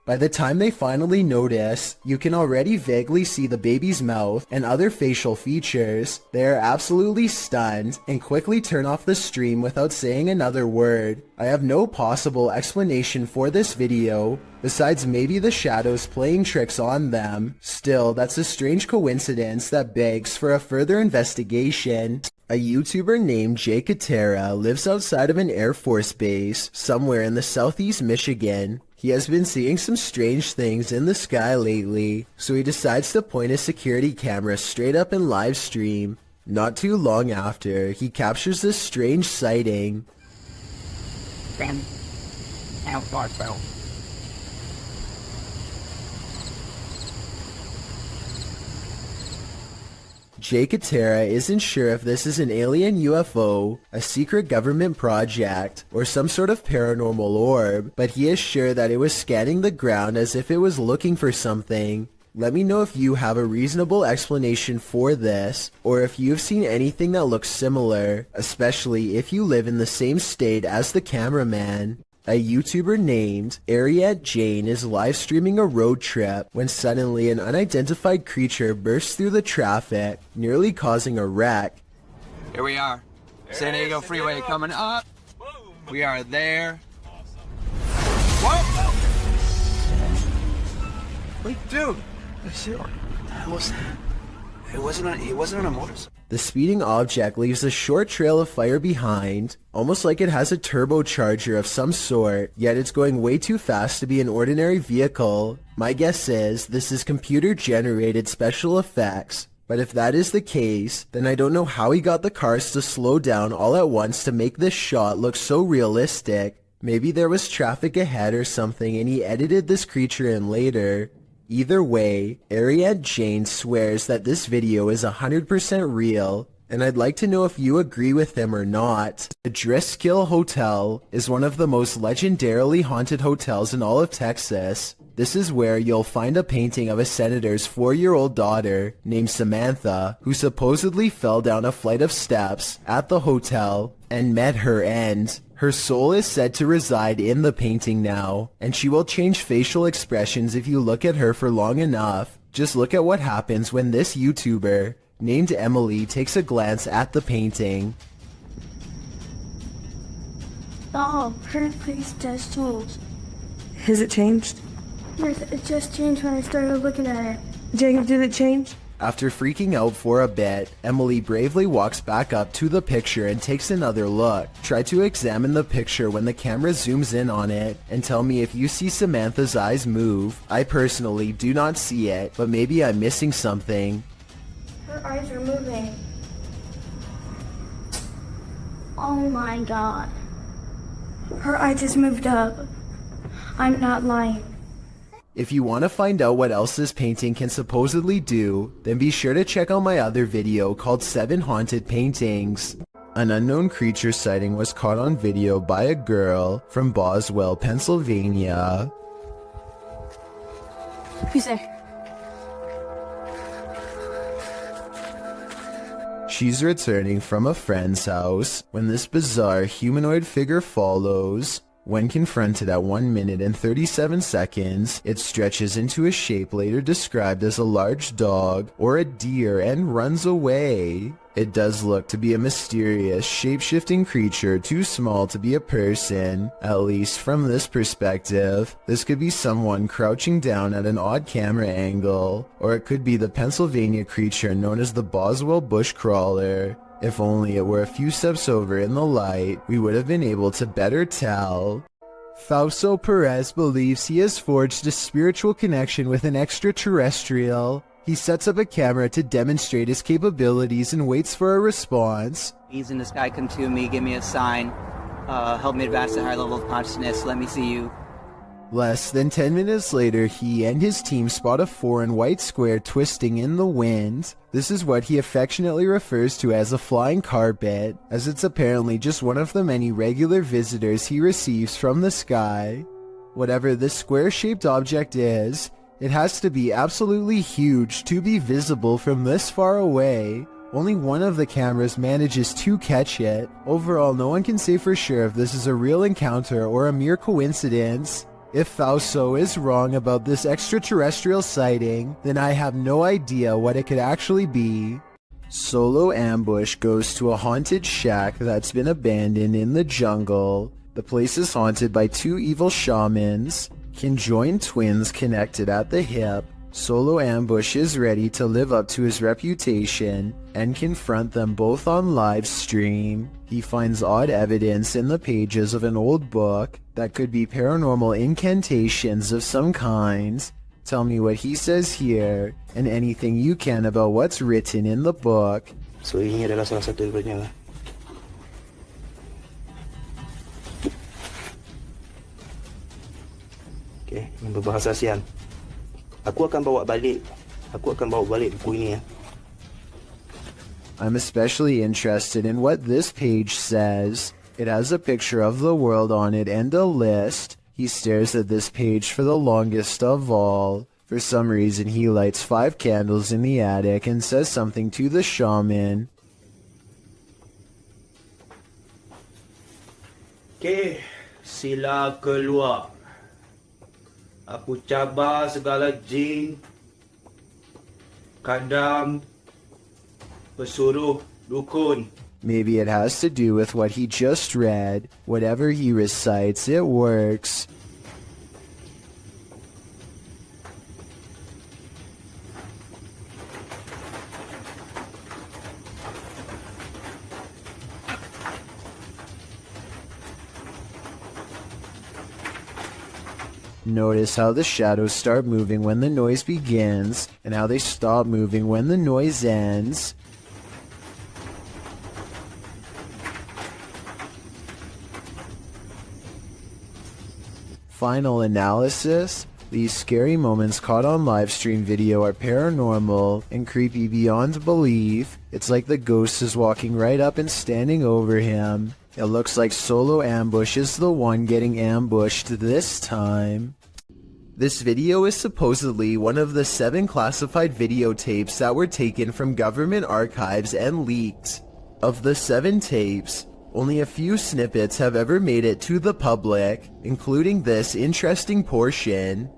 By the time they finally notice, you can already vaguely see the baby's mouth and other facial features. They are absolutely stunned and quickly turn off the stream without saying another word. I have no possible explanation for this video, besides maybe the shadows playing tricks on them. Still, that's a strange coincidence that begs for a further investigation. A YouTuber named Jay Katera lives outside of an Air Force base somewhere in the southeast Michigan. He has been seeing some strange things in the sky lately, so he decides to point his security camera straight up in live stream. Not too long after, he captures this strange sighting. Then, how far so? Jay Katera isn't sure if this is an alien UFO, a secret government project, or some sort of paranormal orb, but he is sure that it was scanning the ground as if it was looking for something. Let me know if you have a reasonable explanation for this, or if you've seen anything that looks similar, especially if you live in the same state as the cameraman. A YouTuber named Ariette Jane is live streaming a road trip when suddenly an unidentified creature bursts through the traffic, nearly causing a wreck. Here we are. San Diego Freeway coming up. We are there. Whoa! Wait, dude. That was... He wasn't on a motorcycle. The speeding object leaves a short trail of fire behind, almost like it has a turbocharger of some sort, yet it's going way too fast to be an ordinary vehicle. My guess is this is computer-generated special effects, but if that is the case, then I don't know how he got the cars to slow down all at once to make this shot look so realistic. Maybe there was traffic ahead or something and he edited this creature in later. Either way, Ariette Jane swears that this video is 100% real, and I'd like to know if you agree with him or not. The Driskill Hotel is one of the most legendarily haunted hotels in all of Texas. This is where you'll find a painting of a senator's 4-year-old daughter named Samantha, who supposedly fell down a flight of steps at the hotel and met her end. Her soul is said to reside in the painting now, and she will change facial expressions if you look at her for long enough. Just look at what happens when this YouTuber, named Emily, takes a glance at the painting. Oh, her face does change. Has it changed? Yes, it just changed when I started looking at it. Jacob, did it change? After freaking out for a bit, Emily bravely walks back up to the picture and takes another look. Try to examine the picture when the camera zooms in on it, and tell me if you see Samantha's eyes move. I personally do not see it, but maybe I'm missing something. Her eyes are moving. Oh my god. Her eye just moved up. I'm not lying. If you want to find out what else this painting can supposedly do, then be sure to check out my other video called 7 Haunted Paintings. An unknown creature sighting was caught on video by a girl from Boswell, Pennsylvania. Who's there? She's returning from a friend's house when this bizarre humanoid figure follows. When confronted at 1 minute and 37 seconds, it stretches into a shape later described as a large dog or a deer and runs away. It does look to be a mysterious, shape-shifting creature too small to be a person, at least from this perspective. This could be someone crouching down at an odd camera angle, or it could be the Pennsylvania creature known as the Boswell bushcrawler. If only it were a few steps over in the light, we would have been able to better tell. Fausto Perez believes he has forged a spiritual connection with an extraterrestrial. He sets up a camera to demonstrate his capabilities and waits for a response. He's in the sky, come to me, give me a sign, help me advance to a higher level of consciousness, let me see you. Less than 10 minutes later, he and his team spot a foreign white square twisting in the wind. This is what he affectionately refers to as a flying carpet, as it's apparently just one of the many regular visitors he receives from the sky. Whatever this square-shaped object is, it has to be absolutely huge to be visible from this far away. Only one of the cameras manages to catch it. Overall, no one can say for sure if this is a real encounter or a mere coincidence. If Fausto is wrong about this extraterrestrial sighting, then I have no idea what it could actually be. Solo Ambush goes to a haunted shack that's been abandoned in the jungle. The place is haunted by 2 evil shamans, conjoined twins connected at the hip. Solo Ambush is ready to live up to his reputation and confront them both on live stream. He finds odd evidence in the pages of an old book that could be paranormal incantations of some kind. Tell me what he says here, and anything you can about what's written in the book. So ini adalah salah satu daripadanya. Okay, yang berbahasa ASEAN. Aku akan bawa balik buku ini ya. I'm especially interested in what this page says. It has a picture of the world on it and a list. He stares at this page for the longest of all. For some reason, he lights 5 candles in the attic and says something to the shaman. Okay, sila keluar. Aku cabar segala jin, kadam, pesuruh, dukun. Maybe it has to do with what he just read. Whatever he recites, it works. Notice how the shadows start moving when the noise begins, and how they stop moving when the noise ends. Final analysis: these scary moments caught on livestream video are paranormal and creepy beyond belief. It's like the ghost is walking right up and standing over him. It looks like Solo Ambush is the one getting ambushed this time. This video is supposedly one of the 7 classified videotapes that were taken from government archives and leaked. Of the 7 tapes, only a few snippets have ever made it to the public, including this interesting portion.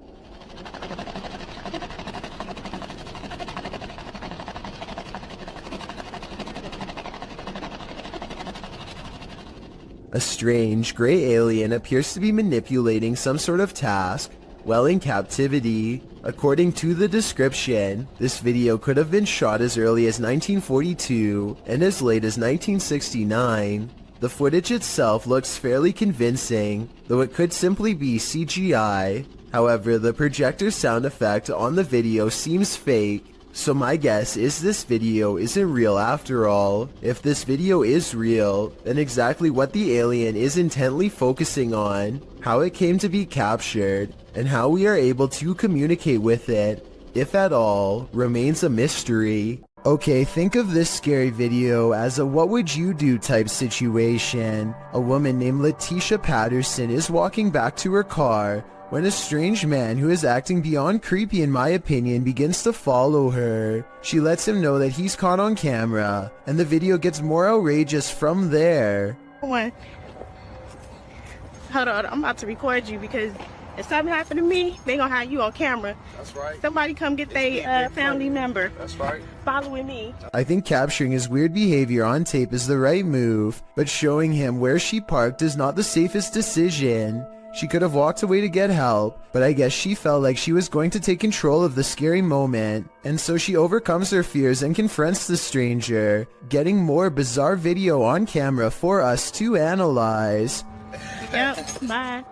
A strange, gray alien appears to be manipulating some sort of task while in captivity. According to the description, this video could have been shot as early as 1942 and as late as 1969. The footage itself looks fairly convincing, though it could simply be CGI. However, the projector sound effect on the video seems fake. So my guess is this video isn't real after all. If this video is real, then exactly what the alien is intently focusing on, how it came to be captured, and how we are able to communicate with it, if at all, remains a mystery. Okay, think of this scary video as a what would you do type situation. A woman named Letitia Patterson is walking back to her car when a strange man who is acting beyond creepy in my opinion begins to follow her. She lets him know that he's caught on camera, and the video gets more outrageous from there. Hold on, I'm about to record you because if something happened to me, they gonna have you on camera. That's right. Somebody come get their family member. That's right. Following me. I think capturing his weird behavior on tape is the right move, but showing him where she parked is not the safest decision. She could have walked away to get help, but I guess she felt like she was going to take control of the scary moment, and so she overcomes her fears and confronts the stranger, getting more bizarre video on camera for us to analyze. Yep, bye.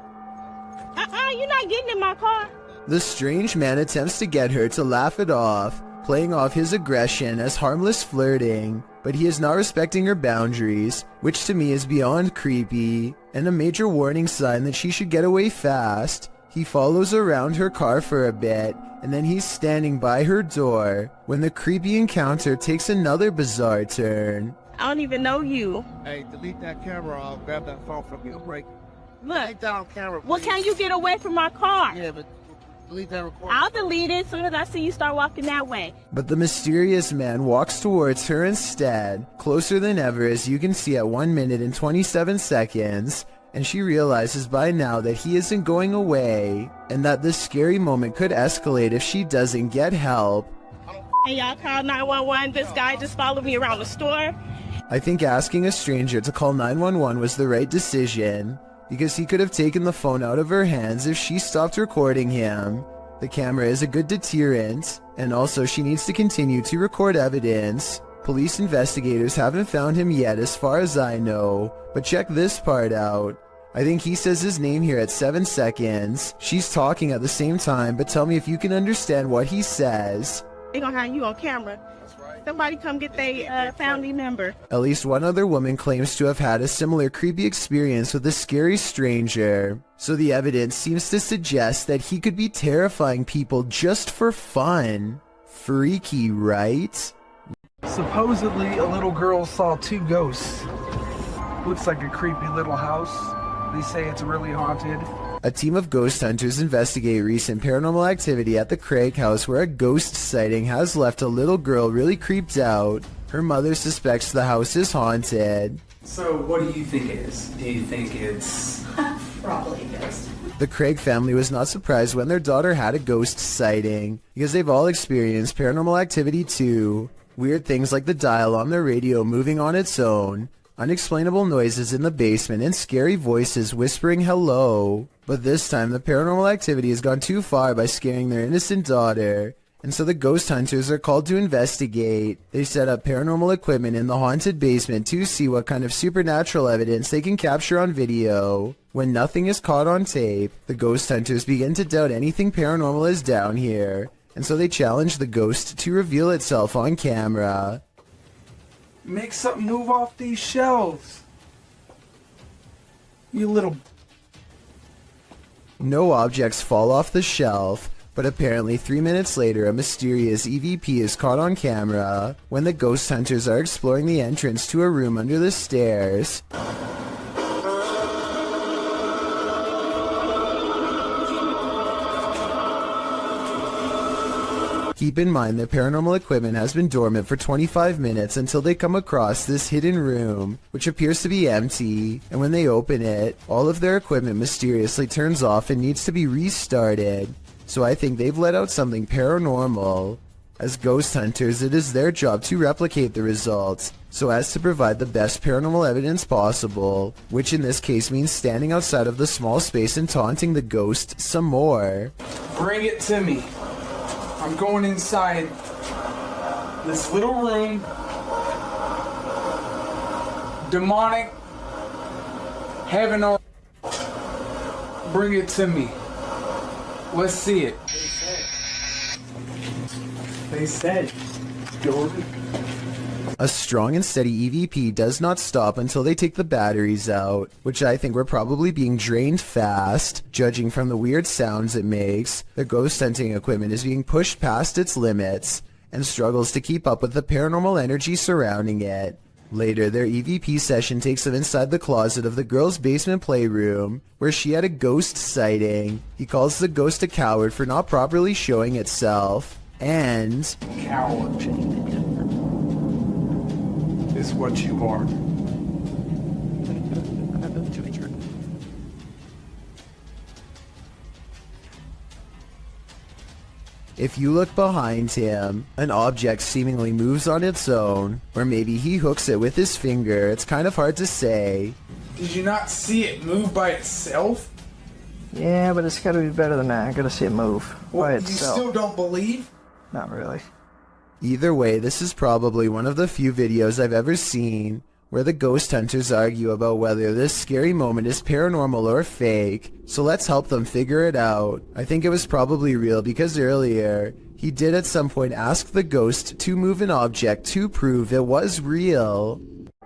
You're not getting in my car. The strange man attempts to get her to laugh it off, playing off his aggression as harmless flirting, but he is not respecting her boundaries, which to me is beyond creepy, and a major warning sign that she should get away fast. He follows around her car for a bit, and then he's standing by her door, when the creepy encounter takes another bizarre turn. I don't even know you. Hey, delete that camera. I'll grab that phone from you. Break. Look. Take that on camera, please. Well, can you get away from my car? Yeah, but delete that recording. I'll delete it as soon as I see you start walking that way. But the mysterious man walks towards her instead, closer than ever as you can see at 1 minute and 27 seconds, and she realizes by now that he isn't going away, and that this scary moment could escalate if she doesn't get help. Hey, y'all call 911. This guy just followed me around the store. I think asking a stranger to call 911 was the right decision, because he could have taken the phone out of her hands if she stopped recording him. The camera is a good deterrent, and also she needs to continue to record evidence. Police investigators haven't found him yet as far as I know, but check this part out. I think he says his name here at 7 seconds. She's talking at the same time, but tell me if you can understand what he says. They gonna have you on camera. Somebody come get their family member. At least one other woman claims to have had a similar creepy experience with a scary stranger, so the evidence seems to suggest that he could be terrifying people just for fun. Freaky, right? Supposedly, a little girl saw 2 ghosts. Looks like a creepy little house. They say it's really haunted. A team of ghost hunters investigate recent paranormal activity at the Craig house where a ghost sighting has left a little girl really creeped out. Her mother suspects the house is haunted. So what do you think it is? Do you think it's... Probably a ghost. The Craig family was not surprised when their daughter had a ghost sighting, because they've all experienced paranormal activity too. Weird things like the dial on their radio moving on its own, unexplainable noises in the basement, and scary voices whispering hello. But this time, the paranormal activity has gone too far by scaring their innocent daughter, and so the ghost hunters are called to investigate. They set up paranormal equipment in the haunted basement to see what kind of supernatural evidence they can capture on video. When nothing is caught on tape, the ghost hunters begin to doubt anything paranormal is down here, and so they challenge the ghost to reveal itself on camera. Make something move off these shelves. You little... No objects fall off the shelf, but apparently 3 minutes later a mysterious EVP is caught on camera when the ghost hunters are exploring the entrance to a room under the stairs. Keep in mind that paranormal equipment has been dormant for 25 minutes until they come across this hidden room, which appears to be empty, and when they open it, all of their equipment mysteriously turns off and needs to be restarted. So I think they've let out something paranormal. As ghost hunters, it is their job to replicate the results, so as to provide the best paranormal evidence possible, which in this case means standing outside of the small space and taunting the ghost some more. Bring it to me. I'm going inside this little room. Demonic. Heaven or bring it to me. Let's see it. They said, Jordan. A strong and steady EVP does not stop until they take the batteries out, which I think were probably being drained fast. Judging from the weird sounds it makes, the ghost hunting equipment is being pushed past its limits and struggles to keep up with the paranormal energy surrounding it. Later, their EVP session takes them inside the closet of the girl's basement playroom, where she had a ghost sighting. He calls the ghost a coward for not properly showing itself, and... Coward is what you are. If you look behind him, an object seemingly moves on its own, or maybe he hooks it with his finger. It's kind of hard to say. Did you not see it move by itself? Yeah, but it's gotta be better than that. I gotta see it move by itself. You still don't believe? Not really. Either way, this is probably one of the few videos I've ever seen where the ghost hunters argue about whether this scary moment is paranormal or fake, so let's help them figure it out. I think it was probably real because earlier, he did at some point ask the ghost to move an object to prove it was real.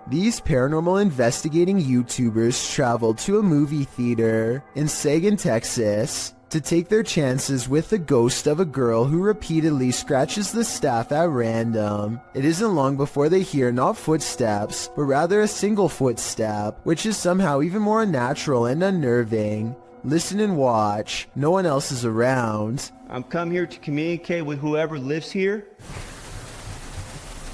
These paranormal investigating YouTubers traveled to a movie theater in Sagan, Texas, to take their chances with the ghost of a girl who repeatedly scratches the staff at random. It isn't long before they hear not footsteps, but rather a single footstep, which is somehow even more unnatural and unnerving. Listen and watch. No one else is around. I'm come here to communicate with whoever lives here.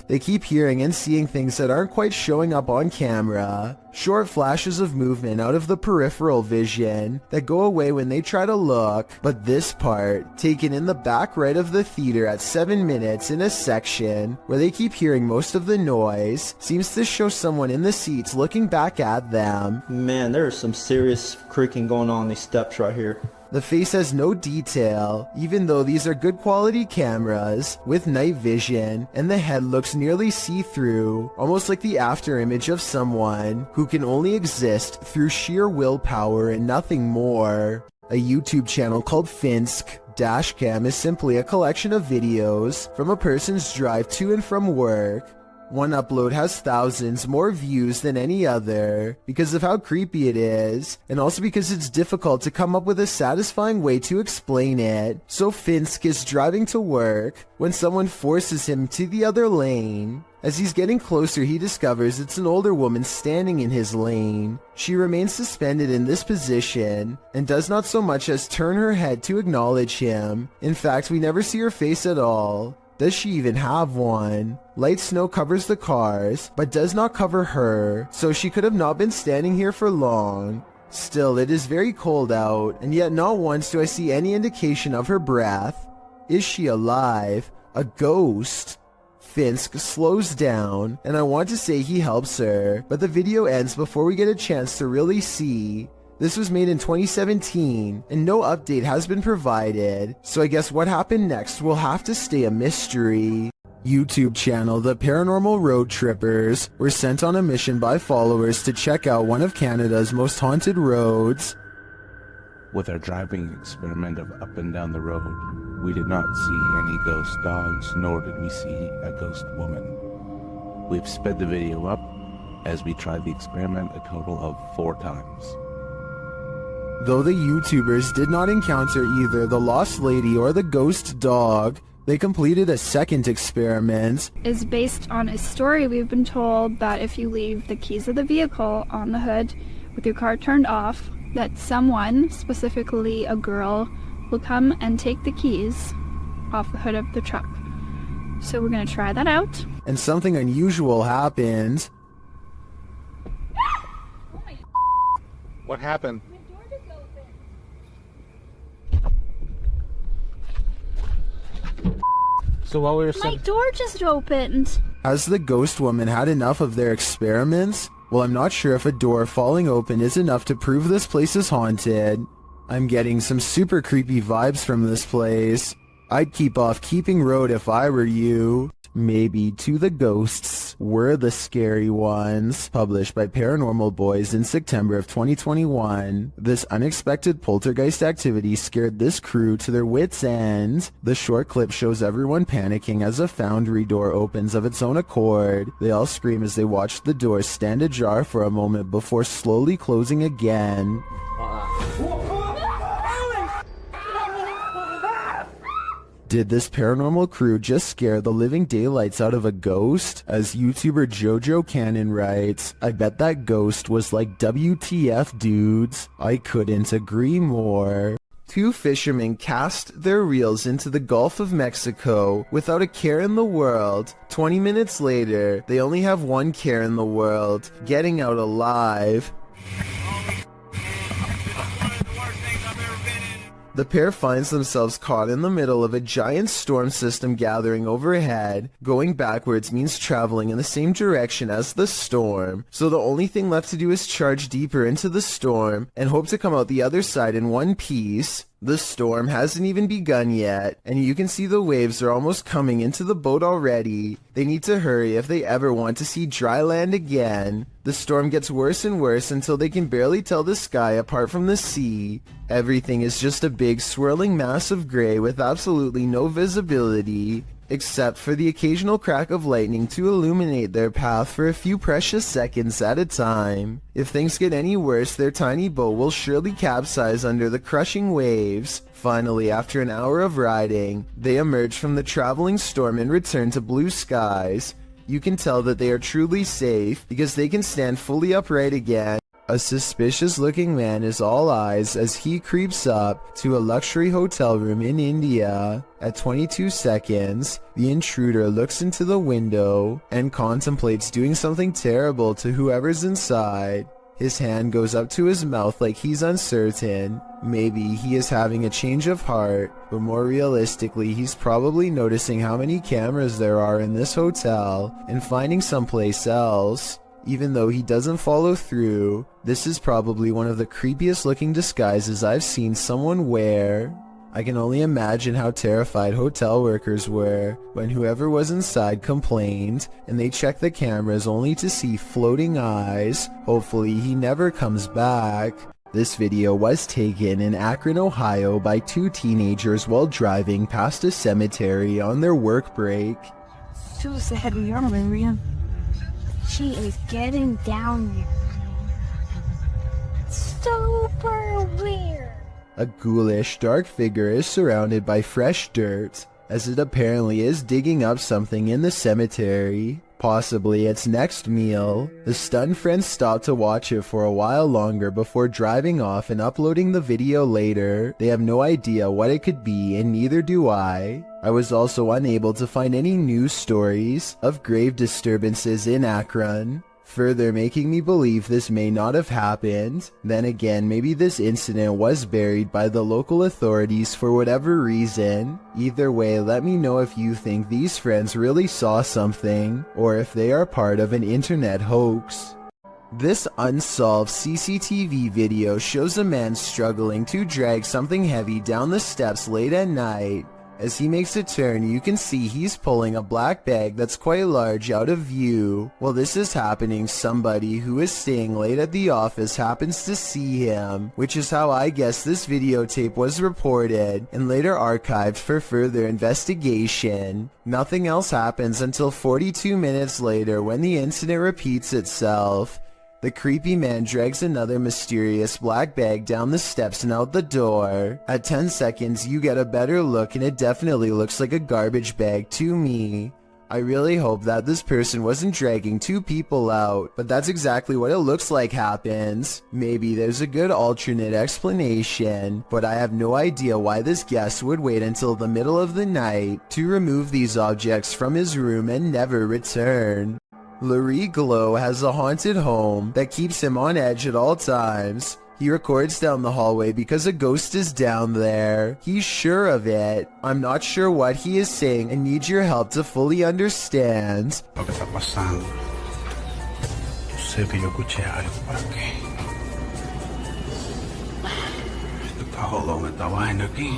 They keep hearing and seeing things that aren't quite showing up on camera. Short flashes of movement out of the peripheral vision that go away when they try to look. But this part, taken in the back right of the theater at 7 minutes in a section where they keep hearing most of the noise, seems to show someone in the seats looking back at them. Man, there's some serious creaking going on these steps right here. The face has no detail, even though these are good quality cameras with night vision, and the head looks nearly see-through, almost like the after image of someone who can only exist through sheer willpower and nothing more. A YouTube channel called Finsk Dashcam is simply a collection of videos from a person's drive to and from work. One upload has thousands more views than any other because of how creepy it is, and also because it's difficult to come up with a satisfying way to explain it. So Finsk is driving to work when someone forces him to the other lane. As he's getting closer, he discovers it's an older woman standing in his lane. She remains suspended in this position and does not so much as turn her head to acknowledge him. In fact, we never see her face at all. Does she even have one? Light snow covers the cars, but does not cover her, so she could have not been standing here for long. Still, it is very cold out, and yet not once do I see any indication of her breath. Is she alive? A ghost? Finsk slows down, and I want to say he helps her, but the video ends before we get a chance to really see. This was made in 2017, and no update has been provided, so I guess what happened next will have to stay a mystery. YouTube channel The Paranormal Road Trippers were sent on a mission by followers to check out one of Canada's most haunted roads. With our driving experiment of up and down the road, we did not see any ghost dogs, nor did we see a ghost woman. We've sped the video up as we tried the experiment a total of 4 times. Though the YouTubers did not encounter either the lost lady or the ghost dog, they completed a second experiment. Is based on a story we've been told that if you leave the keys of the vehicle on the hood with your car turned off, that someone, specifically a girl, will come and take the keys off the hood of the truck. So we're gonna try that out. And something unusual happened. What happened? So while we were My door just opened. Has the ghost woman had enough of their experiments? Well, I'm not sure if a door falling open is enough to prove this place is haunted. I'm getting some super creepy vibes from this place. I'd keep off Keeping Road if I were you. Maybe To the Ghosts Were the Scary Ones, published by Paranormal Boys in September of 2021. This unexpected poltergeist activity scared this crew to their wits' end. The short clip shows everyone panicking as a foundry door opens of its own accord. They all scream as they watch the door stand ajar for a moment before slowly closing again. Did this paranormal crew just scare the living daylights out of a ghost? As YouTuber Jojo Cannon writes, I bet that ghost was like WTF dudes. I couldn't agree more. Two fishermen cast their reels into the Gulf of Mexico without a care in the world. 20 minutes later, they only have one care in the world: getting out alive. The pair finds themselves caught in the middle of a giant storm system gathering overhead. Going backwards means traveling in the same direction as the storm, so the only thing left to do is charge deeper into the storm and hope to come out the other side in one piece. The storm hasn't even begun yet, and you can see the waves are almost coming into the boat already. They need to hurry if they ever want to see dry land again. The storm gets worse and worse until they can barely tell the sky apart from the sea. Everything is just a big swirling mass of gray with absolutely no visibility, except for the occasional crack of lightning to illuminate their path for a few precious seconds at a time. If things get any worse, their tiny boat will surely capsize under the crushing waves. Finally, after an hour of riding, they emerge from the traveling storm and return to blue skies. You can tell that they are truly safe because they can stand fully upright again. A suspicious-looking man is all eyes as he creeps up to a luxury hotel room in India. At 22 seconds, the intruder looks into the window and contemplates doing something terrible to whoever's inside. His hand goes up to his mouth like he's uncertain. Maybe he is having a change of heart, but more realistically, he's probably noticing how many cameras there are in this hotel and finding someplace else. Even though he doesn't follow through, this is probably one of the creepiest looking disguises I've seen someone wear. I can only imagine how terrified hotel workers were when whoever was inside complained and they checked the cameras only to see floating eyes. Hopefully he never comes back. This video was taken in Akron, Ohio by two teenagers while driving past a cemetery on their work break. She is getting down there. Super weird. A ghoulish, dark figure is surrounded by fresh dirt, as it apparently is digging up something in the cemetery, possibly its next meal. The stunned friends stop to watch it for a while longer before driving off and uploading the video later. They have no idea what it could be, and neither do I. I was also unable to find any news stories of grave disturbances in Akron, further making me believe this may not have happened. Then again, maybe this incident was buried by the local authorities for whatever reason. Either way, let me know if you think these friends really saw something, or if they are part of an internet hoax. This unsolved CCTV video shows a man struggling to drag something heavy down the steps late at night. As he makes a turn, you can see he's pulling a black bag that's quite large out of view. While this is happening, somebody who is staying late at the office happens to see him, which is how I guess this videotape was reported and later archived for further investigation. Nothing else happens until 42 minutes later when the incident repeats itself. The creepy man drags another mysterious black bag down the steps and out the door. At 10 seconds, you get a better look and it definitely looks like a garbage bag to me. I really hope that this person wasn't dragging two people out, but that's exactly what it looks like happens. Maybe there's a good alternate explanation, but I have no idea why this guest would wait until the middle of the night to remove these objects from his room and never return. Larry Glow has a haunted home that keeps him on edge at all times. He records down the hallway because a ghost is down there. He's sure of it. I'm not sure what he is saying and need your help to fully understand. Lo que está pasando. Yo sé que yo escuché algo por aquí. Esto está jodón, esta vaina aquí.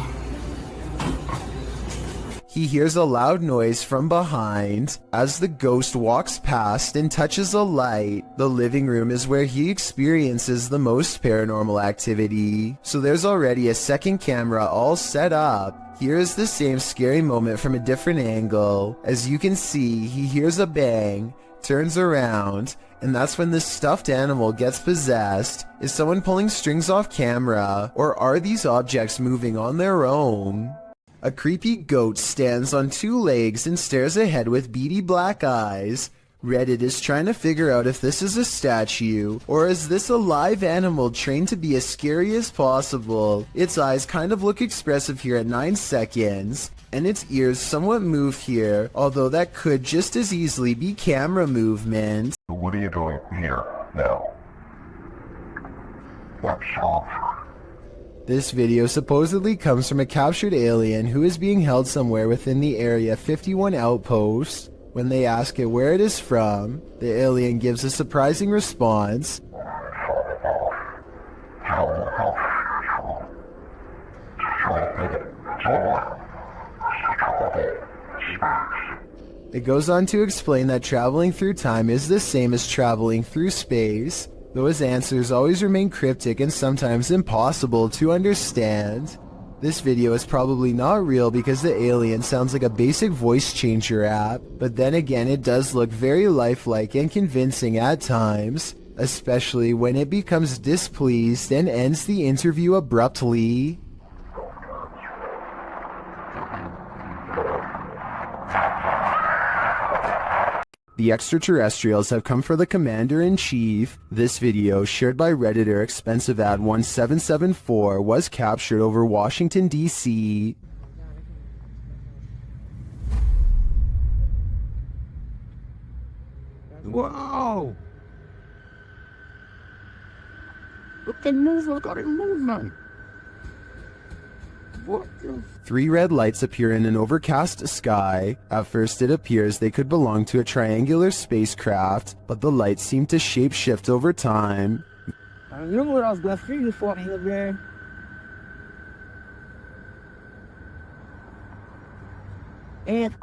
He hears a loud noise from behind as the ghost walks past and touches a light. The living room is where he experiences the most paranormal activity, so there's already a second camera all set up. Here is the same scary moment from a different angle. As you can see, he hears a bang, turns around, and that's when this stuffed animal gets possessed. Is someone pulling strings off camera, or are these objects moving on their own? A creepy goat stands on two legs and stares ahead with beady black eyes. Reddit is trying to figure out if this is a statue, or is this a live animal trained to be as scary as possible. Its eyes kind of look expressive here at 9 seconds, and its ears somewhat move here, although that could just as easily be camera movement. What are you doing here now? What's wrong? This video supposedly comes from a captured alien who is being held somewhere within the Area 51 outpost. When they ask it where it is from, the alien gives a surprising response. It goes on to explain that traveling through time is the same as traveling through space, though his answers always remain cryptic and sometimes impossible to understand. This video is probably not real because the alien sounds like a basic voice changer app, but then again it does look very lifelike and convincing at times, especially when it becomes displeased and ends the interview abruptly. The extraterrestrials have come for the Commander-in-Chief. This video, shared by Redditor ExpensiveAd1774, was captured over Washington, D.C. Whoa! Look at movement. What the? 3 red lights appear in an overcast sky. At first it appears they could belong to a triangular spacecraft, but the lights seem to shapeshift over time. I remember what I was going through before I hit there. And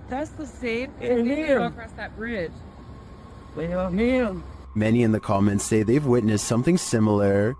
that's the same and him across that bridge. Well, him. Many in the comments say they've witnessed something similar.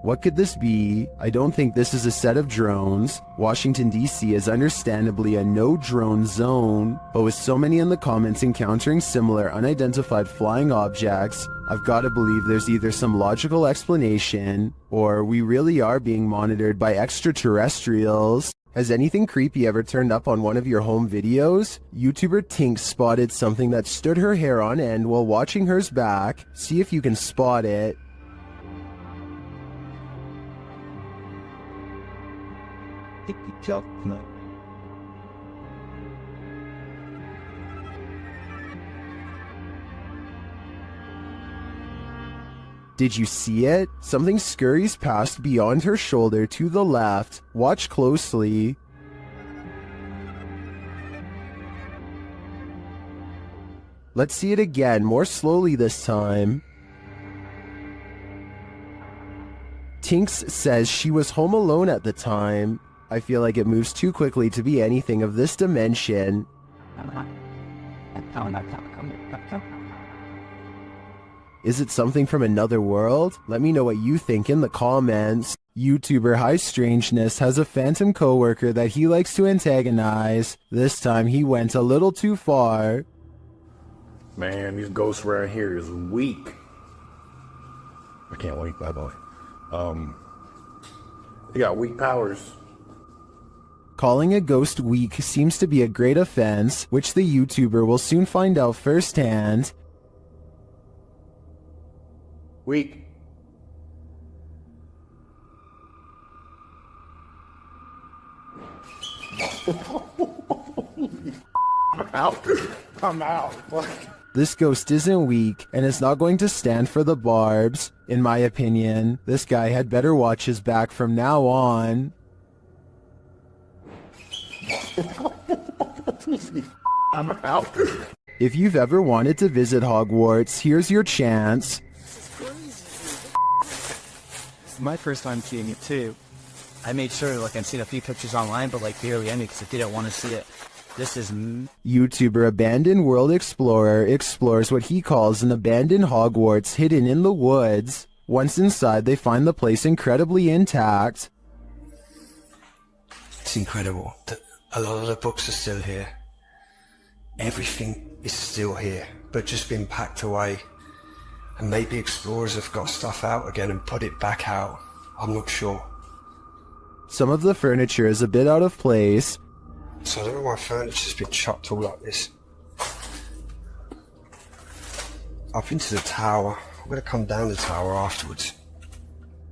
What could this be? I don't think this is a set of drones. Washington, D.C. is understandably a no-drone zone, but with so many in the comments encountering similar unidentified flying objects, I've got to believe there's either some logical explanation, or we really are being monitored by extraterrestrials. Has anything creepy ever turned up on one of your home videos? YouTuber Tink spotted something that stood her hair on end while watching hers back. See if you can spot it. Did you see it? Something scurries past beyond her shoulder to the left. Watch closely. Let's see it again, more slowly this time. Tinks says she was home alone at the time. I feel like it moves too quickly to be anything of this dimension. Is it something from another world? Let me know what you think in the comments. YouTuber High Strangeness has a phantom coworker that he likes to antagonize. This time he went a little too far. Man, these ghosts around here is weak. I can't wait, by the way. They got weak powers. Calling a ghost weak seems to be a great offense, which the YouTuber will soon find out firsthand. Weak. I'm out. I'm out. This ghost isn't weak, and is not going to stand for the barbs. In my opinion, this guy had better watch his back from now on. I'm out. If you've ever wanted to visit Hogwarts, here's your chance. My first time seeing it too. I made sure, like, I've seen a few pictures online, but like barely any because I didn't want to see it. This is... YouTuber Abandoned World Explorer explores what he calls an abandoned Hogwarts hidden in the woods. Once inside, they find the place incredibly intact. It's incredible that a lot of the books are still here. Everything is still here, but just been packed away. And maybe explorers have got stuff out again and put it back out. I'm not sure. Some of the furniture is a bit out of place. So I don't know why furniture's been chucked all like this. Up into the tower. I'm going to come down the tower afterwards.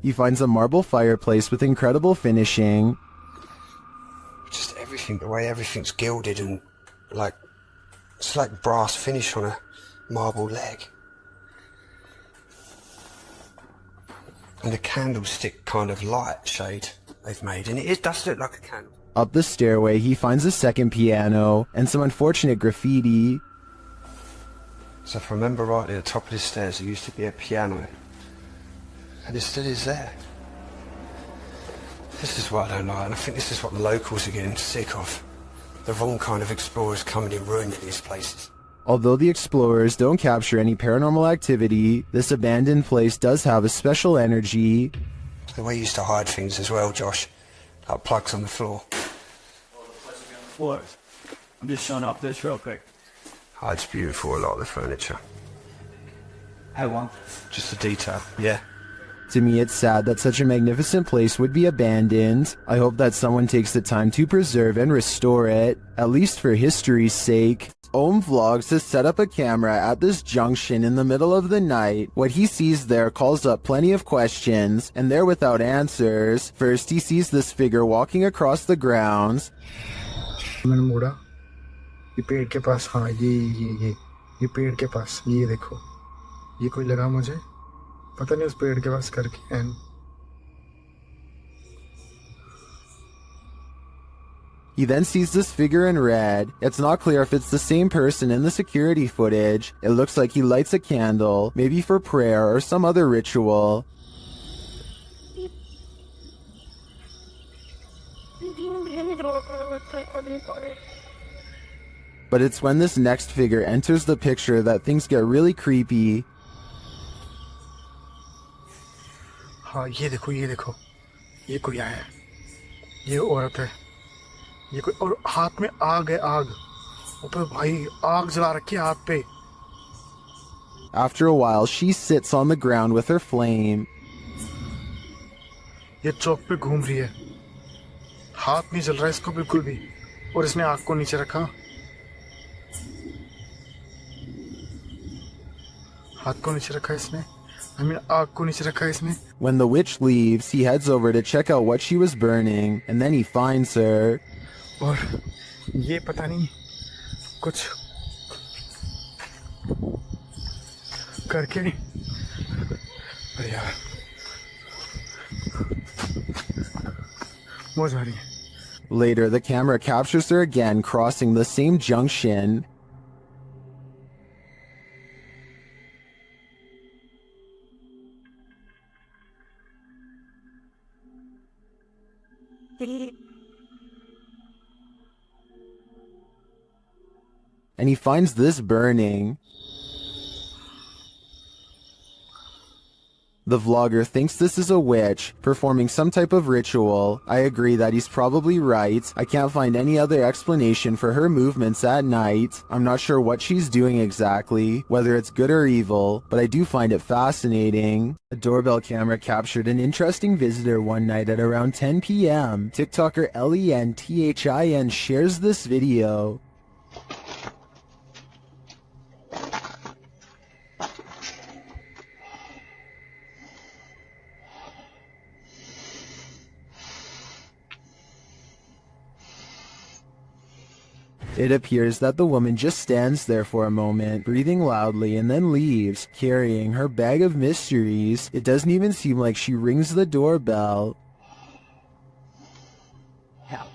He finds a marble fireplace with incredible finishing. Just everything, the way everything's gilded and like, it's like brass finish on a marble leg. And the candlestick kind of light shade they've made, and it does look like a candle. Up the stairway, he finds a second piano and some unfortunate graffiti. So if I remember rightly, at the top of the stairs there used to be a piano. And it still is there. This is what I don't like, and I think this is what the locals are getting sick of. The wrong kind of explorers coming and ruining these places. Although the explorers don't capture any paranormal activity, this abandoned place does have a special energy. The way you used to hide things as well, Josh. Like plugs on the floor. What? I'm just showing up this real quick. Oh, it's beautiful, a lot of the furniture. Have one. Just the detail, yeah. To me, it's sad that such a magnificent place would be abandoned. I hope that someone takes the time to preserve and restore it, at least for history's sake. Ohm Vlogs has set up a camera at this junction in the middle of the night. What he sees there calls up plenty of questions, and they're without answers. First, he sees this figure walking across the grounds. मैंने मुड़ा ये पेड़ के पास हाँ ये पेड़ के पास ये देखो ये कोई लगा मुझे पता नहीं उस पेड़ के पास करके and He then sees this figure in red. It's not clear if it's the same person in the security footage. It looks like he lights a candle, maybe for prayer or some other ritual. But it's when this next figure enters the picture that things get really creepy. हाँ ये देखो ये कोई आया है ये औरत है ये कोई और हाथ में आग है आग ऊपर भाई आग जला रखी है हाथ पे. After a while, she sits on the ground with her flame. ये चौक पे घूम रही है हाथ नहीं जल रहा है इसको बिल्कुल भी और इसने आग को नीचे रखा हाथ को नीचे रखा इसने आग को नीचे रखा इसने. When the witch leaves, he heads over to check out what she was burning, and then he finds her. और ये पता नहीं कुछ करके अरे यार वो जा रही है. Later, the camera captures her again crossing the same junction. And he finds this burning. The vlogger thinks this is a witch, performing some type of ritual. I agree that he's probably right. I can't find any other explanation for her movements at night. I'm not sure what she's doing exactly, whether it's good or evil, but I do find it fascinating. A doorbell camera captured an interesting visitor one night at around 10 p.m. TikToker LENTHIN shares this video. It appears that the woman just stands there for a moment, breathing loudly, and then leaves, carrying her bag of mysteries. It doesn't even seem like she rings the doorbell. Hell.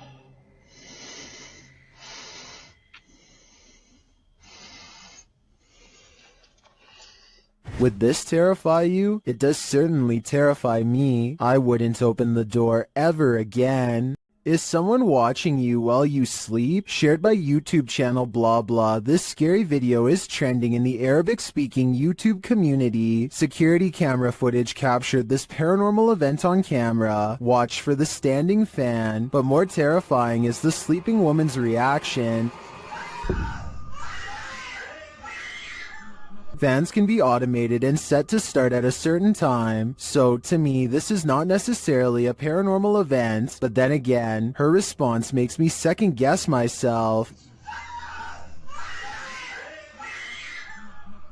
Would this terrify you? It does certainly terrify me. I wouldn't open the door ever again. Is someone watching you while you sleep? Shared by YouTube channel blah blah. This scary video is trending in the Arabic-speaking YouTube community. Security camera footage captured this paranormal event on camera. Watch for the standing fan. But more terrifying is the sleeping woman's reaction. Fans can be automated and set to start at a certain time, so to me this is not necessarily a paranormal event, but then again, her response makes me second guess myself.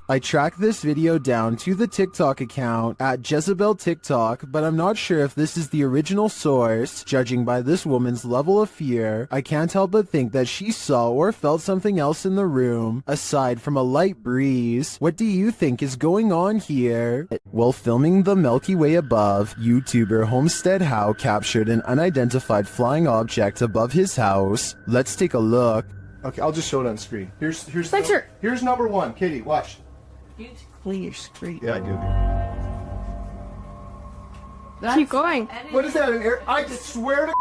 I tracked this video down to the TikTok account at Jezebel TikTok, but I'm not sure if this is the original source. Judging by this woman's level of fear, I can't help but think that she saw or felt something else in the room, aside from a light breeze. What do you think is going on here? While filming the Milky Way above, YouTuber Homestead How captured an unidentified flying object above his house. Let's take a look. Okay, I'll just show it on screen. Here's Spencer! Here's number one. Katie, watch. You need to clean your screen. Yeah, I do. Keep going. What is that? An air? I swear to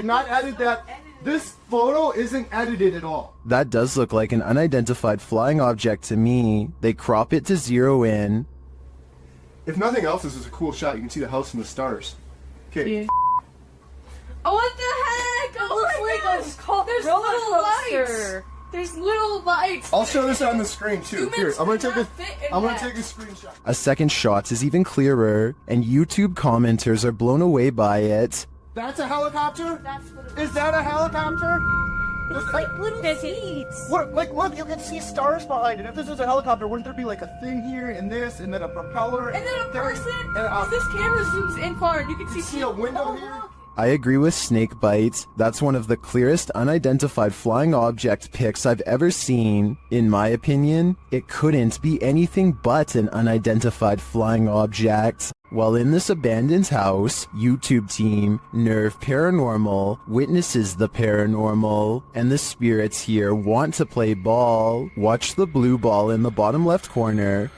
not edit that. This photo isn't edited at all. That does look like an unidentified flying object to me. They crop it to zero in. If nothing else, this is a cool shot. You can see the house and the stars. Okay. Yeah. Oh, what the heck? It looks like there's little lights. There's little lights. I'll show this on the screen too. Here, I'm gonna take a screenshot. A second shot is even clearer, and YouTube commenters are blown away by it. That's a helicopter? Is that a helicopter? It's like little seeds. What? Like, look, you can see stars behind it. If this was a helicopter, wouldn't there be like a thing here and this, and then a propeller? And then a person? And this camera zooms in far, and you can see a window here? I agree with Snakebite. That's one of the clearest unidentified flying object pics I've ever seen. In my opinion, it couldn't be anything but an unidentified flying object. While in this abandoned house, YouTube team Nerve Paranormal witnesses the paranormal, and the spirits here want to play ball. Watch the blue ball in the bottom left corner.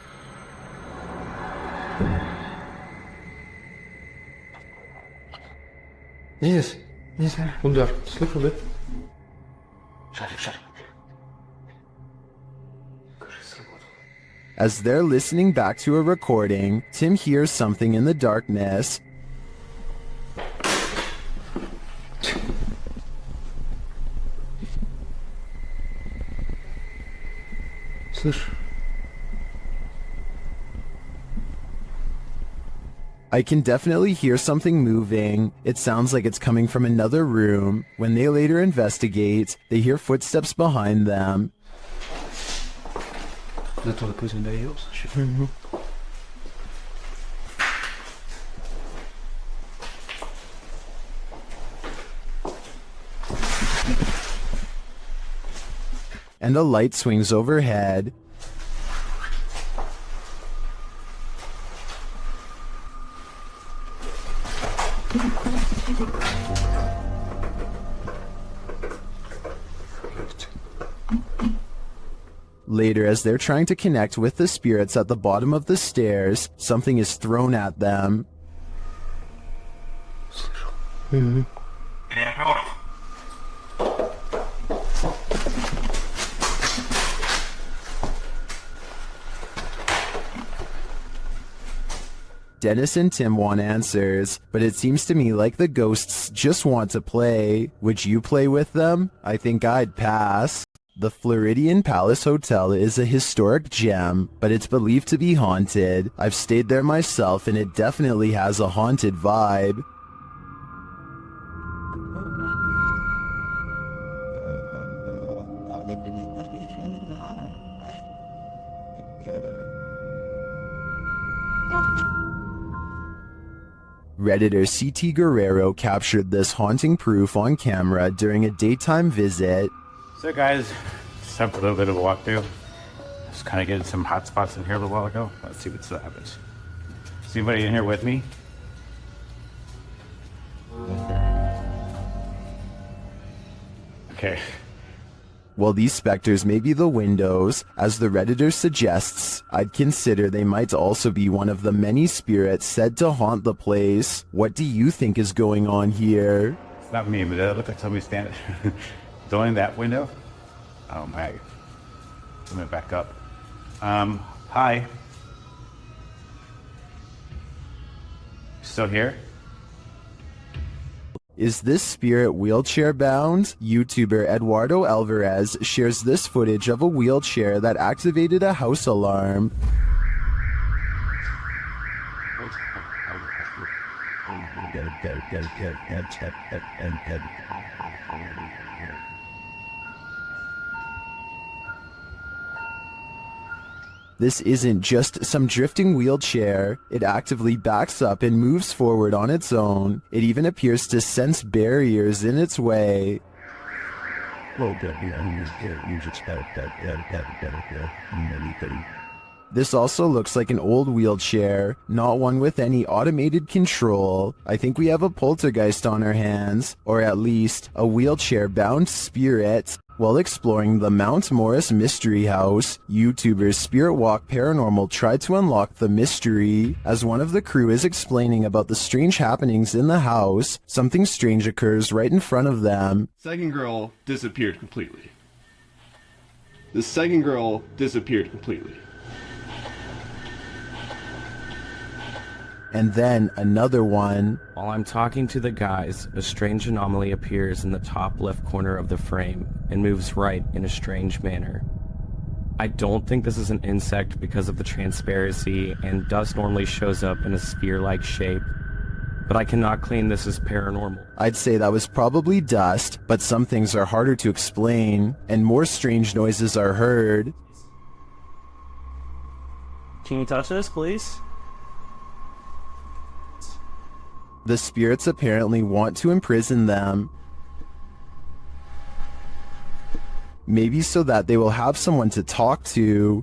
Yes. Kom daar. Slip a bit. Shut it. As they're listening back to a recording, Tim hears something in the darkness. Слышь. I can definitely hear something moving. It sounds like it's coming from another room. When they later investigate, they hear footsteps behind them. Let all put in their heels. And a light swings overhead. Later, as they're trying to connect with the spirits at the bottom of the stairs, something is thrown at them. Dennis and Tim want answers, but it seems to me like the ghosts just want to play. Would you play with them? I think I'd pass. The Floridian Palace Hotel is a historic gem, but it's believed to be haunted. I've stayed there myself and it definitely has a haunted vibe. Redditor CT Guerrero captured this haunting proof on camera during a daytime visit. So guys, just have a little bit of a walkthrough. Just kind of getting some hot spots in here a little while ago. Let's see what still happens. Is anybody in here with me? Okay. While these specters may be the windows, as the Redditor suggests, I'd consider they might also be one of the many spirits said to haunt the place. What do you think is going on here? It's not me, but it looks like somebody standing. It's only that window. Oh my. Let me back up. Hi. Still here? Is this spirit wheelchair bound? YouTuber Eduardo Alvarez shares this footage of a wheelchair that activated a house alarm. This isn't just some drifting wheelchair. It actively backs up and moves forward on its own. It even appears to sense barriers in its way. This also looks like an old wheelchair, not one with any automated control. I think we have a poltergeist on our hands, or at least a wheelchair-bound spirit. While exploring the Mount Morris Mystery House, YouTuber Spirit Walk Paranormal tried to unlock the mystery. As one of the crew is explaining about the strange happenings in the house, something strange occurs right in front of them. Second girl disappeared completely. The second girl disappeared completely. And then another one. While I'm talking to the guys, a strange anomaly appears in the top left corner of the frame and moves right in a strange manner. I don't think this is an insect because of the transparency, and dust normally shows up in a sphere-like shape, but I cannot claim this is paranormal. I'd say that was probably dust, but some things are harder to explain, and more strange noises are heard. Can you touch this, please? The spirits apparently want to imprison them. Maybe so that they will have someone to talk to.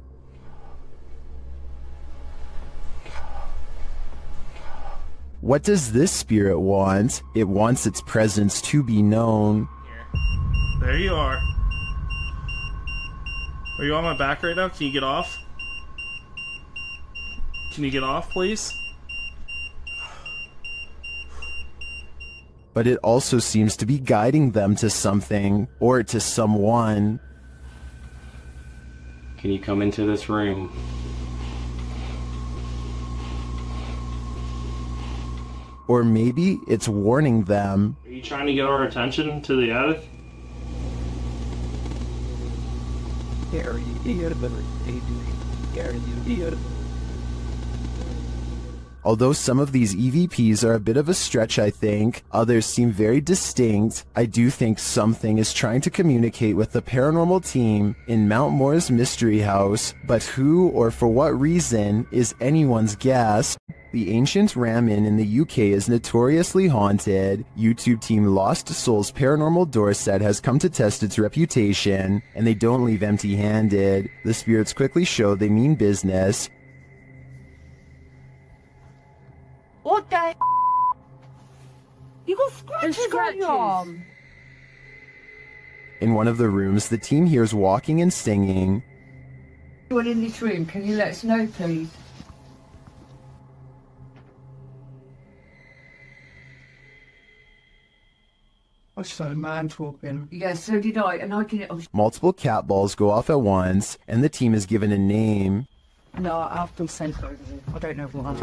What does this spirit want? It wants its presence to be known. There you are. Are you on my back right now? Can you get off? Can you get off, please? But it also seems to be guiding them to something, or to someone. Can you come into this room? Or maybe it's warning them. Are you trying to get our attention to the attic? Although some of these EVPs are a bit of a stretch, I think, others seem very distinct. I do think something is trying to communicate with the paranormal team in Mount Morris Mystery House, but who or for what reason is anyone's guess. The ancient Ram Inn in the UK is notoriously haunted. YouTube team Lost Souls Paranormal Dorset has come to test its reputation, and they don't leave empty-handed. The spirits quickly show they mean business. What the? You got scratches on your arm. In one of the rooms, the team hears walking and singing. Anyone in this room, can you let us know, please? I saw a man talking. Yeah, so did I, and I can... Multiple cat balls go off at once, and the team is given a name. No, I have to send over. I don't know what.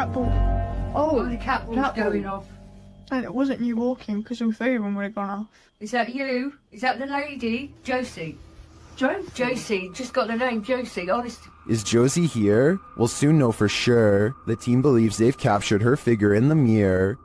Oh, the cat was going off. And it wasn't you walking, because all three of them would have gone off. Is that you? Is that the lady? Josie. Josie, just got the name Josie, honestly. Is Josie here? We'll soon know for sure. The team believes they've captured her figure in the mirror.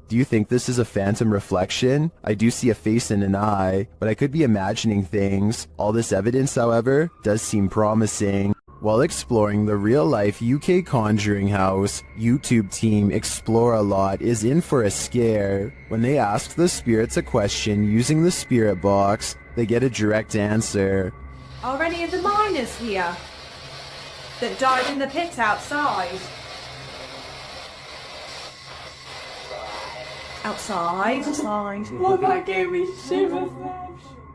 Do you think this is a phantom reflection? I do see a face and an eye, but I could be imagining things. All this evidence, however, does seem promising. While exploring the real-life UK Conjuring House, YouTube team Explore a Lot is in for a scare. When they ask the spirits a question using the spirit box, they get a direct answer. Are any of the miners here that died in the pit outside? Outside. Oh, that gave me shivers.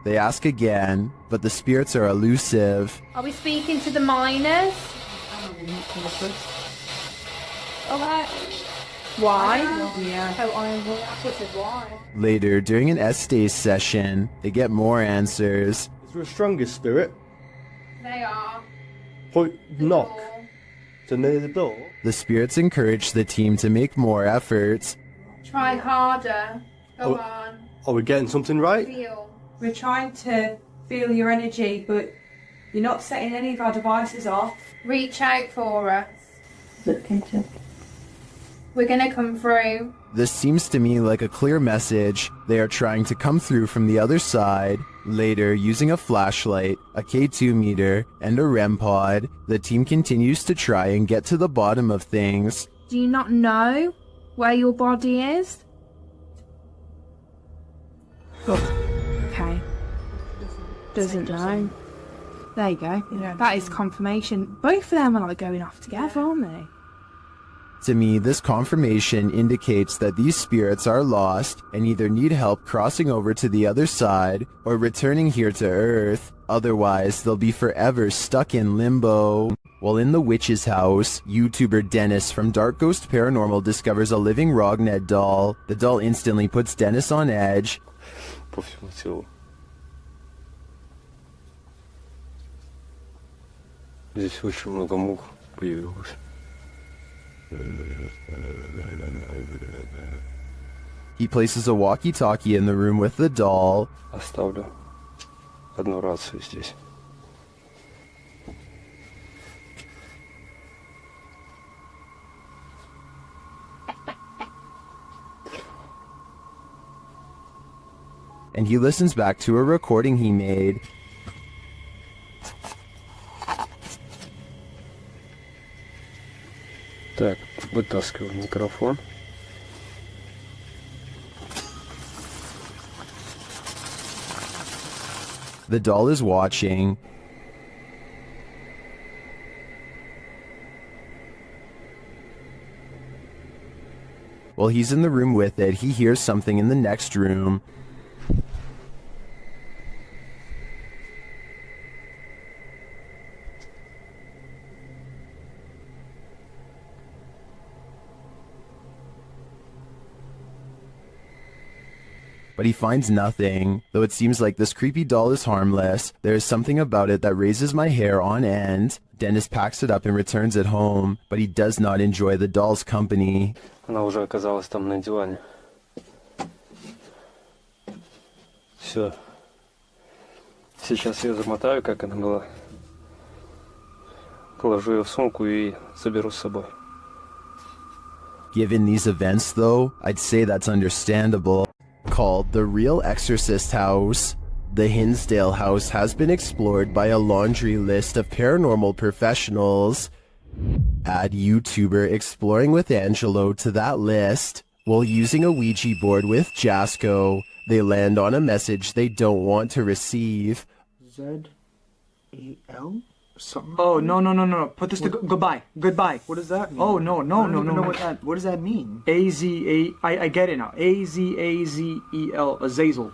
They ask again, but the spirits are elusive. Are we speaking to the miners? Okay. Why? Yeah. Oh, I said why. Later, during an Estays session, they get more answers. Is there a stronger spirit? They are. Point knock. So near the door? The spirits encourage the team to make more efforts. Try harder. Go on. Are we getting something right? Feel. We're trying to feel your energy, but you're not setting any of our devices off. Reach out for us. Look into. We're gonna come through. This seems to me like a clear message. They are trying to come through from the other side. Later, using a flashlight, a K2 meter, and a REM pod, the team continues to try and get to the bottom of things. Do you not know where your body is? Okay. Doesn't know. There you go. That is confirmation. Both of them are like going off together, aren't they? To me, this confirmation indicates that these spirits are lost and either need help crossing over to the other side or returning here to Earth. Otherwise, they'll be forever stuck in limbo. While in the witch's house, YouTuber Dennis from Dark Ghost Paranormal discovers a living Rognet doll. The doll instantly puts Dennis on edge. По всему телу. Здесь очень много мух появилось. He places a walkie-talkie in the room with the doll. Оставлю одну рацию здесь. And he listens back to a recording he made. Так, вытаскиваю микрофон. The doll is watching. While he's in the room with it, he hears something in the next room. But he finds nothing. Though it seems like this creepy doll is harmless, there is something about it that raises my hair on end. Dennis packs it up and returns it home, but he does not enjoy the doll's company. Она уже оказалась там на диване. Все. Сейчас ее замотаю, как она была. Положу ее в сумку и заберу с собой. Given these events, though, I'd say that's understandable. Called the Real Exorcist House, the Hinsdale house has been explored by a laundry list of paranormal professionals. Add YouTuber Exploring with Angelo to that list. While using a Ouija board with Jasco, they land on a message they don't want to receive. Z-E-L? Something? Oh, no. Put this to goodbye. Goodbye. What does that mean? Oh, no. I don't even know what does that mean? I get it now. A-Z-A-Z-E-L. Azazel.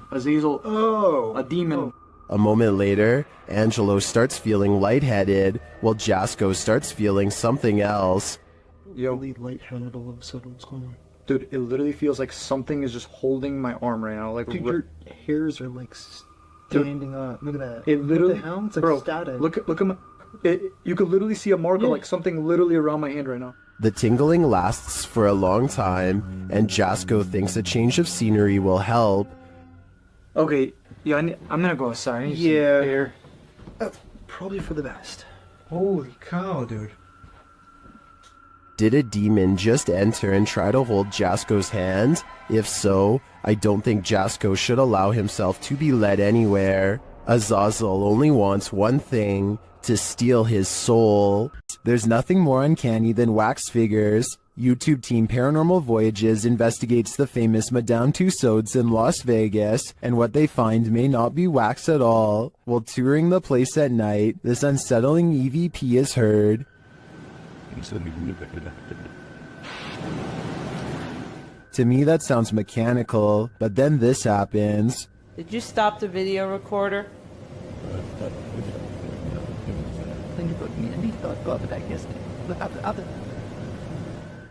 Oh. A demon. A moment later, Angelo starts feeling lightheaded, while Jasco starts feeling something else. Yo. Really lightheaded all of a sudden. What's going on? Dude, it literally feels like something is just holding my arm right now. Like, dude, your hairs are like standing up. Look at that. It literally, what the hell? It's like bro, static. Look at my. You could literally see a mark of like something literally around my hand right now. The tingling lasts for a long time, and Jasko thinks a change of scenery will help. Okay, yeah, I'm gonna go outside. I need some air. That's probably for the best. Holy cow, dude. Did a demon just enter and try to hold Jasko's hand? If so, I don't think Jasko should allow himself to be led anywhere. Azazel only wants one thing, to steal his soul. There's nothing more uncanny than wax figures. YouTube team Paranormal Voyages investigates the famous Madame Tussauds in Las Vegas, and what they find may not be wax at all. While touring the place at night, this unsettling EVP is heard. To me that sounds mechanical, but then this happens. Did you stop the video recorder?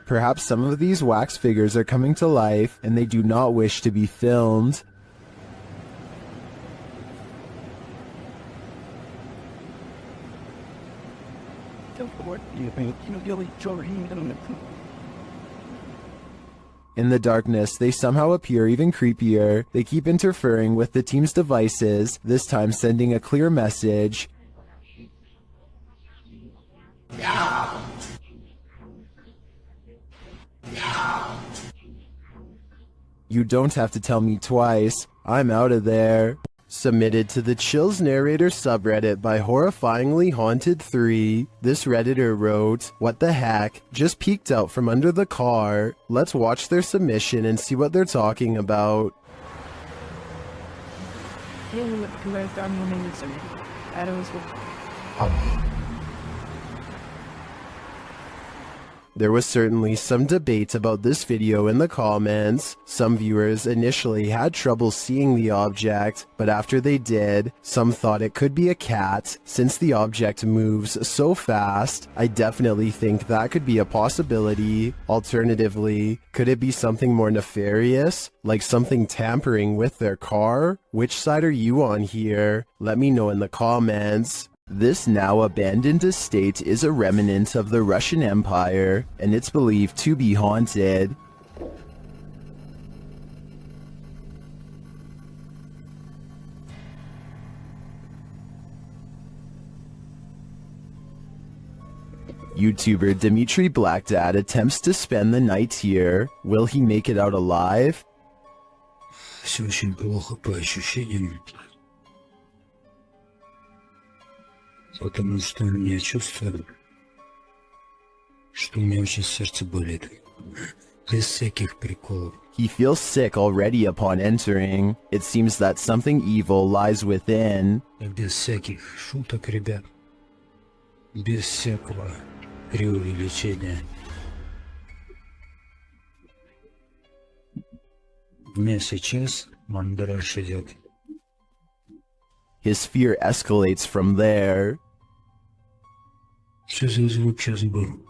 Perhaps some of these wax figures are coming to life and they do not wish to be filmed. In the darkness, they somehow appear even creepier. They keep interfering with the team's devices, this time sending a clear message. You don't have to tell me twice. I'm out of there. Submitted to the Chills Narrator subreddit by Horrifyingly Haunted 3. This Redditor wrote, "What the heck? Just peeked out from under the car." Let's watch their submission and see what they're talking about. There was certainly some debate about this video in the comments. Some viewers initially had trouble seeing the object, but after they did, some thought it could be a cat. Since the object moves so fast, I definitely think that could be a possibility. Alternatively, could it be something more nefarious, like something tampering with their car? Which side are you on here? Let me know in the comments. This now abandoned estate is a remnant of the Russian Empire, and it's believed to be haunted. YouTuber Dimitri Blackdad attempts to spend the night here. Will he make it out alive? Все очень плохо по ощущениям. Потому что я чувствую, что у меня очень сердце болит. Без всяких приколов. He feels sick already upon entering. It seems that something evil lies within. Без всяких шуток, ребят. Без всякого преувеличения. У меня сейчас мандраж идет. His fear escalates from there. Что за звук сейчас был?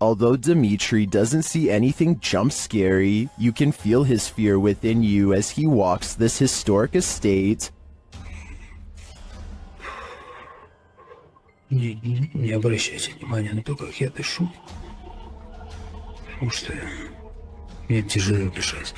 Although Dimitri doesn't see anything jump scary, you can feel his fear within you as he walks this historic estate. Не обращайте внимания на то, как я дышу. Потому что мне тяжело дышать.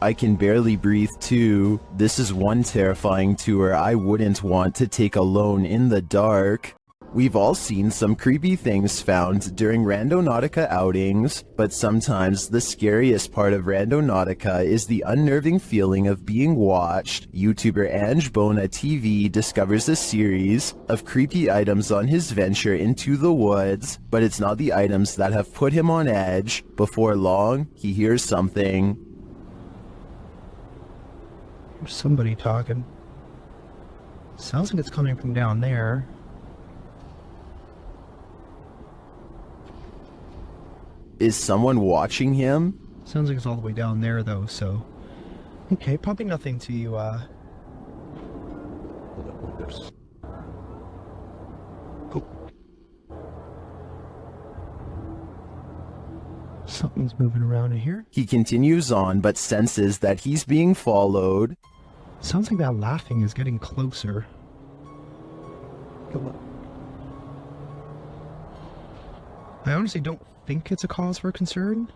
I can barely breathe too. This is one terrifying tour I wouldn't want to take alone in the dark. We've all seen some creepy things found during Randonautica outings, but sometimes the scariest part of Randonautica is the unnerving feeling of being watched. YouTuber Ange Bona TV discovers a series of creepy items on his venture into the woods, but it's not the items that have put him on edge. Before long, he hears something. There's somebody talking. Sounds like it's coming from down there. Is someone watching him? Sounds like it's all the way down there though, so... Okay, probably nothing to, Something's moving around in here. He continues on but senses that he's being followed. Sounds like that laughing is getting closer. I honestly don't think it's a cause for concern.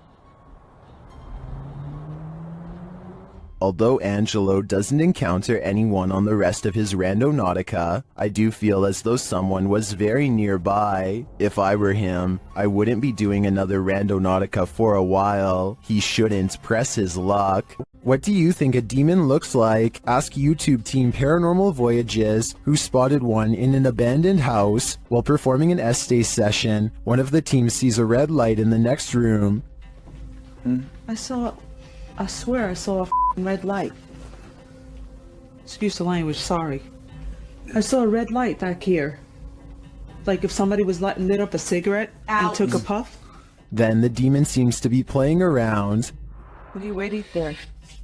Although Angelo doesn't encounter anyone on the rest of his Randonautica, I do feel as though someone was very nearby. If I were him, I wouldn't be doing another Randonautica for a while. He shouldn't press his luck. What do you think a demon looks like? Ask YouTube team Paranormal Voyages, who spotted one in an abandoned house. While performing an Estee session, one of the team sees a red light in the next room. I swear I saw a red light. Excuse the language, sorry. I saw a red light back here. Like if somebody was lit up a cigarette and took a puff. Then the demon seems to be playing around. What are you waiting for?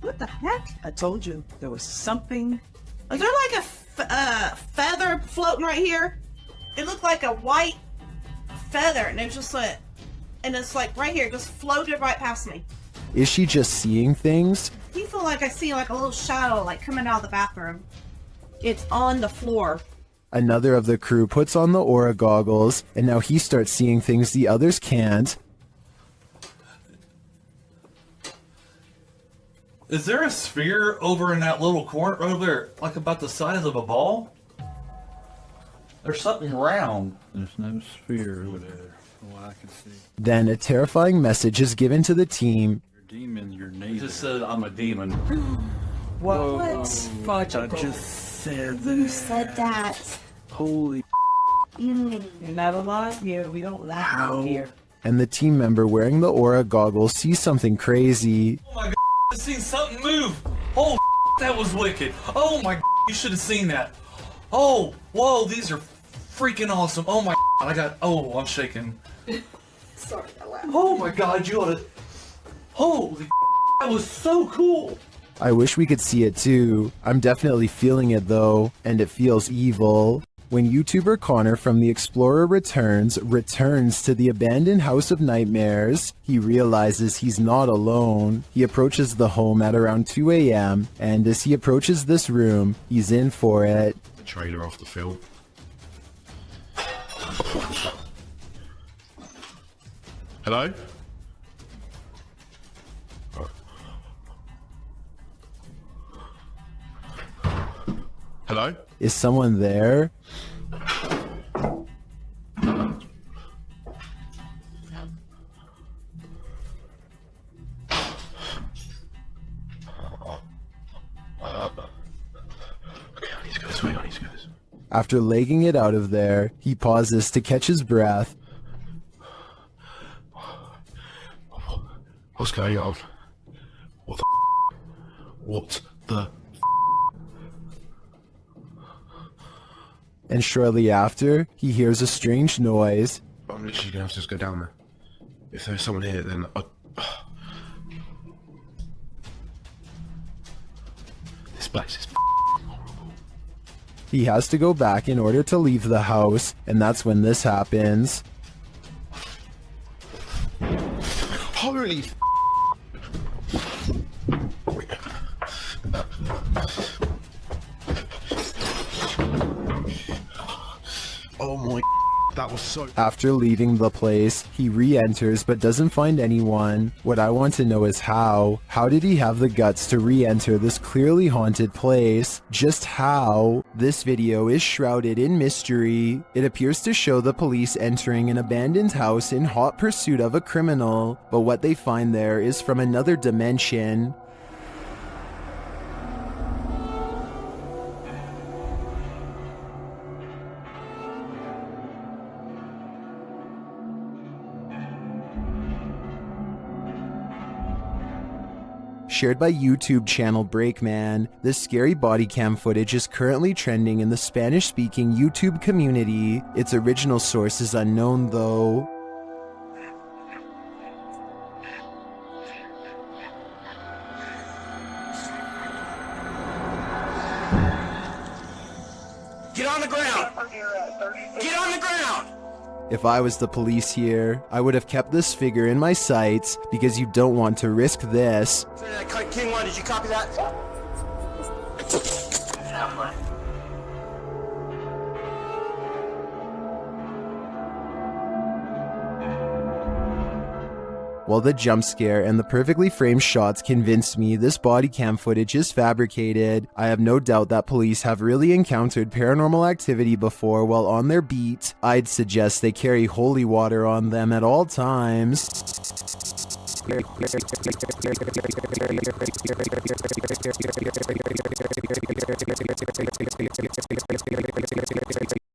What the heck? I told you there was something. Is there like a feather floating right here? It looked like a white feather, and it was just like, and it's like right here, just floated right past me. Is she just seeing things? You feel like I see like a little shadow like coming out of the bathroom. It's on the floor. Another of the crew puts on the aura goggles, and now he starts seeing things the others can't. Is there a sphere over in that little corner over there, like about the size of a ball? There's something round. There's no sphere over there, from what I can see. Then a terrifying message is given to the team. You're a demon, you're It neither. just said I'm a demon. What? Fudge, I just said Who said that? Holy You're not alive? Yeah, we don't laugh out here. And the team member wearing the aura goggles sees something crazy. Oh my god, I seen something move. Oh, that was wicked. Oh my, you should have seen that. Oh, whoa, these are freaking awesome. Oh my, I'm shaking. Sorry, I laughed. Oh my god, you ought to. Holy, that was so cool. I wish we could see it too. I'm definitely feeling it though, and it feels evil. When YouTuber Connor from The Explorer returns to the abandoned House of Nightmares, he realizes he's not alone. He approaches the home at around 2 a.m., and as he approaches this room, he's in for it. The trailer off the film. Hello? Hello? Is someone there? After legging it out of there, he pauses to catch his breath. What's going on? What the And shortly after, he hears a strange noise. I'm literally gonna have to just go down there. If there's someone here, then this place is He has to go back in order to leave the house, and that's when this happens. holy. Oh my, that was so... After leaving the place, he re-enters but doesn't find anyone. What I want to know is how. How did he have the guts to re-enter this clearly haunted place? Just how? This video is shrouded in mystery. It appears to show the police entering an abandoned house in hot pursuit of a criminal, but what they find there is from another dimension. Shared by YouTube channel Breakman, this scary body cam footage is currently trending in the Spanish-speaking YouTube community. Its original source is unknown though. Get on the ground! Get on the ground! If I was the police here, I would have kept this figure in my sights because you don't want to risk this. King 1, did you copy that? While the jump scare and the perfectly framed shots convinced me this body cam footage is fabricated, I have no doubt that police have really encountered paranormal activity before while on their beat. I'd suggest they carry holy water on them at all times.